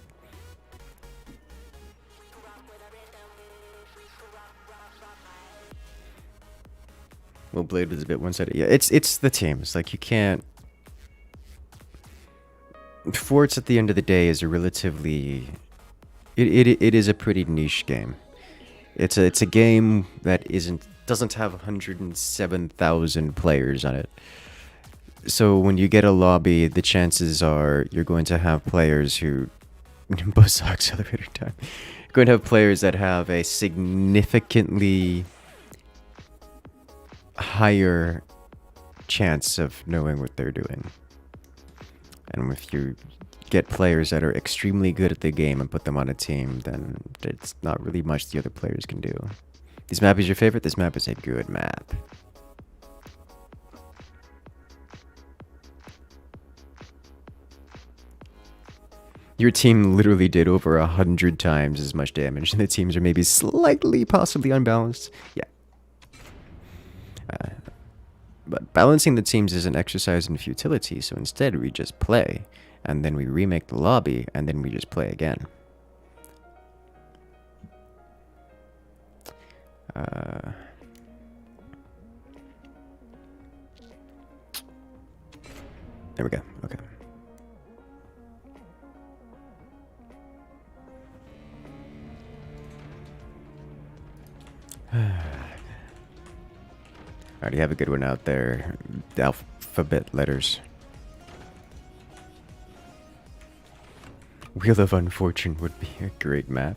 Well, Blade was a bit one-sided. Yeah, it's the teams. Like, you can't... Forts, at the end of the day, is a relatively... It is a pretty niche game. It's a game that doesn't have 107,000 players on it. So when you get a lobby, the chances are you're going to have players who... Buzzsaw accelerator time. You're going to have players that have a significantly higher chance of knowing what they're doing. And if you get players that are extremely good at the game and put them on a team, then it's not really much the other players can do. This map is your favorite? This map is a good map. Your team literally did over 100 times as much damage, and the teams are maybe slightly, possibly unbalanced. Yeah. But balancing the teams is an exercise in futility, so instead we just play, and then we remake the lobby, and then we just play again. There we go. Okay. Alright, you have a good one out there. The alphabet letters. Wheel of Unfortune would be a great map.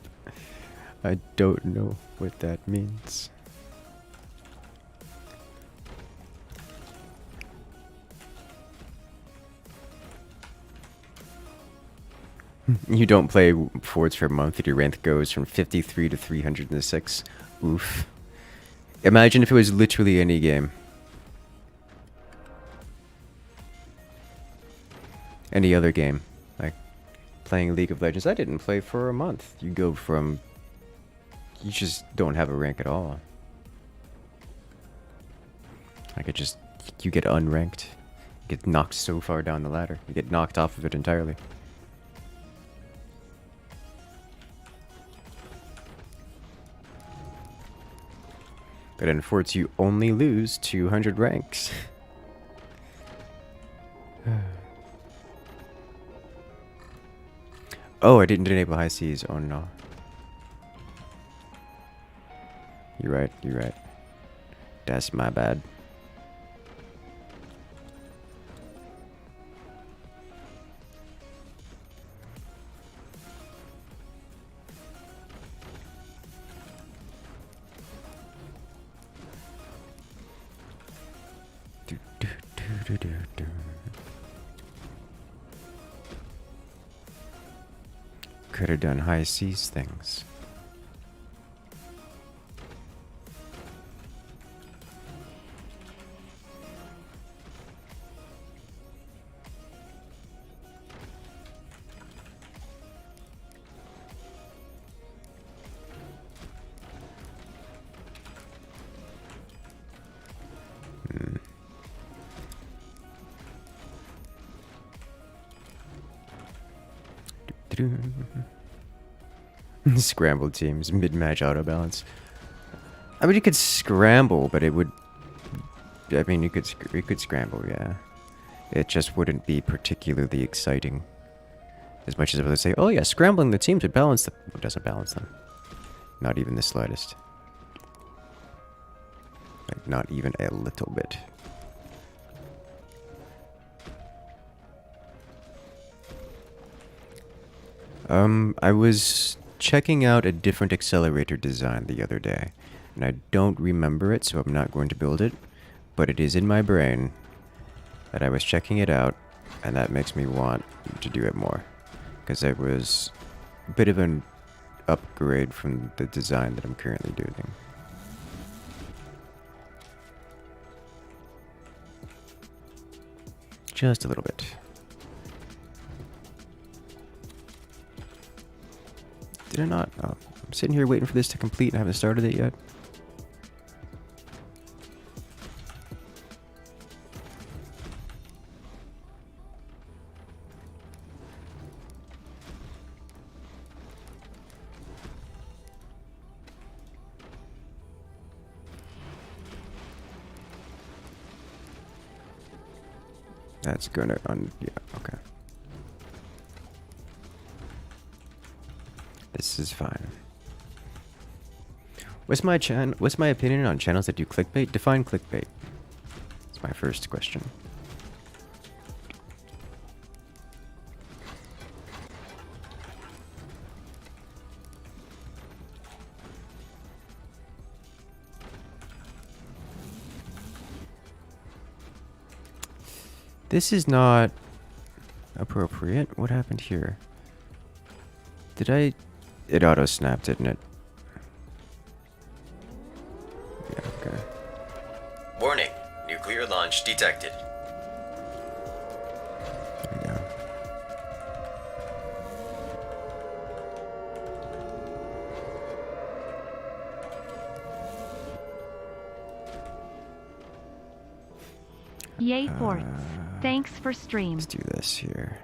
I don't know what that means. You don't play Forts for a month and your rank goes from 53 to 306. Oof. Imagine if it was literally any game. Any other game. Like playing League of Legends. I didn't play for a month. You go from... You just don't have a rank at all. Like it just... You get unranked. You get knocked so far down the ladder. You get knocked off of it entirely. But in Forts, you only lose 200 ranks. Oh, I didn't enable high seas. Oh no. You're right, you're right. That's my bad. Could have done high seas things. Scrambled teams, mid-match auto balance. I mean, you could scramble, but it would. I mean, you could scramble, yeah. It just wouldn't be particularly exciting. As much as I would say, oh yeah, scrambling the teams would balance them. It doesn't balance them. Not even the slightest. Like, not even a little bit. I was checking out a different accelerator design the other day, and I don't remember it, so I'm not going to build it, but it is in my brain that I was checking it out, and that makes me want to do it more, because it was a bit of an upgrade from the design that I'm currently doing. Just a little bit. Did I not? Oh, I'm sitting here waiting for this to complete and I haven't started it yet. That's gonna yeah, okay. This is fine. What's my opinion on channels that do clickbait? Define clickbait. That's my first question. This is not appropriate. What happened here? Did I... It auto-snapped, didn't it? Yeah, okay.
Warning. Nuclear launch detected.
There we go.
Yay forts. Thanks for stream.
Let's do this here.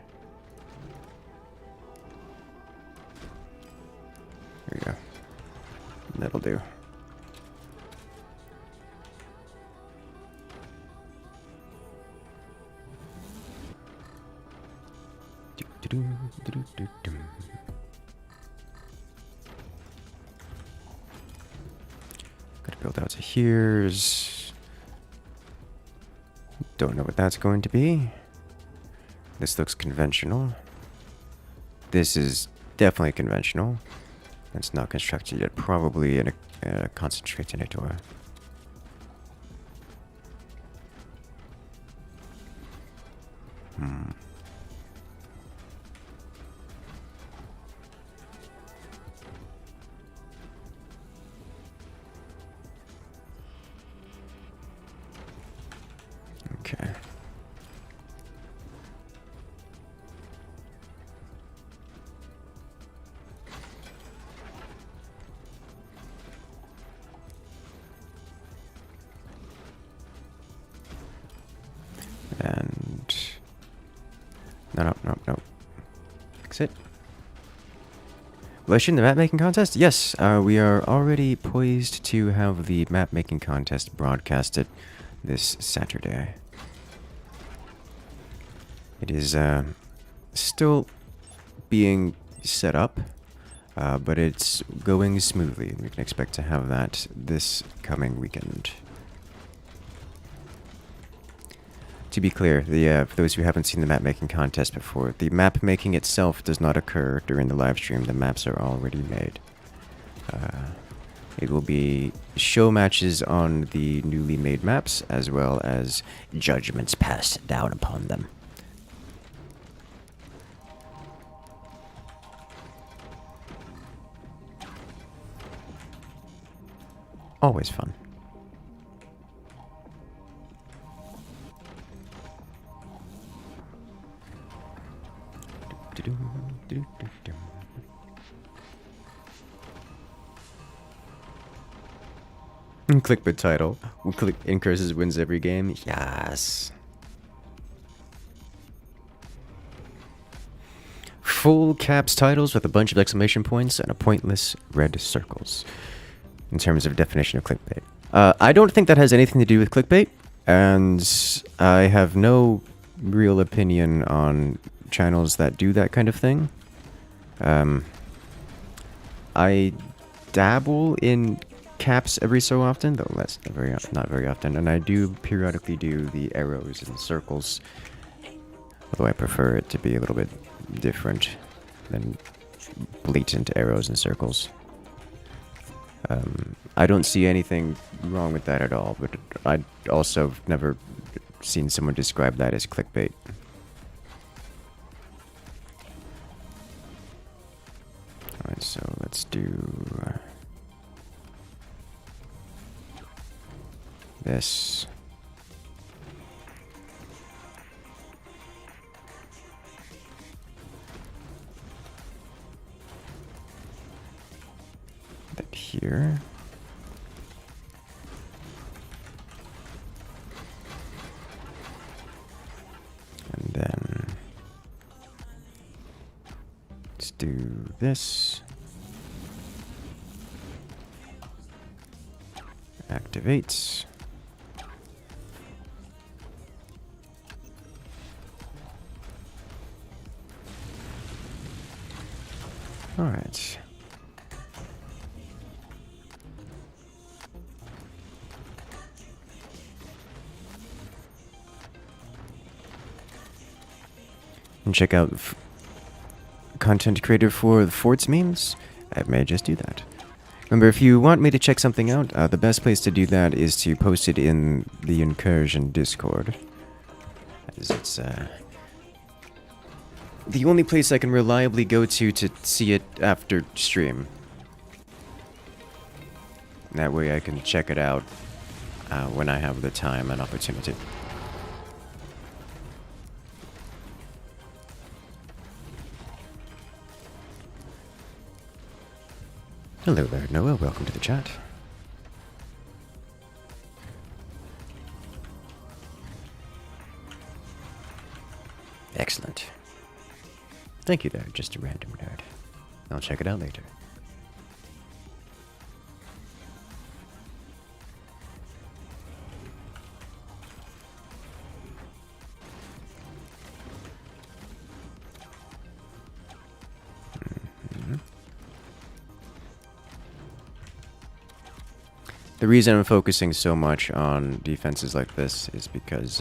There we go. That'll do. Gotta build out to here's. Don't know what that's going to be. This looks conventional. This is definitely conventional. It's not constructed yet. Probably in a concentrate detonator. Okay. And no. Exit. Relation to the map making contest? Yes, we are already poised to have the map making contest broadcasted this Saturday. It is still being set up, but it's going smoothly. We can expect to have that this coming weekend. To be clear, for those who haven't seen the map making contest before, the map making itself does not occur during the live stream. The maps are already made. It will be show matches on the newly made maps, as well as judgments passed down upon them. Always fun. Clickbait title. We click Incursus wins every game. Yes. full caps titles with a bunch of exclamation points and a pointless red circles. In terms of definition of clickbait. I don't think that has anything to do with clickbait, and I have no real opinion on channels that do that kind of thing. I dabble in caps every so often, though not very often, and I do periodically do the arrows and circles, although I prefer it to be a little bit different than blatant arrows and circles. I don't see anything wrong with that at all, but I also have never seen someone describe that as clickbait. Alright, so let's do this. That here. And then let's do this. Activates. All right. And check out content creator for the forts memes. I may just do that. Remember, if you want me to check something out, the best place to do that is to post it in the Incursion Discord. As it's the only place I can reliably go to see it after stream. That way I can check it out when I have the time and opportunity. Hello there, Noah. Welcome to the chat. Excellent. Thank you there, just a random nerd. I'll check it out later. The reason I'm focusing so much on defenses like this is because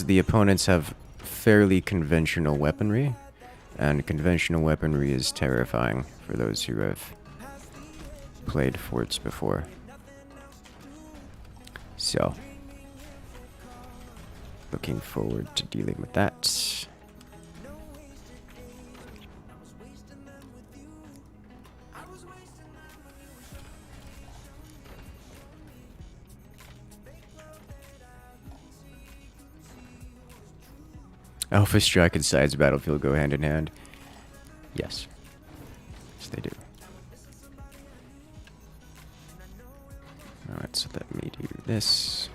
the opponents have fairly conventional weaponry, and conventional weaponry is terrifying for those who have played forts before. So, looking forward to dealing with that. Alpha Strike and Sides Battlefield go hand in hand. Yes. Yes, they do. Alright, so let me do this.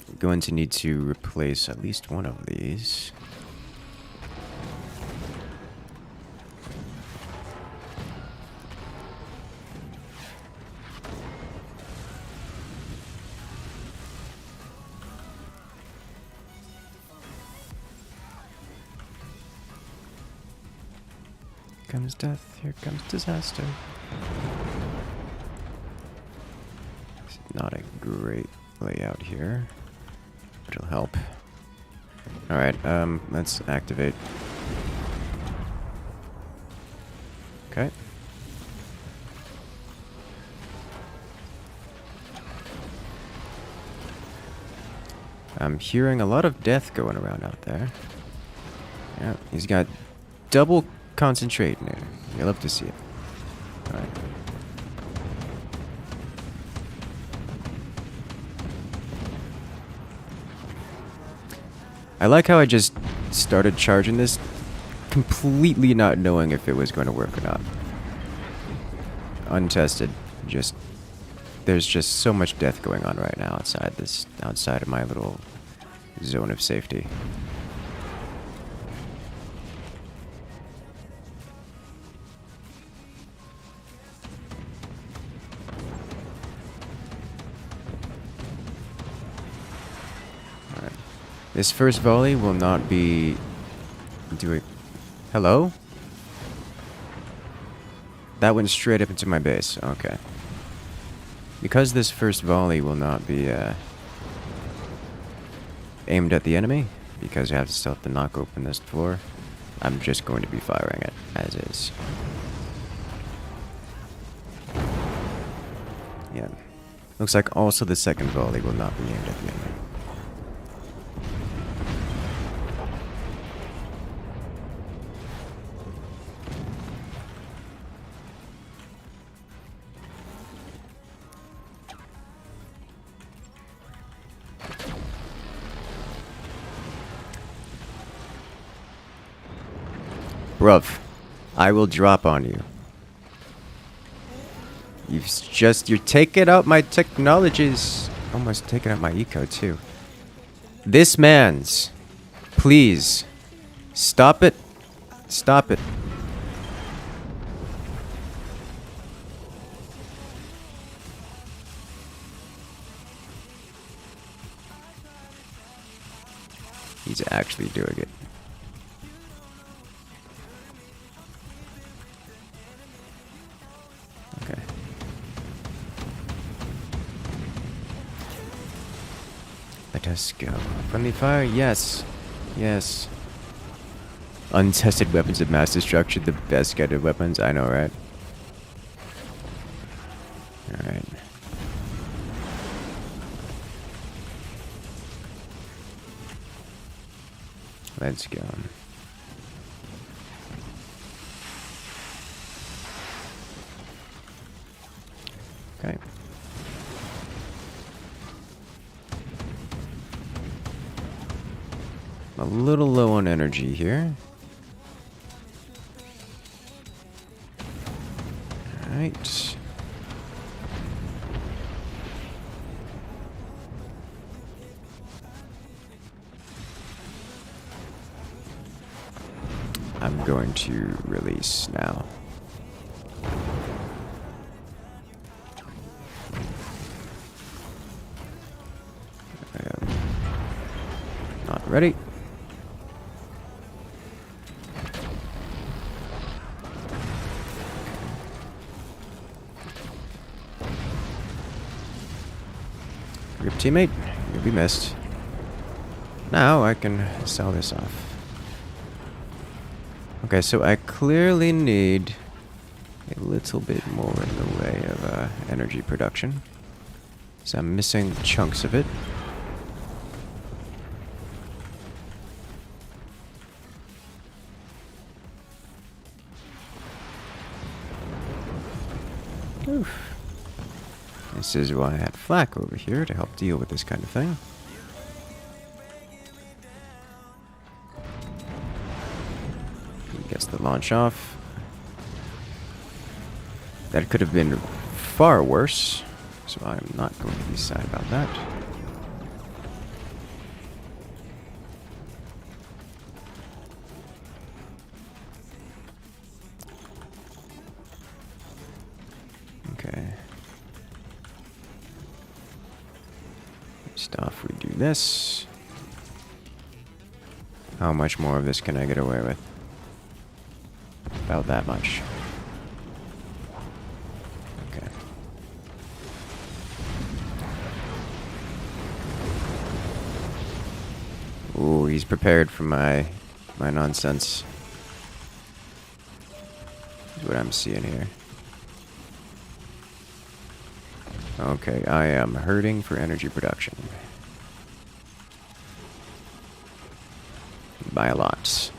I'm going to need to replace at least one of these. Here comes death, here comes disaster. It's not a great layout here, but it'll help. Alright, let's activate. Okay. I'm hearing a lot of death going around out there. Yeah, he's got double concentrate in there. You'll love to see it. Alright. I like how I just started charging this, completely not knowing if it was going to work or not. Untested. Just there's just so much death going on right now outside of my little zone of safety. Alright. This first volley will not be doing... Hello? That went straight up into my base. Okay. Because this first volley will not be aimed at the enemy, because I have to still have to knock open this floor, I'm just going to be firing it as is. Yeah. Looks like also the second volley will not be aimed at the enemy. Bruv, I will drop on you. You're taking out my technologies. Almost taking out my eco too. This man's. Please. Stop it. Stop it. He's actually doing it. Okay. Let us go. Friendly fire? Yes. Yes. Untested weapons of mass destruction, the best guided weapons. I know, right? Alright. Let's go. Okay. A little low on energy here. Alright. I'm going to release now. Not ready. Group teammate, you'll be missed. Now I can sell this off. Okay, so I clearly need a little bit more in the way of energy production. So I'm missing chunks of it. Oof. This is why I had flak over here to help deal with this kind of thing. He gets the launch off. That could have been far worse, so I'm not going to be sad about that. Okay. First off, we do this. How much more of this can I get away with? About that much. Okay. Ooh, he's prepared for my nonsense. Is what I'm seeing here. Okay, I am hurting for energy production. By a lot.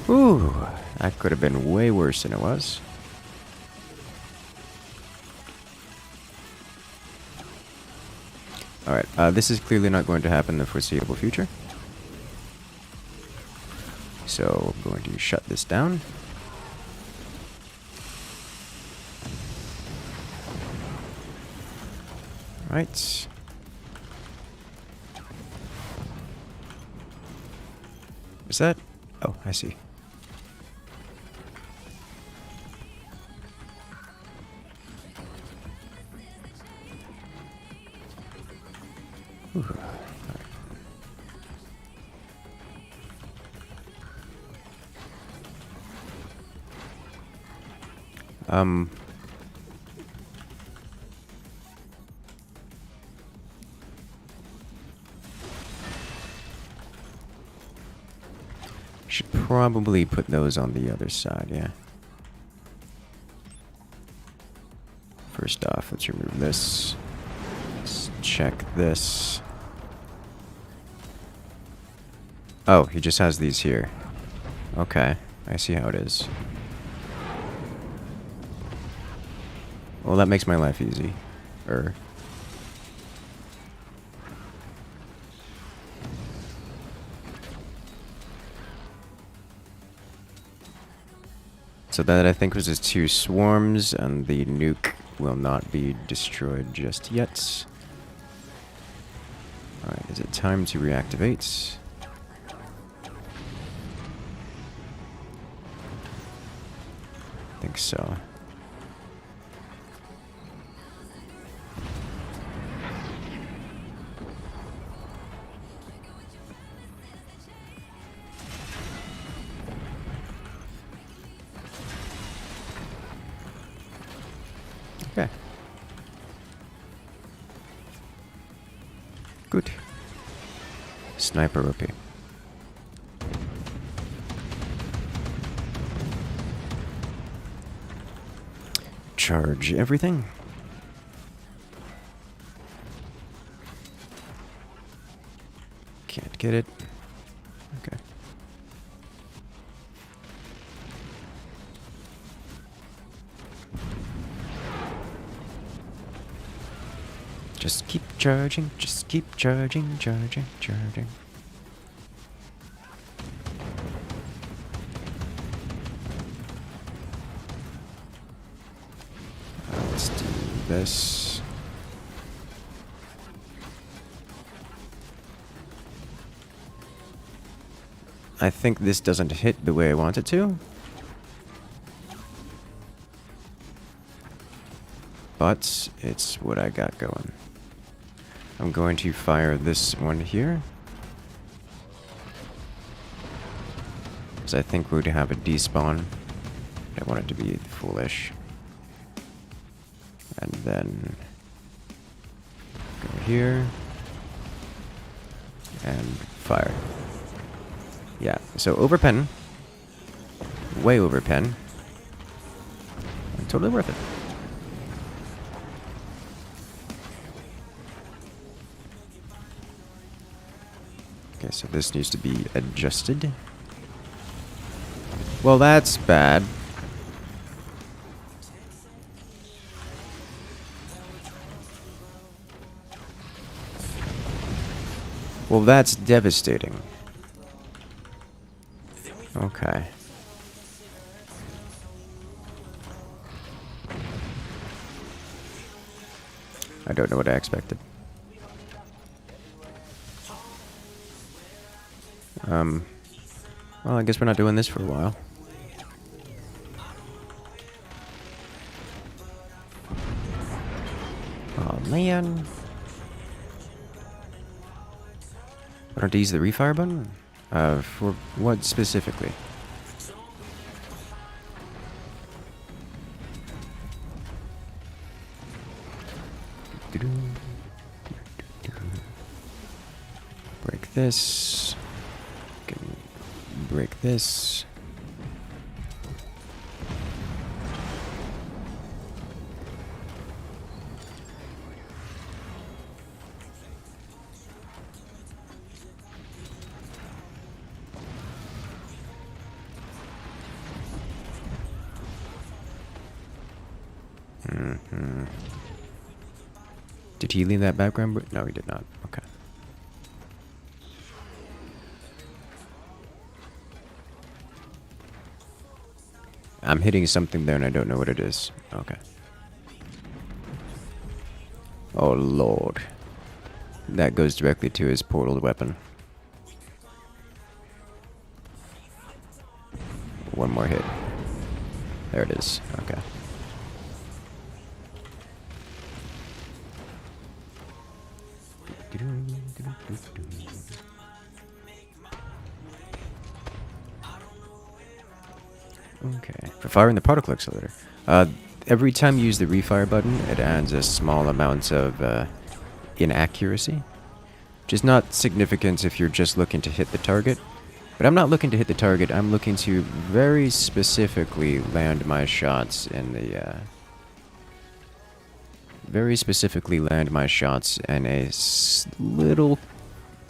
Ooh, that could have been way worse than it was. Alright, this is clearly not going to happen in the foreseeable future. So I'm going to shut this down. Right. Is that? Oh, I see. Ooh. All right. Should probably put those on the other side, yeah. First off, let's remove this. Let's check this. Oh, he just has these here. Okay, I see how it is. Well, that makes my life easy. So that, I think, was his 2 swarms, and the nuke will not be destroyed just yet. Alright, is it time to reactivate? I think so. Okay. Good. Sniper OP. Charge everything. Can't get it. Okay. Just keep charging, just keep charging, charging. Let's do this. I think this doesn't hit the way I want it to. But it's what I got going. I'm going to fire this one here, because I think we're going to have a despawn. I want it to be foolish. And then go here and fire. Yeah, so overpen. Way overpen. Totally worth it. Okay, so this needs to be adjusted. Well, that's bad. Well, that's devastating. Okay. I don't know what I expected. Well, I guess we're not doing this for a while. Oh, man. I don't to use the refire button? For what specifically? Break this. Can break this. Did he leave that background? No, he did not. Okay. I'm hitting something there and I don't know what it is. Okay. Oh lord. That goes directly to his portal weapon. One more hit. There it is. Okay. Okay. For firing the particle accelerator. Every time you use the refire button, it adds a small amount of inaccuracy. Which is not significant if you're just looking to hit the target. But I'm not looking to hit the target, I'm looking to very specifically land my shots in the, very specifically land my shots in a little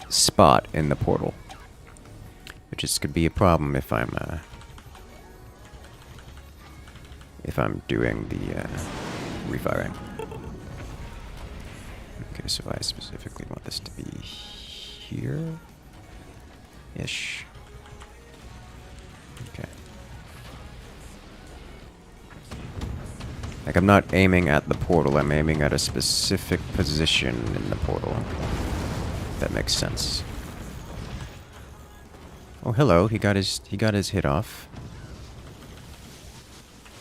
spot in the portal. Which is could be a problem if I'm doing the, refiring. Okay, so I specifically want this to be here-ish. Okay. Like, I'm not aiming at the portal, I'm aiming at a specific position in the portal. If that makes sense. Oh, hello, he got his hit off.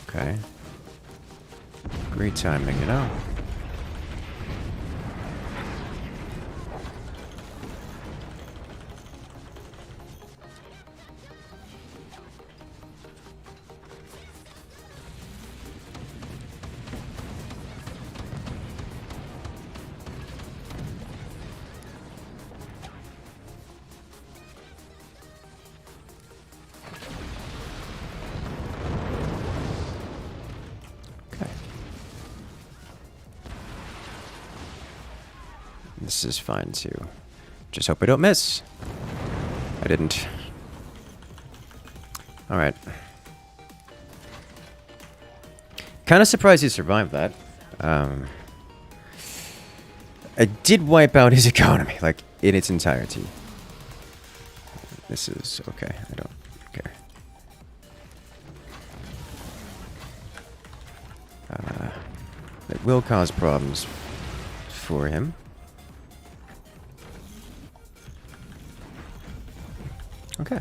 Okay. Great timing, you know? This is fine too. Just hope I don't miss. I didn't. Alright. Kind of surprised he survived that. I did wipe out his economy, like, in its entirety. This is okay. I don't care. It will cause problems for him. Okay.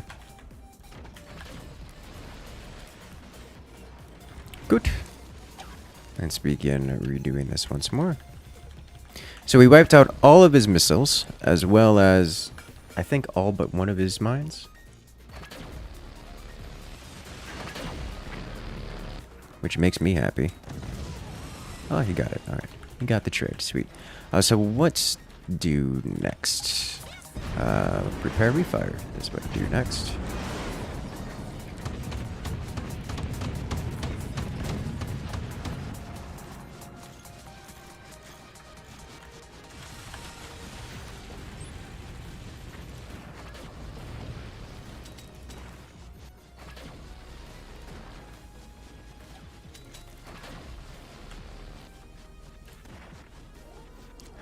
Good. Let's begin redoing this once more. So we wiped out all of his missiles, as well as, I think, all but one of his mines. Which makes me happy. Oh, he got it. Alright. He got the trade. Sweet. So what's due next? Prepare refire. That's what I do next.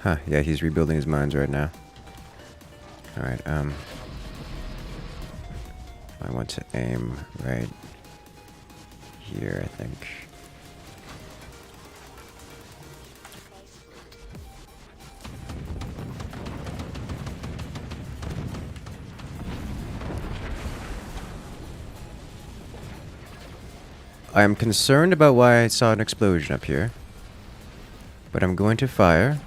Huh, yeah, he's rebuilding his mines right now. Alright, I want to aim right here, I think. I am concerned about why I saw an explosion up here. But I'm going to fire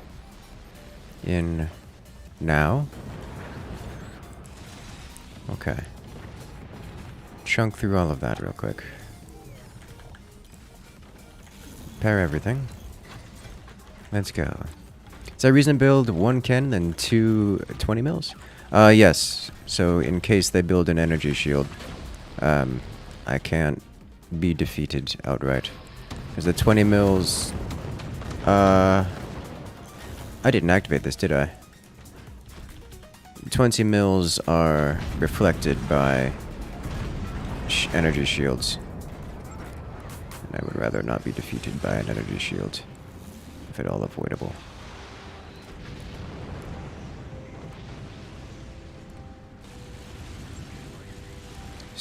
in now. Okay. Chunk through all of that real quick. Repair everything. Let's go. Is there a reason to build one cannon and two 20 mils? Yes. So in case they build an energy shield, I can't be defeated outright. Because the 20 mils... I didn't activate this, did I? 20 mils are reflected by energy shields. And I would rather not be defeated by an energy shield, if at all avoidable.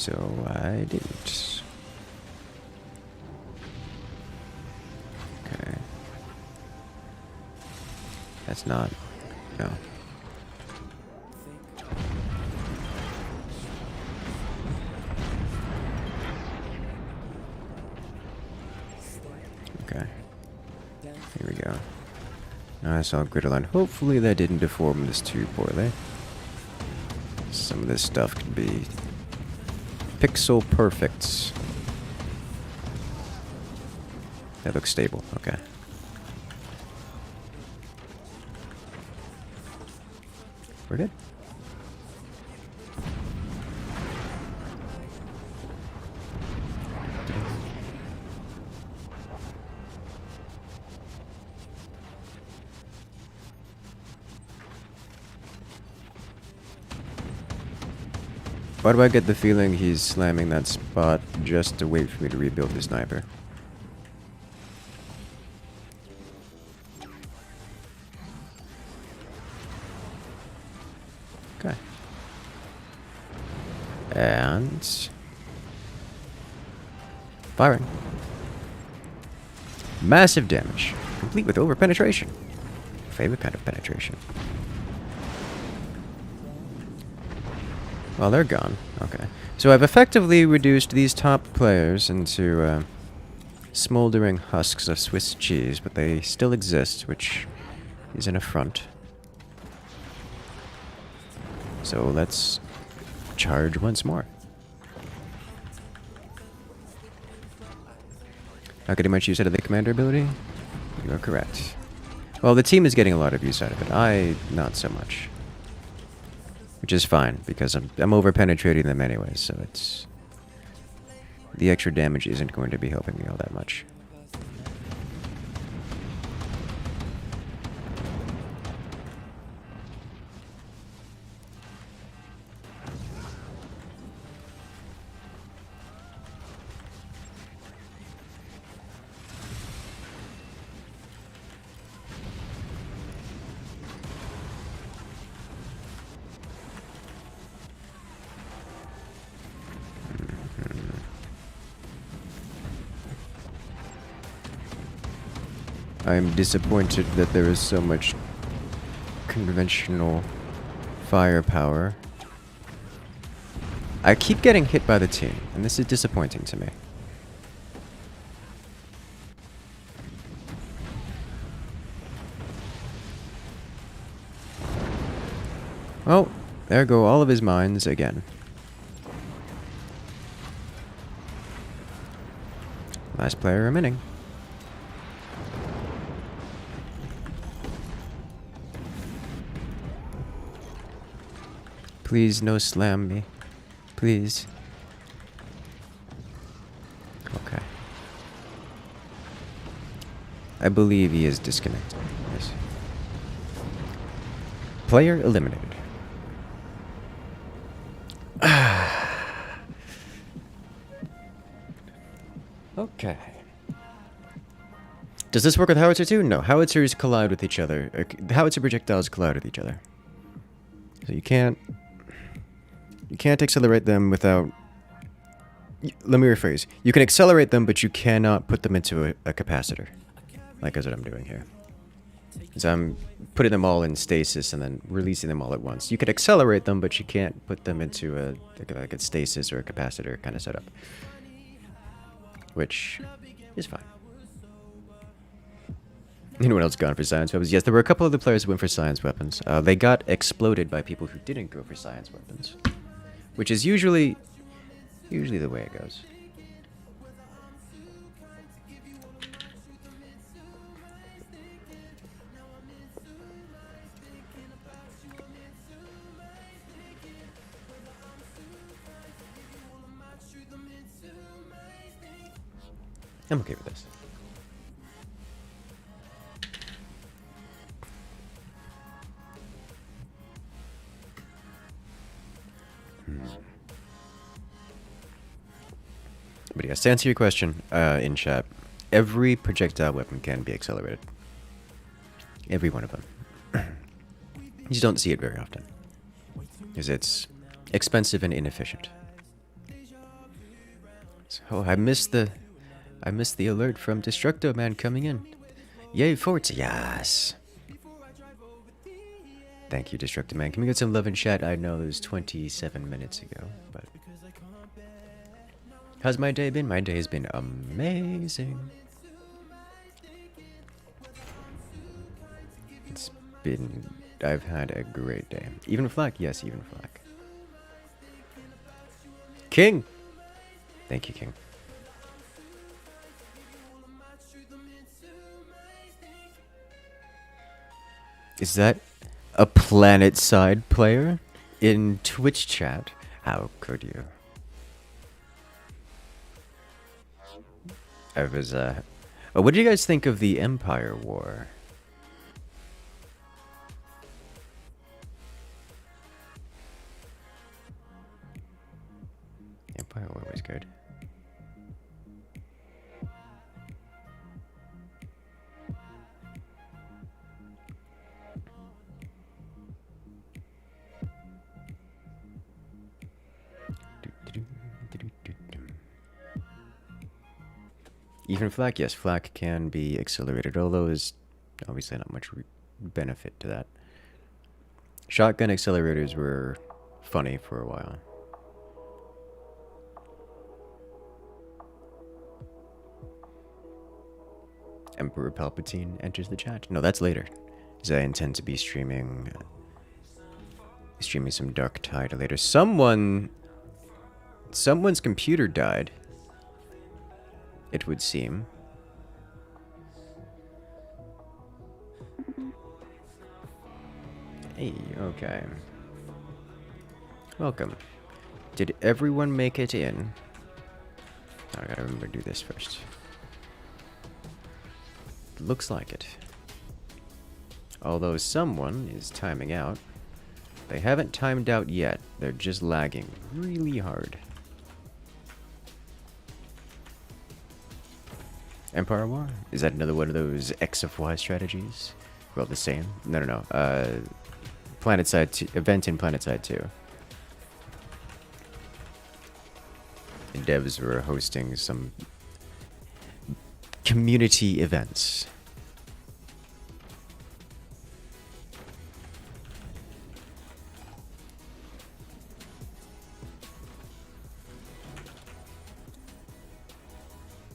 so I didn't. Okay. That's not... no. Okay. Here we go. Now I saw a griddle line. Hopefully that didn't deform this too poorly. Some of this stuff can be pixel perfect. That looks stable. Okay. We're good. Why do I get the feeling he's slamming that spot just to wait for me to rebuild the sniper? Okay. And... firing. Massive damage. Complete with over-penetration. Favorite kind of penetration. Well, they're gone. Okay. So I've effectively reduced these top players into smoldering husks of Swiss cheese, but they still exist, which is an affront. So let's charge once more. Not getting much use out of the commander ability? You are correct. Well, the team is getting a lot of use out of it. I, not so much. Which is fine, because I'm over-penetrating them anyway, so it's... the extra damage isn't going to be helping me all that much. I'm disappointed that there is so much conventional firepower. I keep getting hit by the team, and this is disappointing to me. Well, there go all of his mines again. Last player remaining. Please, no slam me. Please. Okay. I believe he is disconnected. Yes. Player eliminated. Okay. Does this work with howitzer too? No. Howitzers collide with each other. Howitzer projectiles collide with each other. So you can't accelerate them without... Let me rephrase. You can accelerate them, but you cannot put them into a capacitor. Like that's what I'm doing here. So I'm putting them all in stasis and then releasing them all at once. You could accelerate them, but you can't put them into like a stasis or a capacitor kind of setup. Which is fine. Anyone else gone for science weapons? Yes, there were a couple of the players who went for science weapons. They got exploded by people who didn't go for science weapons. Which is usually the way it goes. I'm okay with this. But yes, to answer your question in chat, every projectile weapon can be accelerated. Every one of them. You just don't see it very often. Because it's expensive and inefficient. Oh, I missed the alert from Destructo Man coming in. Yay, Forza, yes. Thank you, Destructo Man. Can we get some love in chat? I know it was 27 minutes ago, but how's my day been? My day has been amazing. I've had a great day. Even Flack? Yes, even Flack. King! Thank you, King. Is that a planet side player in Twitch chat? How could you? I was, oh, what do you guys think of the Empire War? Empire War was good. Even Flak, yes, Flak can be accelerated, although there's obviously not much benefit to that. Shotgun accelerators were funny for a while. Emperor Palpatine enters the chat. No, that's later, as I intend to be streaming some Darktide later. Someone's computer died, it would seem. Hey, okay. Welcome. Did everyone make it in? Oh, I gotta remember to do this first. Looks like it. Although someone is timing out. They haven't timed out yet. They're just lagging really hard. Empire War? Is that another one of those X of Y strategies? Well, the same? No. PlanetSide 2, event in PlanetSide 2. The devs were hosting some community events.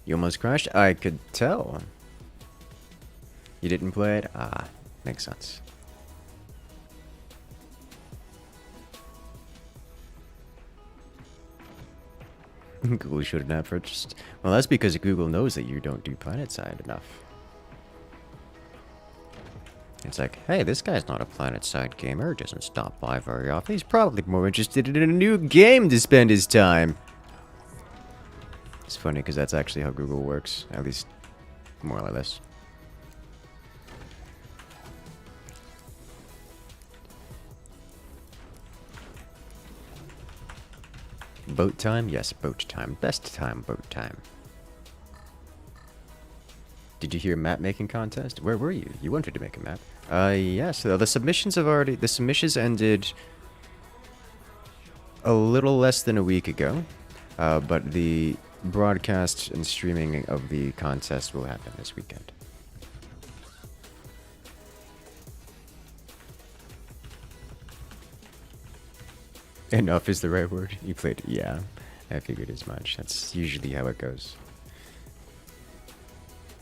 You almost crashed? I could tell. You didn't play it? Ah, makes sense. Google should have purchased. Well, that's because Google knows that you don't do PlanetSide enough. It's like, hey, this guy's not a PlanetSide gamer. Doesn't stop by very often. He's probably more interested in a new game to spend his time. It's funny because that's actually how Google works, at least more or less. Boat time? Yes, boat time. Best time, boat time. Did you hear map making contest? Where were you? You wanted to make a map. Yes, the submissions have already... The submissions ended a little less than a week ago. But the broadcast and streaming of the contest will happen this weekend. Enough is the right word. You played, yeah. I figured as much. That's usually how it goes.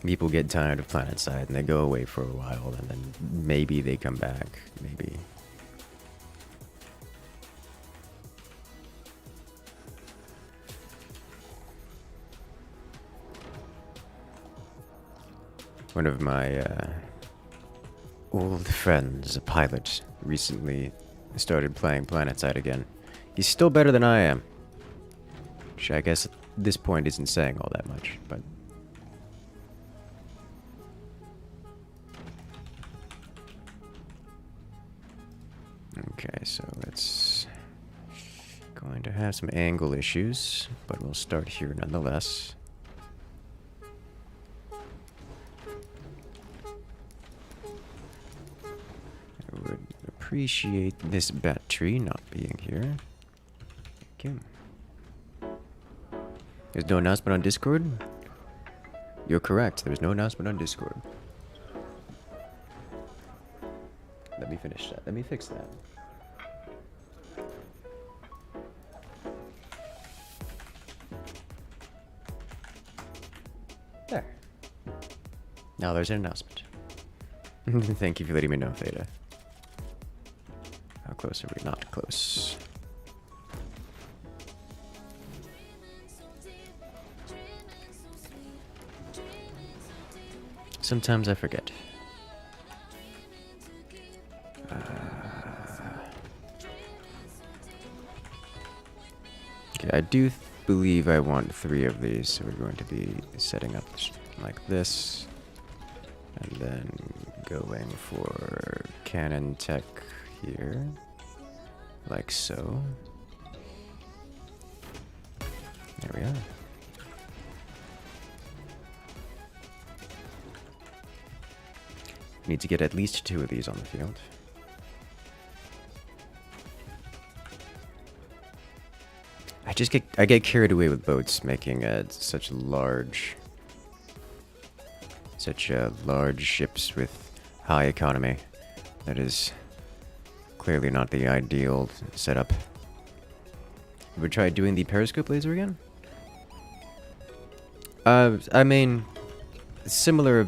People get tired of PlanetSide and they go away for a while, and then maybe they come back. Maybe. One of my old friends, a pilot, recently started playing PlanetSide again. He's still better than I am. Which I guess at this point isn't saying all that much, but... Okay, so let's... Going to have some angle issues, but we'll start here nonetheless. I would appreciate this bat tree not being here. Thank you. There's no announcement on Discord? You're correct. There's no announcement on Discord. Let me finish that. Let me fix that. There. Now there's an announcement. Thank you for letting me know, Theta. How close are we? Not close. Sometimes I forget. Okay, I do believe I want 3 of these, so we're going to be setting up like this, and then going for cannon tech here, like so. There we are. Need to get at least 2 of these on the field. I get carried away with boats making such large ships with high economy. That is clearly not the ideal setup. Have we tried doing the periscope laser again? I mean, similar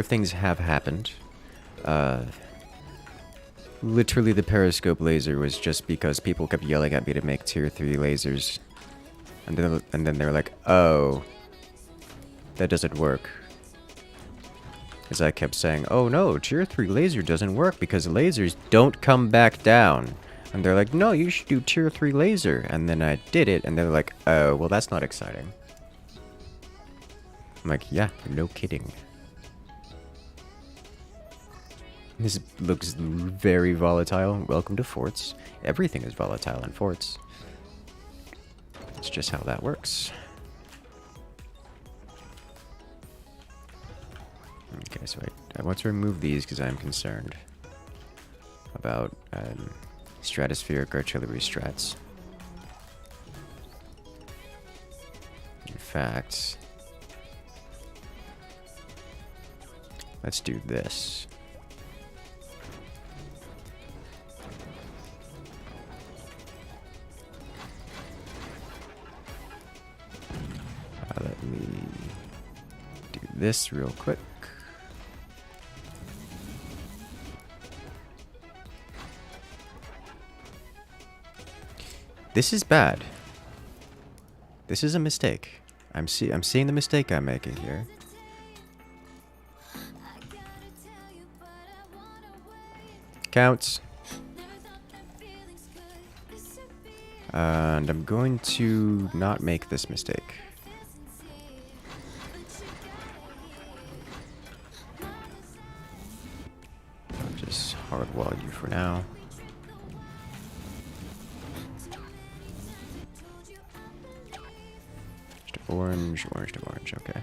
things have happened. Literally, the periscope laser was just because people kept yelling at me to make tier 3 lasers, and then they're like, "Oh, that doesn't work." Because I kept saying, "Oh no, tier 3 laser doesn't work because lasers don't come back down," and they're like, "No, you should do tier 3 laser," and then I did it, and they're like, "Oh, well, that's not exciting." I'm like, "Yeah, no kidding." This looks very volatile. Welcome to forts. Everything is volatile in forts. It's just how that works. Okay, so I want to remove these because I'm concerned about stratospheric artillery strats. In fact, let's do this. Let me do this real quick. This is bad. This is a mistake. I'm seeing the mistake I'm making here. Counts. And I'm going to not make this mistake. I'll just hardwall you for now. Just orange, orange to orange, okay.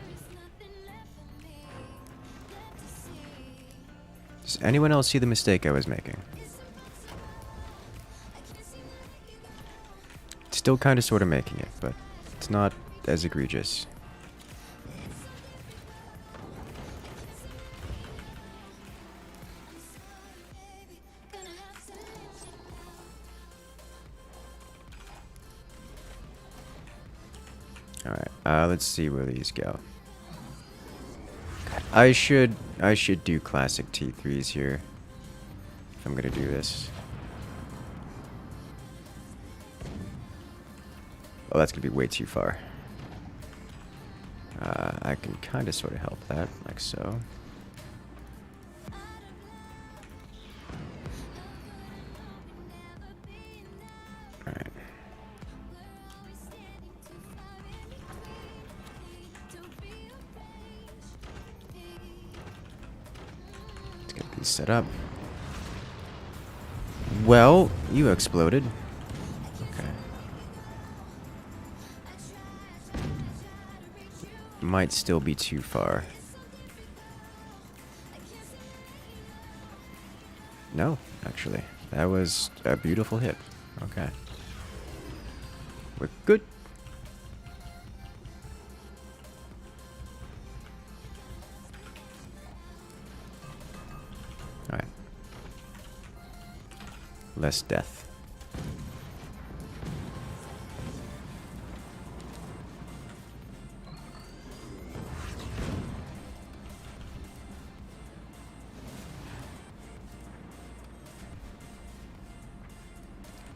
Does anyone else see the mistake I was making? Still kind of sort of making it, but it's not as egregious. Alright, let's see where these go. I should do classic T3s here if I'm gonna do this. Oh, that's gonna be way too far. I can kind of sort of help that, like so. Alright. Let's get these set up. Well, you exploded. Okay. Might still be too far. No, actually. That was a beautiful hit. Okay. We're good. less death.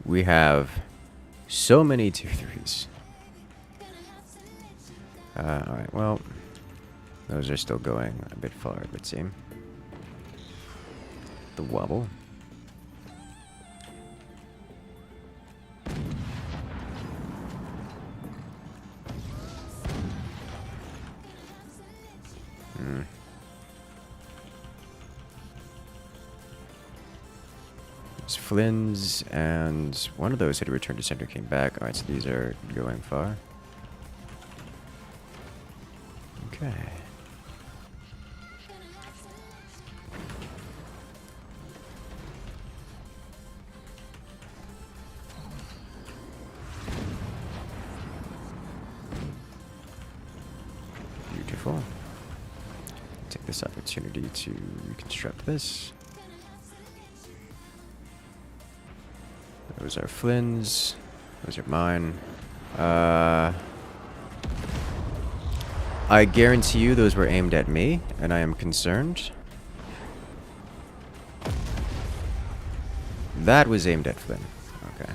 We have so many tier 3s. Alright, well, those are still going a bit far, it would seem. The wobble. There's Flynn's, and one of those had returned to center, came back. Alright, so these are going far. Okay. Beautiful. Take this opportunity to reconstruct this. Those are Flynn's. Those are mine. I guarantee you those were aimed at me, and I am concerned. That was aimed at Flynn. Okay.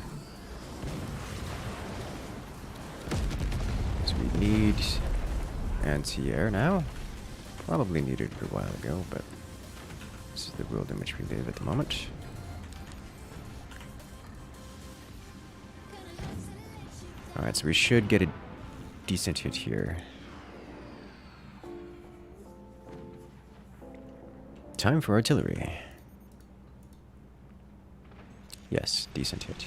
So we need anti-air now. Probably needed it a while ago, but this is the world in which we live at the moment. Alright, so we should get a decent hit here. Time for artillery. Yes, decent hit.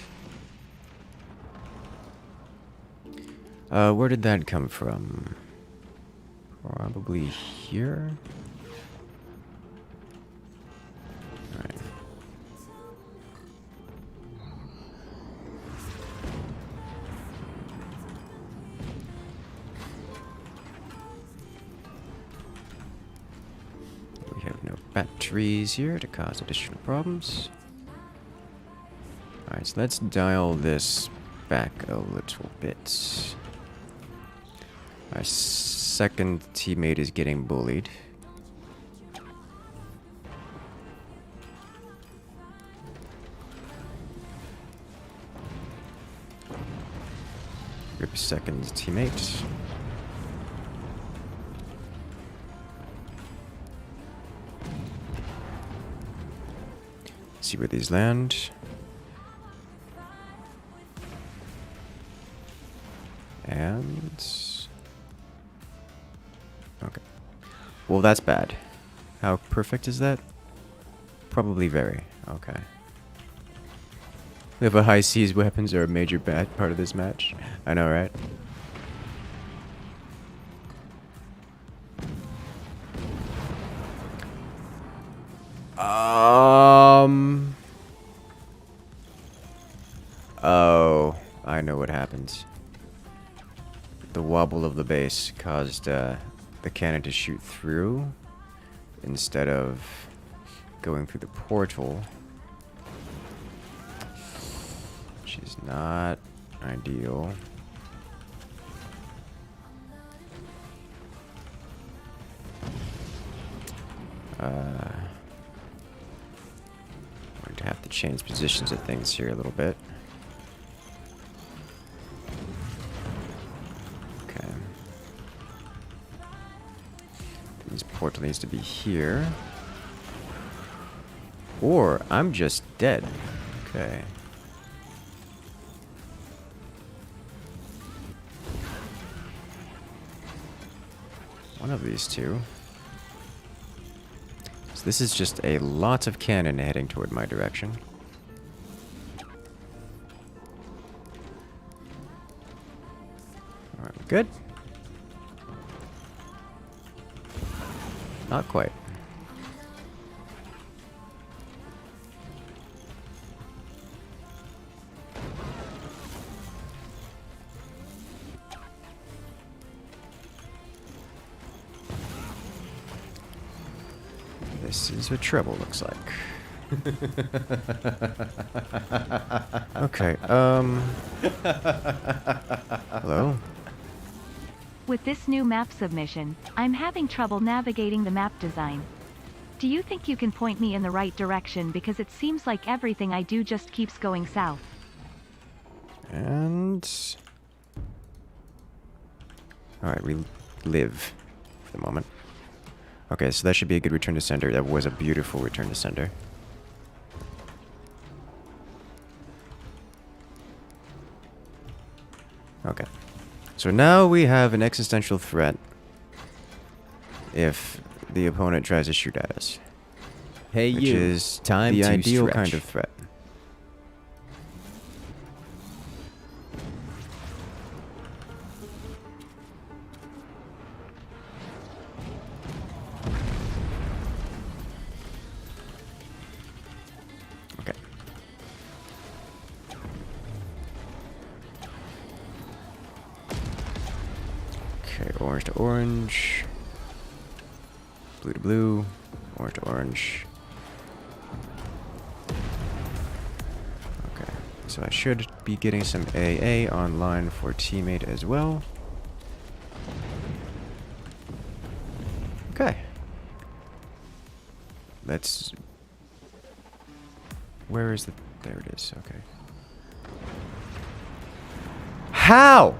Where did that come from? Probably here? Alright. We have no batteries here to cause additional problems. Alright, so let's dial this back a little bit. Our second teammate is getting bullied. Rip second teammate. See where these land. And okay. Well, that's bad. How perfect is that? Probably very. Okay. We have a high seas weapons are a major bad part of this match. I know, right? Oh, I know what happens. The wobble of the base caused the cannon to shoot through instead of going through the portal, which is not ideal. Going to have to change positions of things here a little bit. Okay. This portal needs to be here. Or I'm just dead. Okay. One of these two. So this is just a lot of cannon heading toward my direction. Alright, good. Not quite. This is what trouble looks like. Okay, hello?
With this new map submission, I'm having trouble navigating the map design. Do you think you can point me in the right direction, because it seems like everything I do just keeps going south?
And... Alright, we live for the moment. Okay, so that should be a good return to sender. That was a beautiful return to sender. Okay. So now we have an existential threat if the opponent tries to shoot at us.
Hey,
Which
you.
is
Time
the
to
ideal
stretch.
kind of threat. Okay. Okay, orange to orange. Blue to blue. Orange to orange. Okay, so I should be getting some AA online for teammate as well. Okay. Let's... Where is the... There it is, okay. How?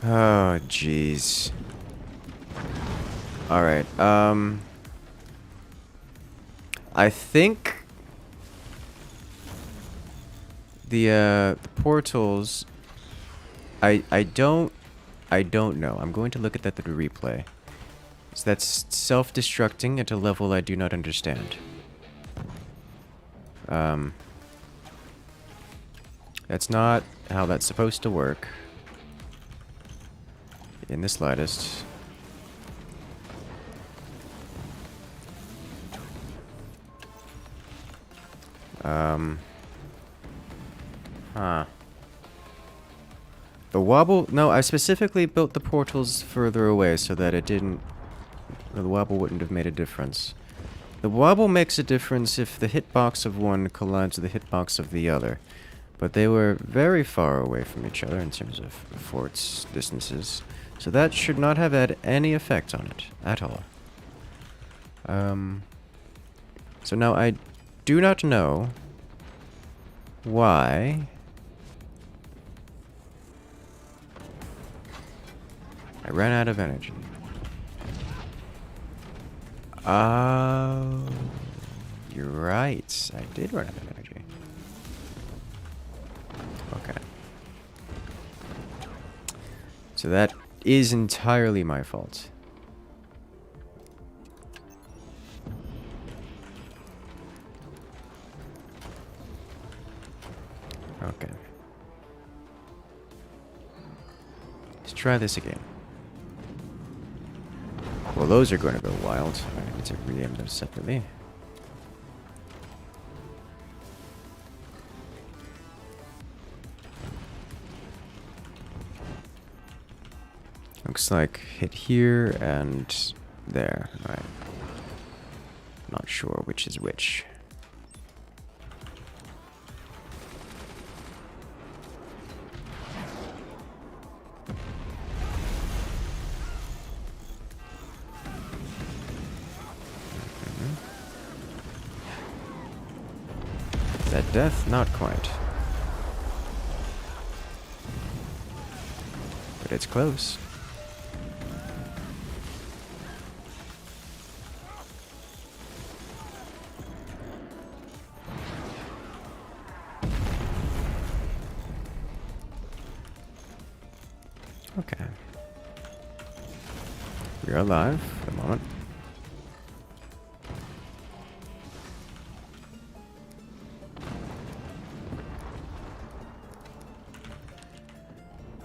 Oh, jeez. Alright, I think the portals, I don't know. I'm going to look at that through replay. So that's self-destructing at a level I do not understand. That's not how that's supposed to work. In the slightest. The wobble... No, I specifically built the portals further away so that it didn't... The wobble wouldn't have made a difference. The wobble makes a difference if the hitbox of one collides with the hitbox of the other. But they were very far away from each other in terms of forts distances. So that should not have had any effect on it at all. So now I do not know why I ran out of energy. Oh, you're right. I did run out of energy. Okay. So that is entirely my fault. Okay. Let's try this again. Well, those are going to go wild. I need to re-aim them separately. Looks like hit here and there. Alright. Not sure which is which. Is that death? Not quite. But it's close. Okay. We are alive for the moment.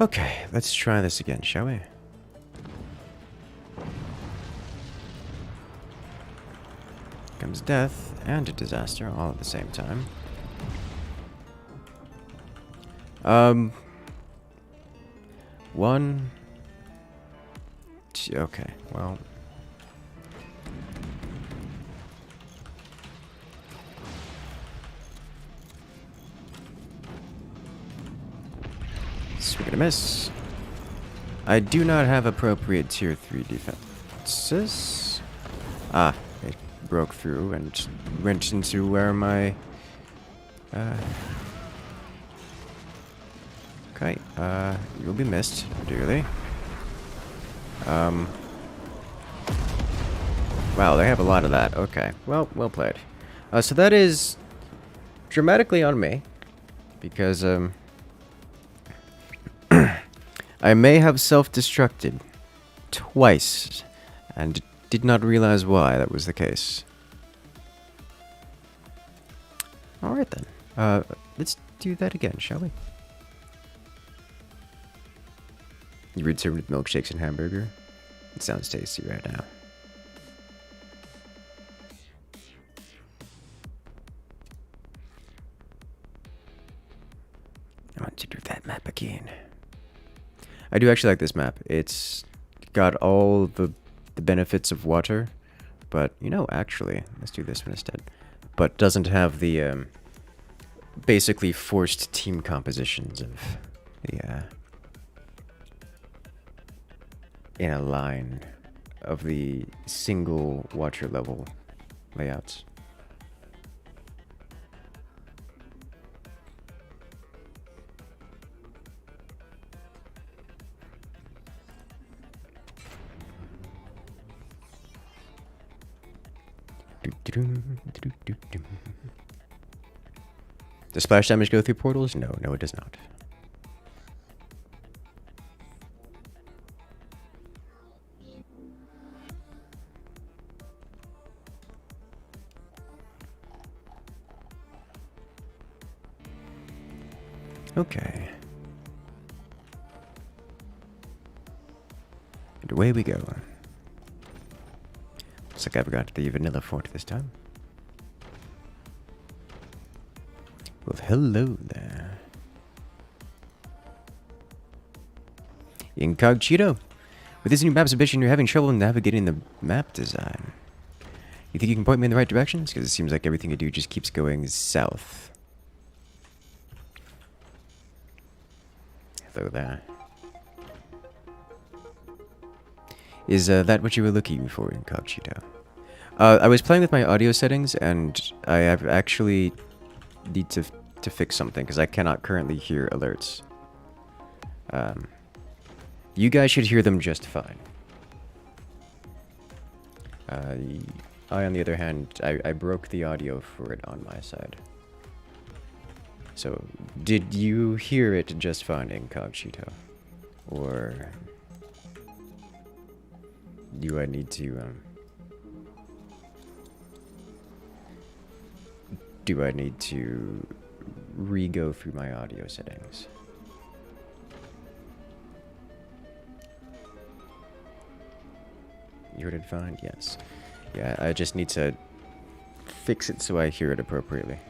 Okay, let's try this again, shall we? Comes death and a disaster all at the same time. One. Two, okay, well. We're gonna miss. I do not have appropriate tier 3 defenses. Ah, it broke through and went into where my... Okay, you'll be missed, dearly. Wow, they have a lot of that. Okay, well played. So that is dramatically on me. Because, I may have self-destructed twice and did not realize why that was the case. Alright then. Let's do that again, shall we? You returned with milkshakes and hamburger? It sounds tasty right now. I want to do that map again. I do actually like this map. It's got all the benefits of water, but, you know, actually, let's do this one instead. But doesn't have the, basically forced team compositions of, in a line of the single water level layouts. Does splash damage go through portals? No, it does not. Okay. And away we go. Looks like I forgot the vanilla fort this time. Well, hello there. Incognito. With this new map submission, you're having trouble navigating the map design. You think you can point me in the right directions? Because it seems like everything I do just keeps going south. Hello there. Is that what you were looking for, Incognito? I was playing with my audio settings, and I have actually need to fix something, because I cannot currently hear alerts. You guys should hear them just fine. I, on the other hand, I broke the audio for it on my side. So, did you hear it just fine, Incognito? Or do I need to, re-go through my audio settings? You heard it fine? Yes. Yeah, I just need to fix it so I hear it appropriately.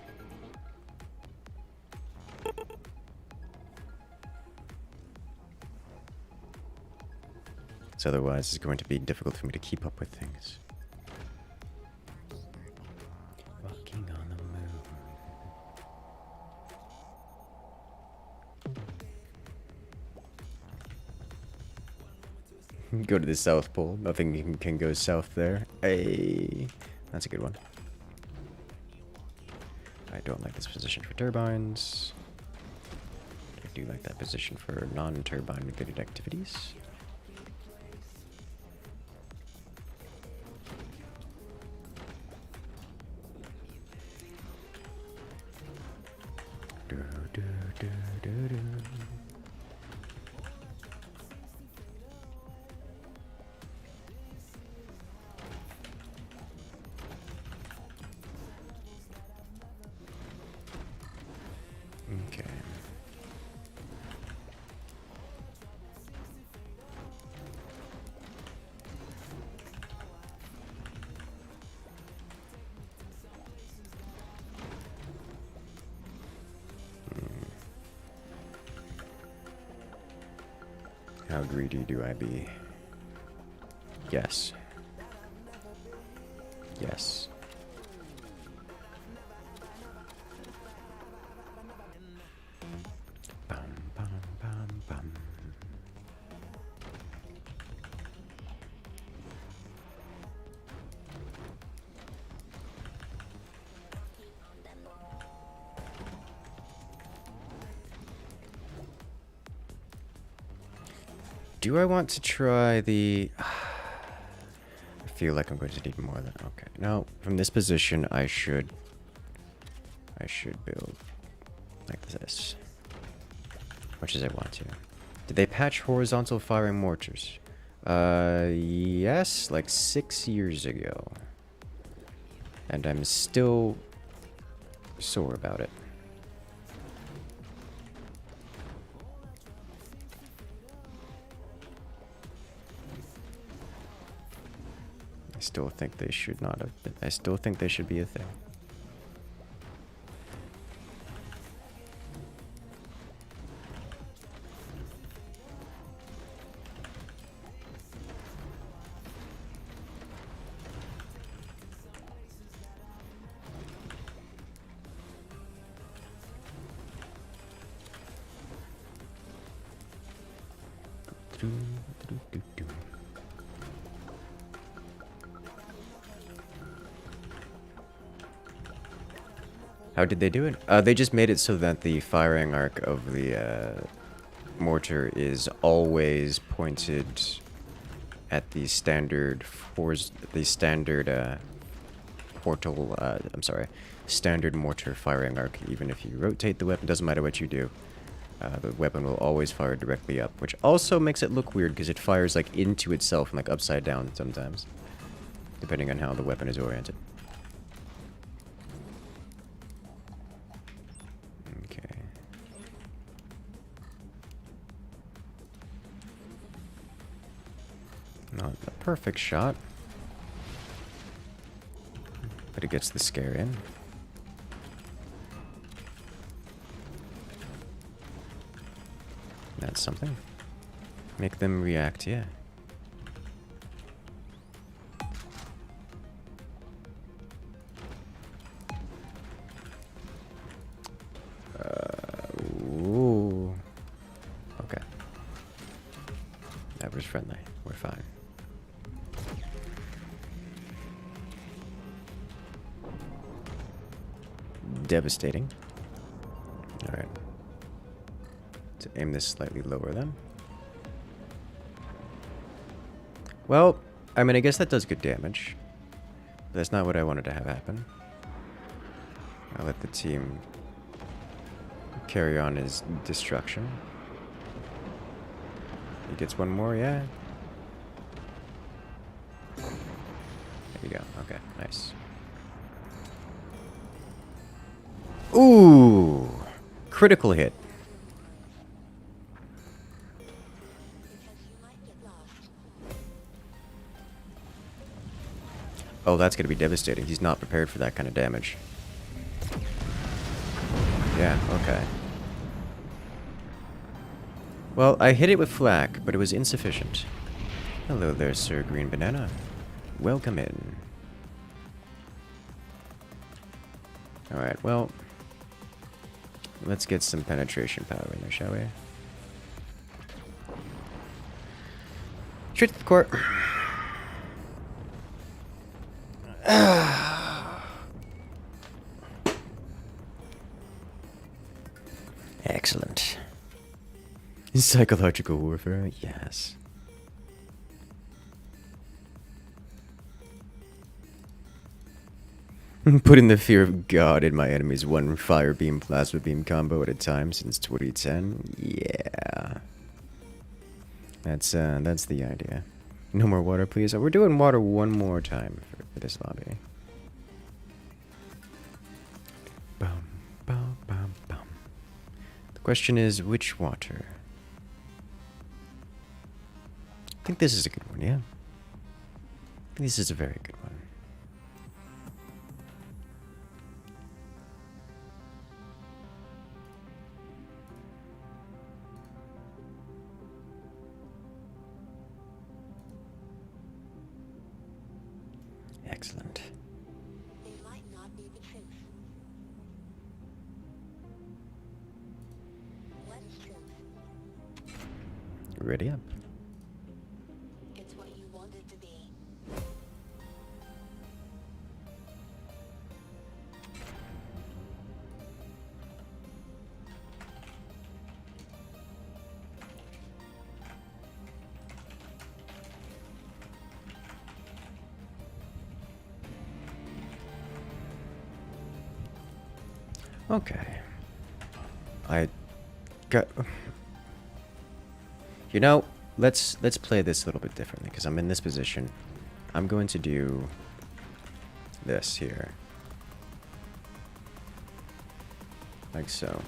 So otherwise it's going to be difficult for me to keep up with things. Walking on the moon. Go to the South Pole. Nothing can go south there. Hey, that's a good one. I don't like this position for turbines. I do like that position for non-turbine related activities. Okay. How greedy do I be? Yes. Yes. Bum, bum, bum, bum. Do I want to try the... I feel like I'm going to need more than... Okay, no. From this position, I should build like this. Much as I want to. Did they patch horizontal firing mortars? Yes, like 6 years ago. And I'm still sore about it. I still think they should not have been. I still think they should be a thing. How did they do it? They just made it so that the firing arc of the mortar is always pointed at the standard standard mortar firing arc. Even if you rotate the weapon, doesn't matter what you do. The weapon will always fire directly up, which also makes it look weird because it fires like into itself and like upside down sometimes, depending on how the weapon is oriented. Okay. Not a perfect shot, but it gets the scare in. That's something. Make them react, yeah. Ooh. Okay. That was friendly. We're fine. Devastating. Alright. To aim this slightly lower then. Well, I mean, I guess that does good damage. But that's not what I wanted to have happen. I'll let the team carry on his destruction. He gets one more, yeah. There you go. Okay, nice. Ooh! Critical hit. Oh, that's going to be devastating. He's not prepared for that kind of damage. Yeah, okay. Well, I hit it with flak, but it was insufficient. Hello there, Sir Green Banana. Welcome in. Alright, well, let's get some penetration power in there, shall we? Straight to the court. Excellent. Psychological warfare, yes. Putting the fear of God in my enemies one fire beam plasma beam combo at a time since 2010. Yeah. That's the idea. No more water, please. We're doing water one more time for this lobby. Bum, bum, bum, bum. The question is, which water? I think this is a good one, yeah? I think this is a very good one. Excellent.
It might not be the truth. What is truth?
Ready up.
It's what you want it to be.
Okay. I got... You know, let's play this a little bit differently, because I'm in this position. I'm going to do this here. Like so.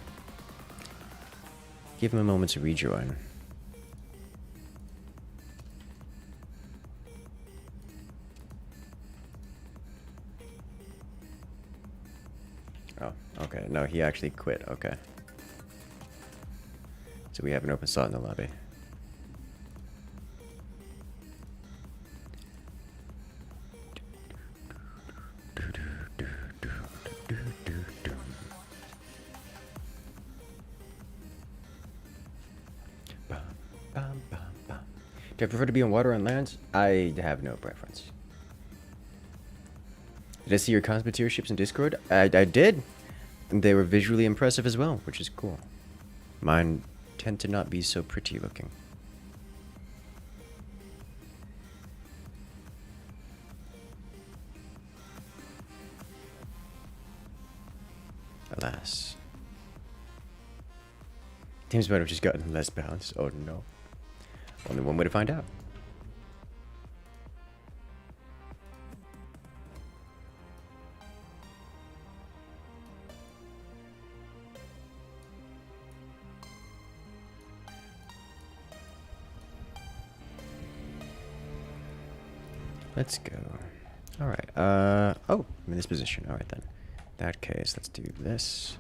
Give him a moment to rejoin. Oh, okay. No, he actually quit. Okay. So we have an open slot in the lobby. Do I prefer to be on water or on land? I have no preference. Did I see your Cosmeteer ships in Discord? I did. And they were visually impressive as well, which is cool. Mine tend to not be so pretty looking. Alas. Teams might have just gotten less balanced. Oh no. Only one way to find out. Let's go. Alright, oh, I'm in this position. Alright then. In that case, let's do this.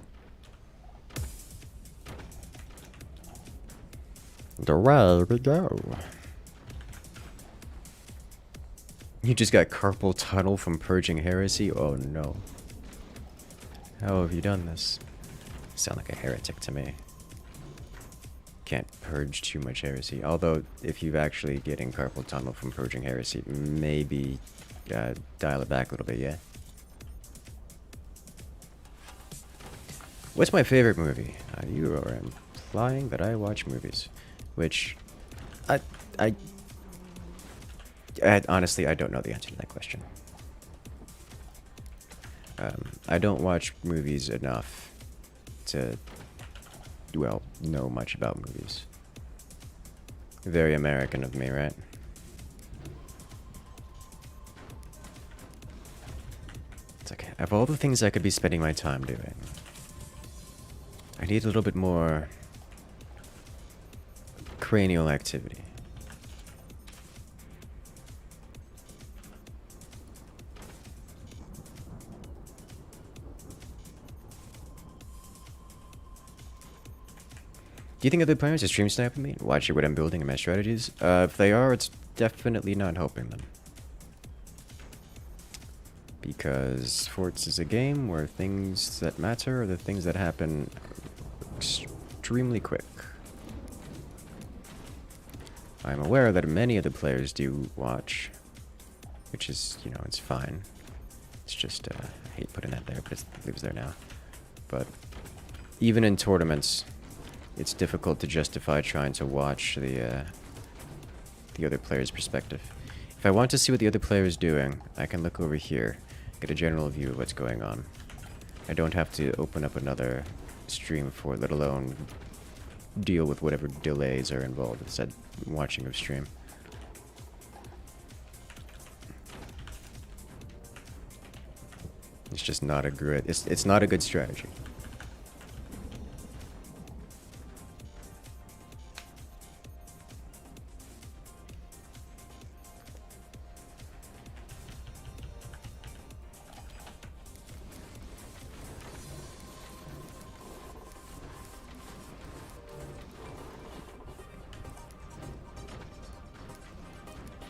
There we go. You just got carpal tunnel from purging heresy? Oh no. How have you done this? You sound like a heretic to me. Can't purge too much heresy. Although, if you're actually getting carpal tunnel from purging heresy, maybe dial it back a little bit, yeah? What's my favorite movie? You are implying that I watch movies. Which, honestly, I don't know the answer to that question. I don't watch movies enough to, well, know much about movies. Very American of me, right? It's okay. Of all the things I could be spending my time doing, I need a little bit more cranial activity. Do you think other players are stream sniping me and watching what I'm building and my strategies? If they are, it's definitely not helping them. Because Forts is a game where things that matter are the things that happen extremely quick. I'm aware that many of the players do watch, which is, you know, it's fine. It's just, I hate putting that there, but it lives there now. But even in tournaments, it's difficult to justify trying to watch the other player's perspective. If I want to see what the other player is doing, I can look over here, get a general view of what's going on. I don't have to open up another stream for it, let alone deal with whatever delays are involved with said watching of stream. It's just not a good, it's not a good strategy.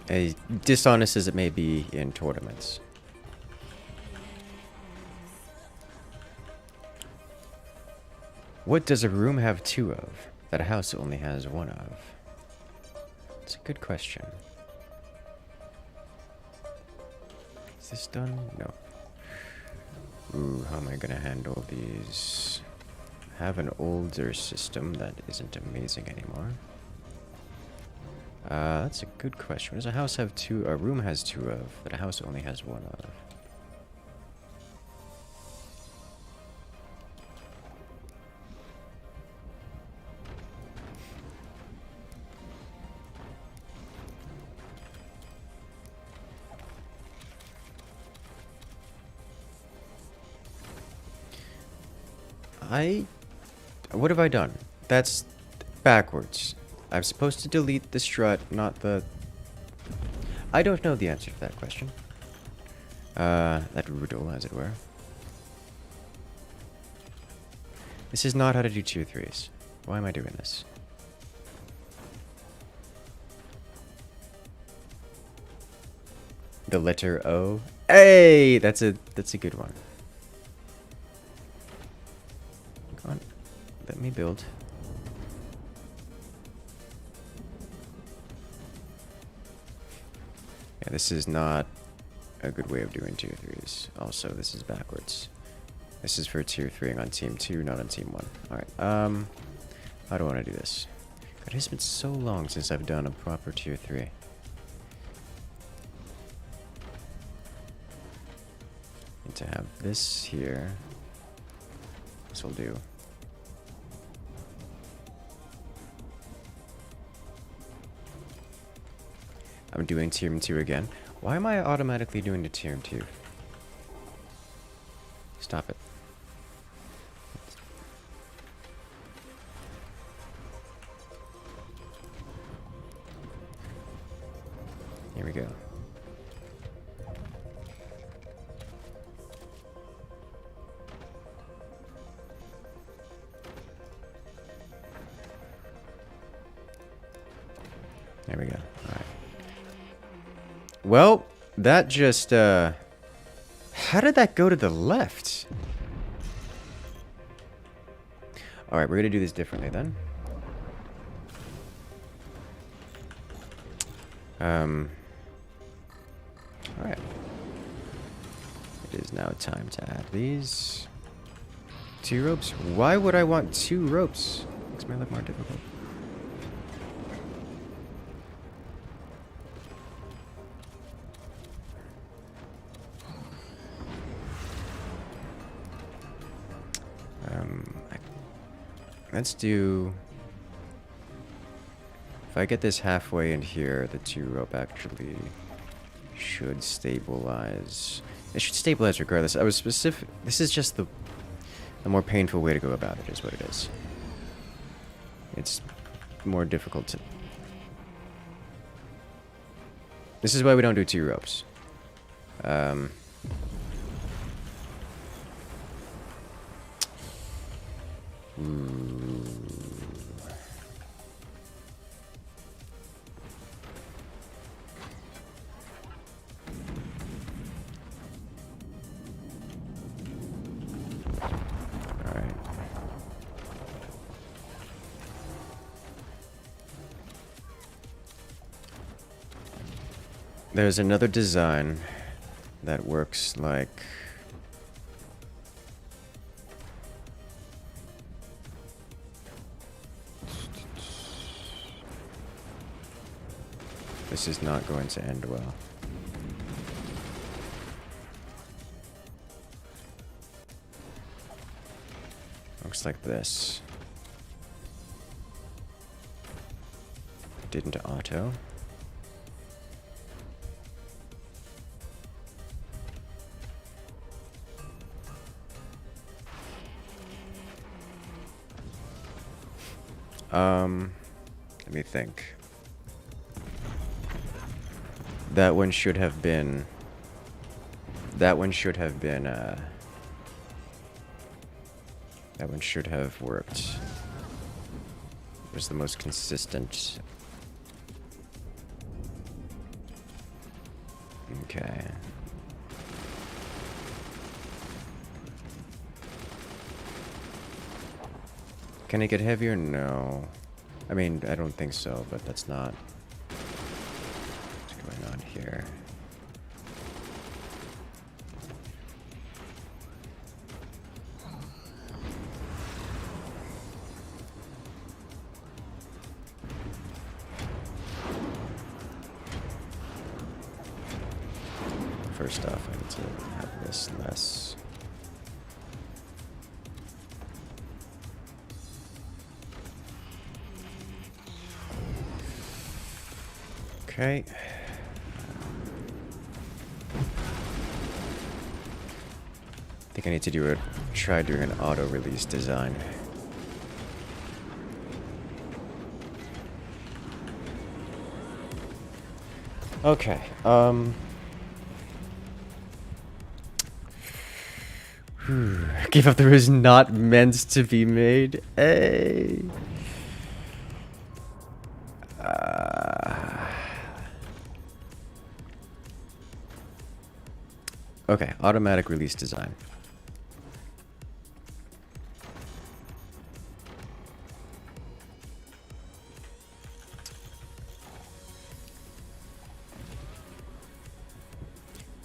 As dishonest as it may be in tournaments. What does a room have two of that a house only has one of? It's a good question. Is this done? No. Ooh, how am I gonna handle these? I have an older system that isn't amazing anymore. That's a good question. What does a house have two? A room has two of that a house only has one of. What have I done? That's backwards. I'm supposed to delete the strut, not the... I don't know the answer to that question. That riddle, as it were. This is not how to do tier 3s. Why am I doing this? The letter O. Hey! That's a good one. Come on. Let me build. Yeah, this is not a good way of doing tier 3s. Also, this is backwards. This is for tier 3 on team 2, not on team 1. Alright, how do I want to do this? God, it has been so long since I've done a proper tier 3. Need to have this here. This will do. I'm doing tier 2 again. Why am I automatically doing the tier 2? Stop it. Here we go. There we go. Alright. Well, that just, how did that go to the left? Alright, we're gonna do this differently then. Alright. It is now time to add these. 2 ropes? Why would I want 2 ropes? Makes my life more difficult. Let's do... If I get this halfway in here, the 2 rope actually should stabilize. It should stabilize regardless. I was specific... This is just the more painful way to go about it, is what it is. It's more difficult to... This is why we don't do 2 ropes. There's another design that works like... This is not going to end well. Looks like this. Didn't auto. Let me think. That one should have been... That one should have been, that one should have worked. It was the most consistent. Okay. Can it get heavier? No. I mean, I don't think so, but that's not what's going on here. First off, I need to have this less. Okay. think I need to try doing an auto-release design. Okay, give up the is not meant to be made. Hey. Okay, automatic release design.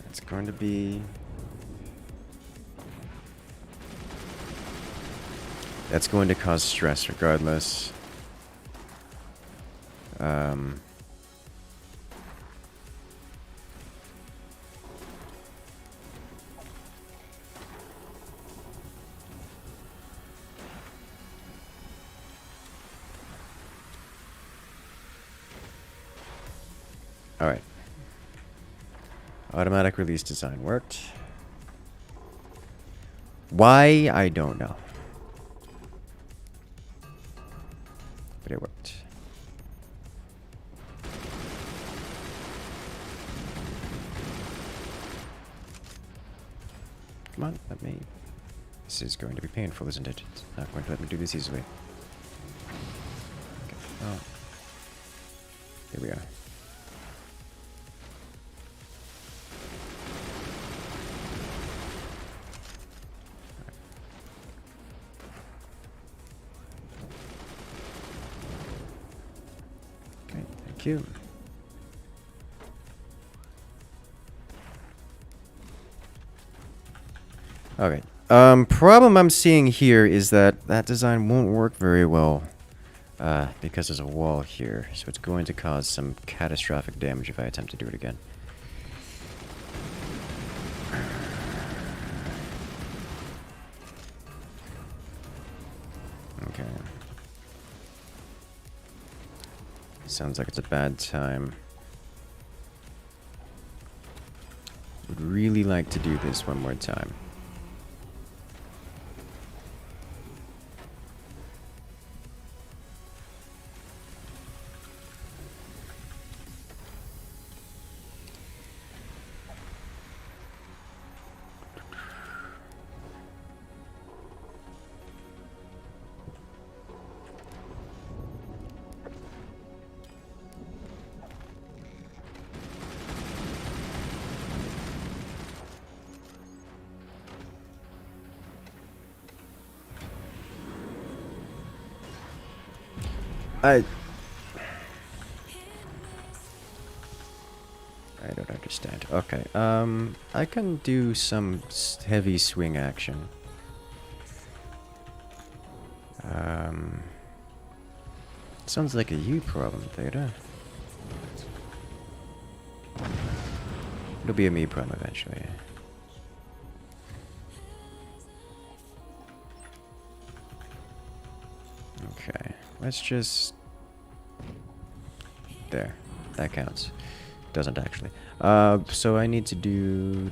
It's going to be... That's going to cause stress regardless. Alright. Automatic release design worked. Why? I don't know. But it worked. Come on, let me... This is going to be painful, isn't it? It's not going to let me do this easily. Okay. Oh. Here we are. Okay, thank you. Okay. Problem I'm seeing here is that that design won't work very well because there's a wall here, so it's going to cause some catastrophic damage if I attempt to do it again. Okay. Sounds like it's a bad time. Would really like to do this one more time. I don't understand. Okay, I can do some heavy swing action. Sounds like a you problem, Theta. It'll be a me problem eventually. Okay, let's just... There. That counts. Doesn't actually. So I need to do...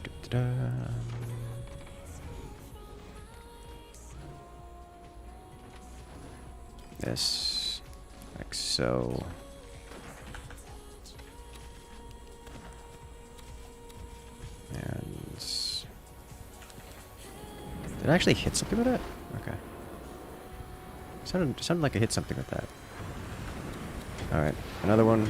This. Like so. And... Did I actually hit something with that? Okay. Sounded like I hit something with that. Alright, another one.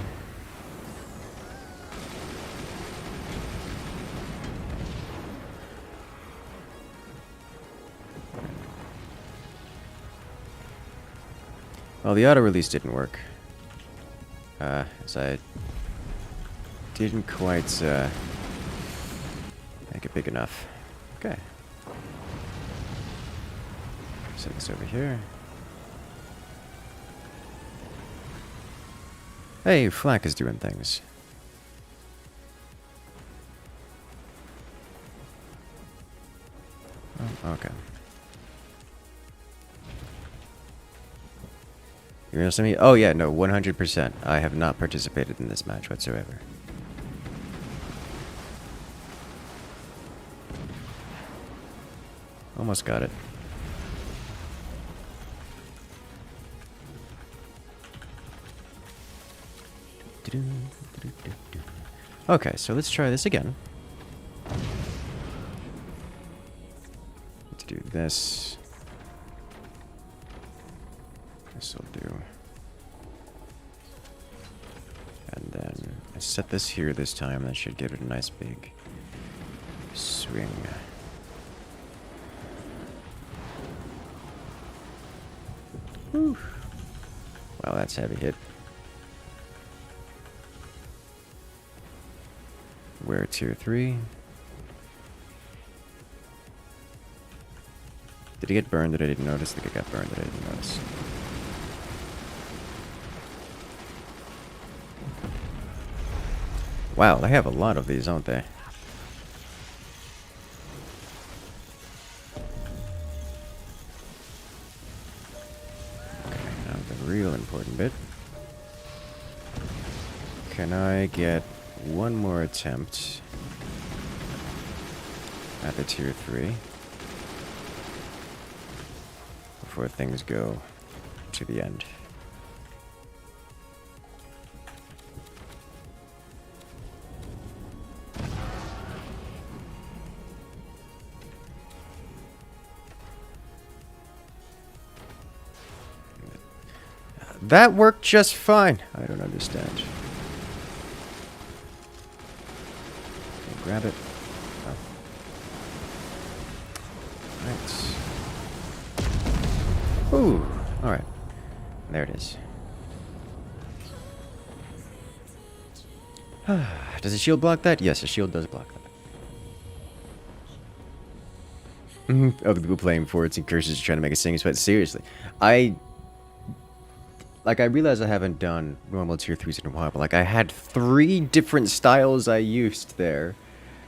Well, the auto release didn't work. As I didn't quite make it big enough. Okay. Set this over here. Hey, Flak is doing things. Oh, okay. You're gonna send me? Oh yeah, no, 100%. I have not participated in this match whatsoever. Almost got it. Okay, so let's try this again. Let's do this. This will do. And then I set this here this time. That should give it a nice big swing. Whew. Wow, that's a heavy hit. We're tier 3. Did he get burned that I didn't notice? I think I got burned that I didn't notice. Wow, they have a lot of these, don't they? Okay, now the real important bit. Can I get one more attempt at the tier 3 before things go to the end? That worked just fine. I don't understand. Okay, grab it. Oh. Right. Ooh. Alright. There it is. Does the shield block that? Yes, the shield does block that. Other people playing forts and curses trying to make a singing sweat. Seriously. I realize I haven't done normal tier 3s in a while, but like I had 3 different styles I used there.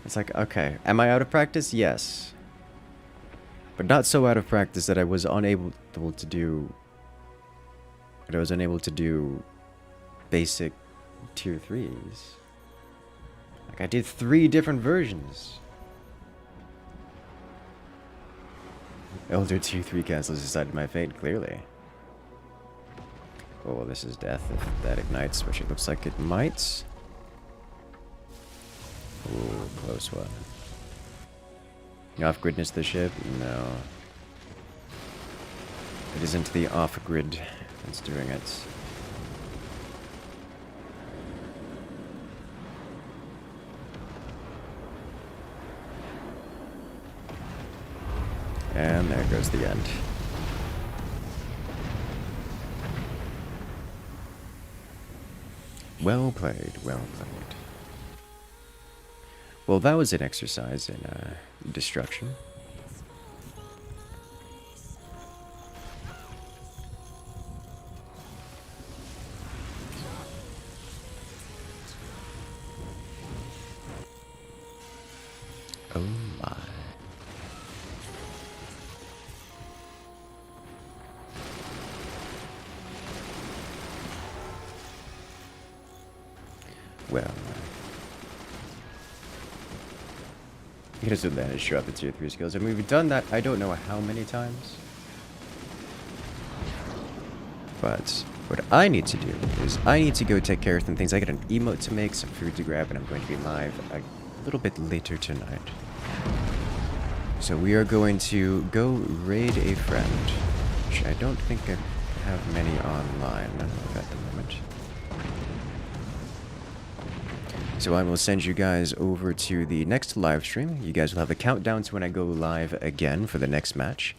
It's like, okay, am I out of practice? Yes. But not so out of practice that I was unable to do basic tier 3s. Like I did 3 different versions. Elder tier 3 castles decided my fate, clearly. Oh, this is death if that ignites, which it looks like it might. Ooh, close one. Off-gridness the ship? No. It isn't the off-grid that's doing it. And there goes the end. Well played, well played. Well, that was an exercise in destruction. Oh my. Well, you can assume that is show up the tier 3 skills. I mean, we've done that I don't know how many times. But what I need to do is I need to go take care of some things. I got an emote to make, some food to grab, and I'm going to be live a little bit later tonight. So we are going to go raid a friend, which I don't think I have many online at the moment. So I will send you guys over to the next live stream. You guys will have a countdown to when I go live again for the next match,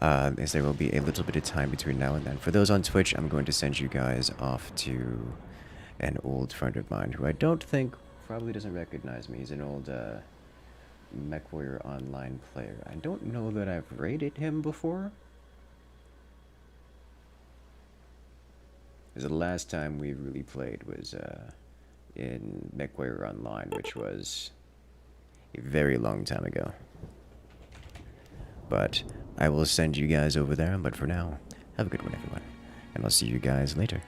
as there will be a little bit of time between now and then. For those on Twitch, I'm going to send you guys off to an old friend of mine who I don't think probably doesn't recognize me. He's an old MechWarrior Online player. I don't know that I've raided him before. Because the last time we really played was in MechWarrior Online, which was a very long time ago. But I will send you guys over there, but for now, have a good one, everyone. And I'll see you guys later.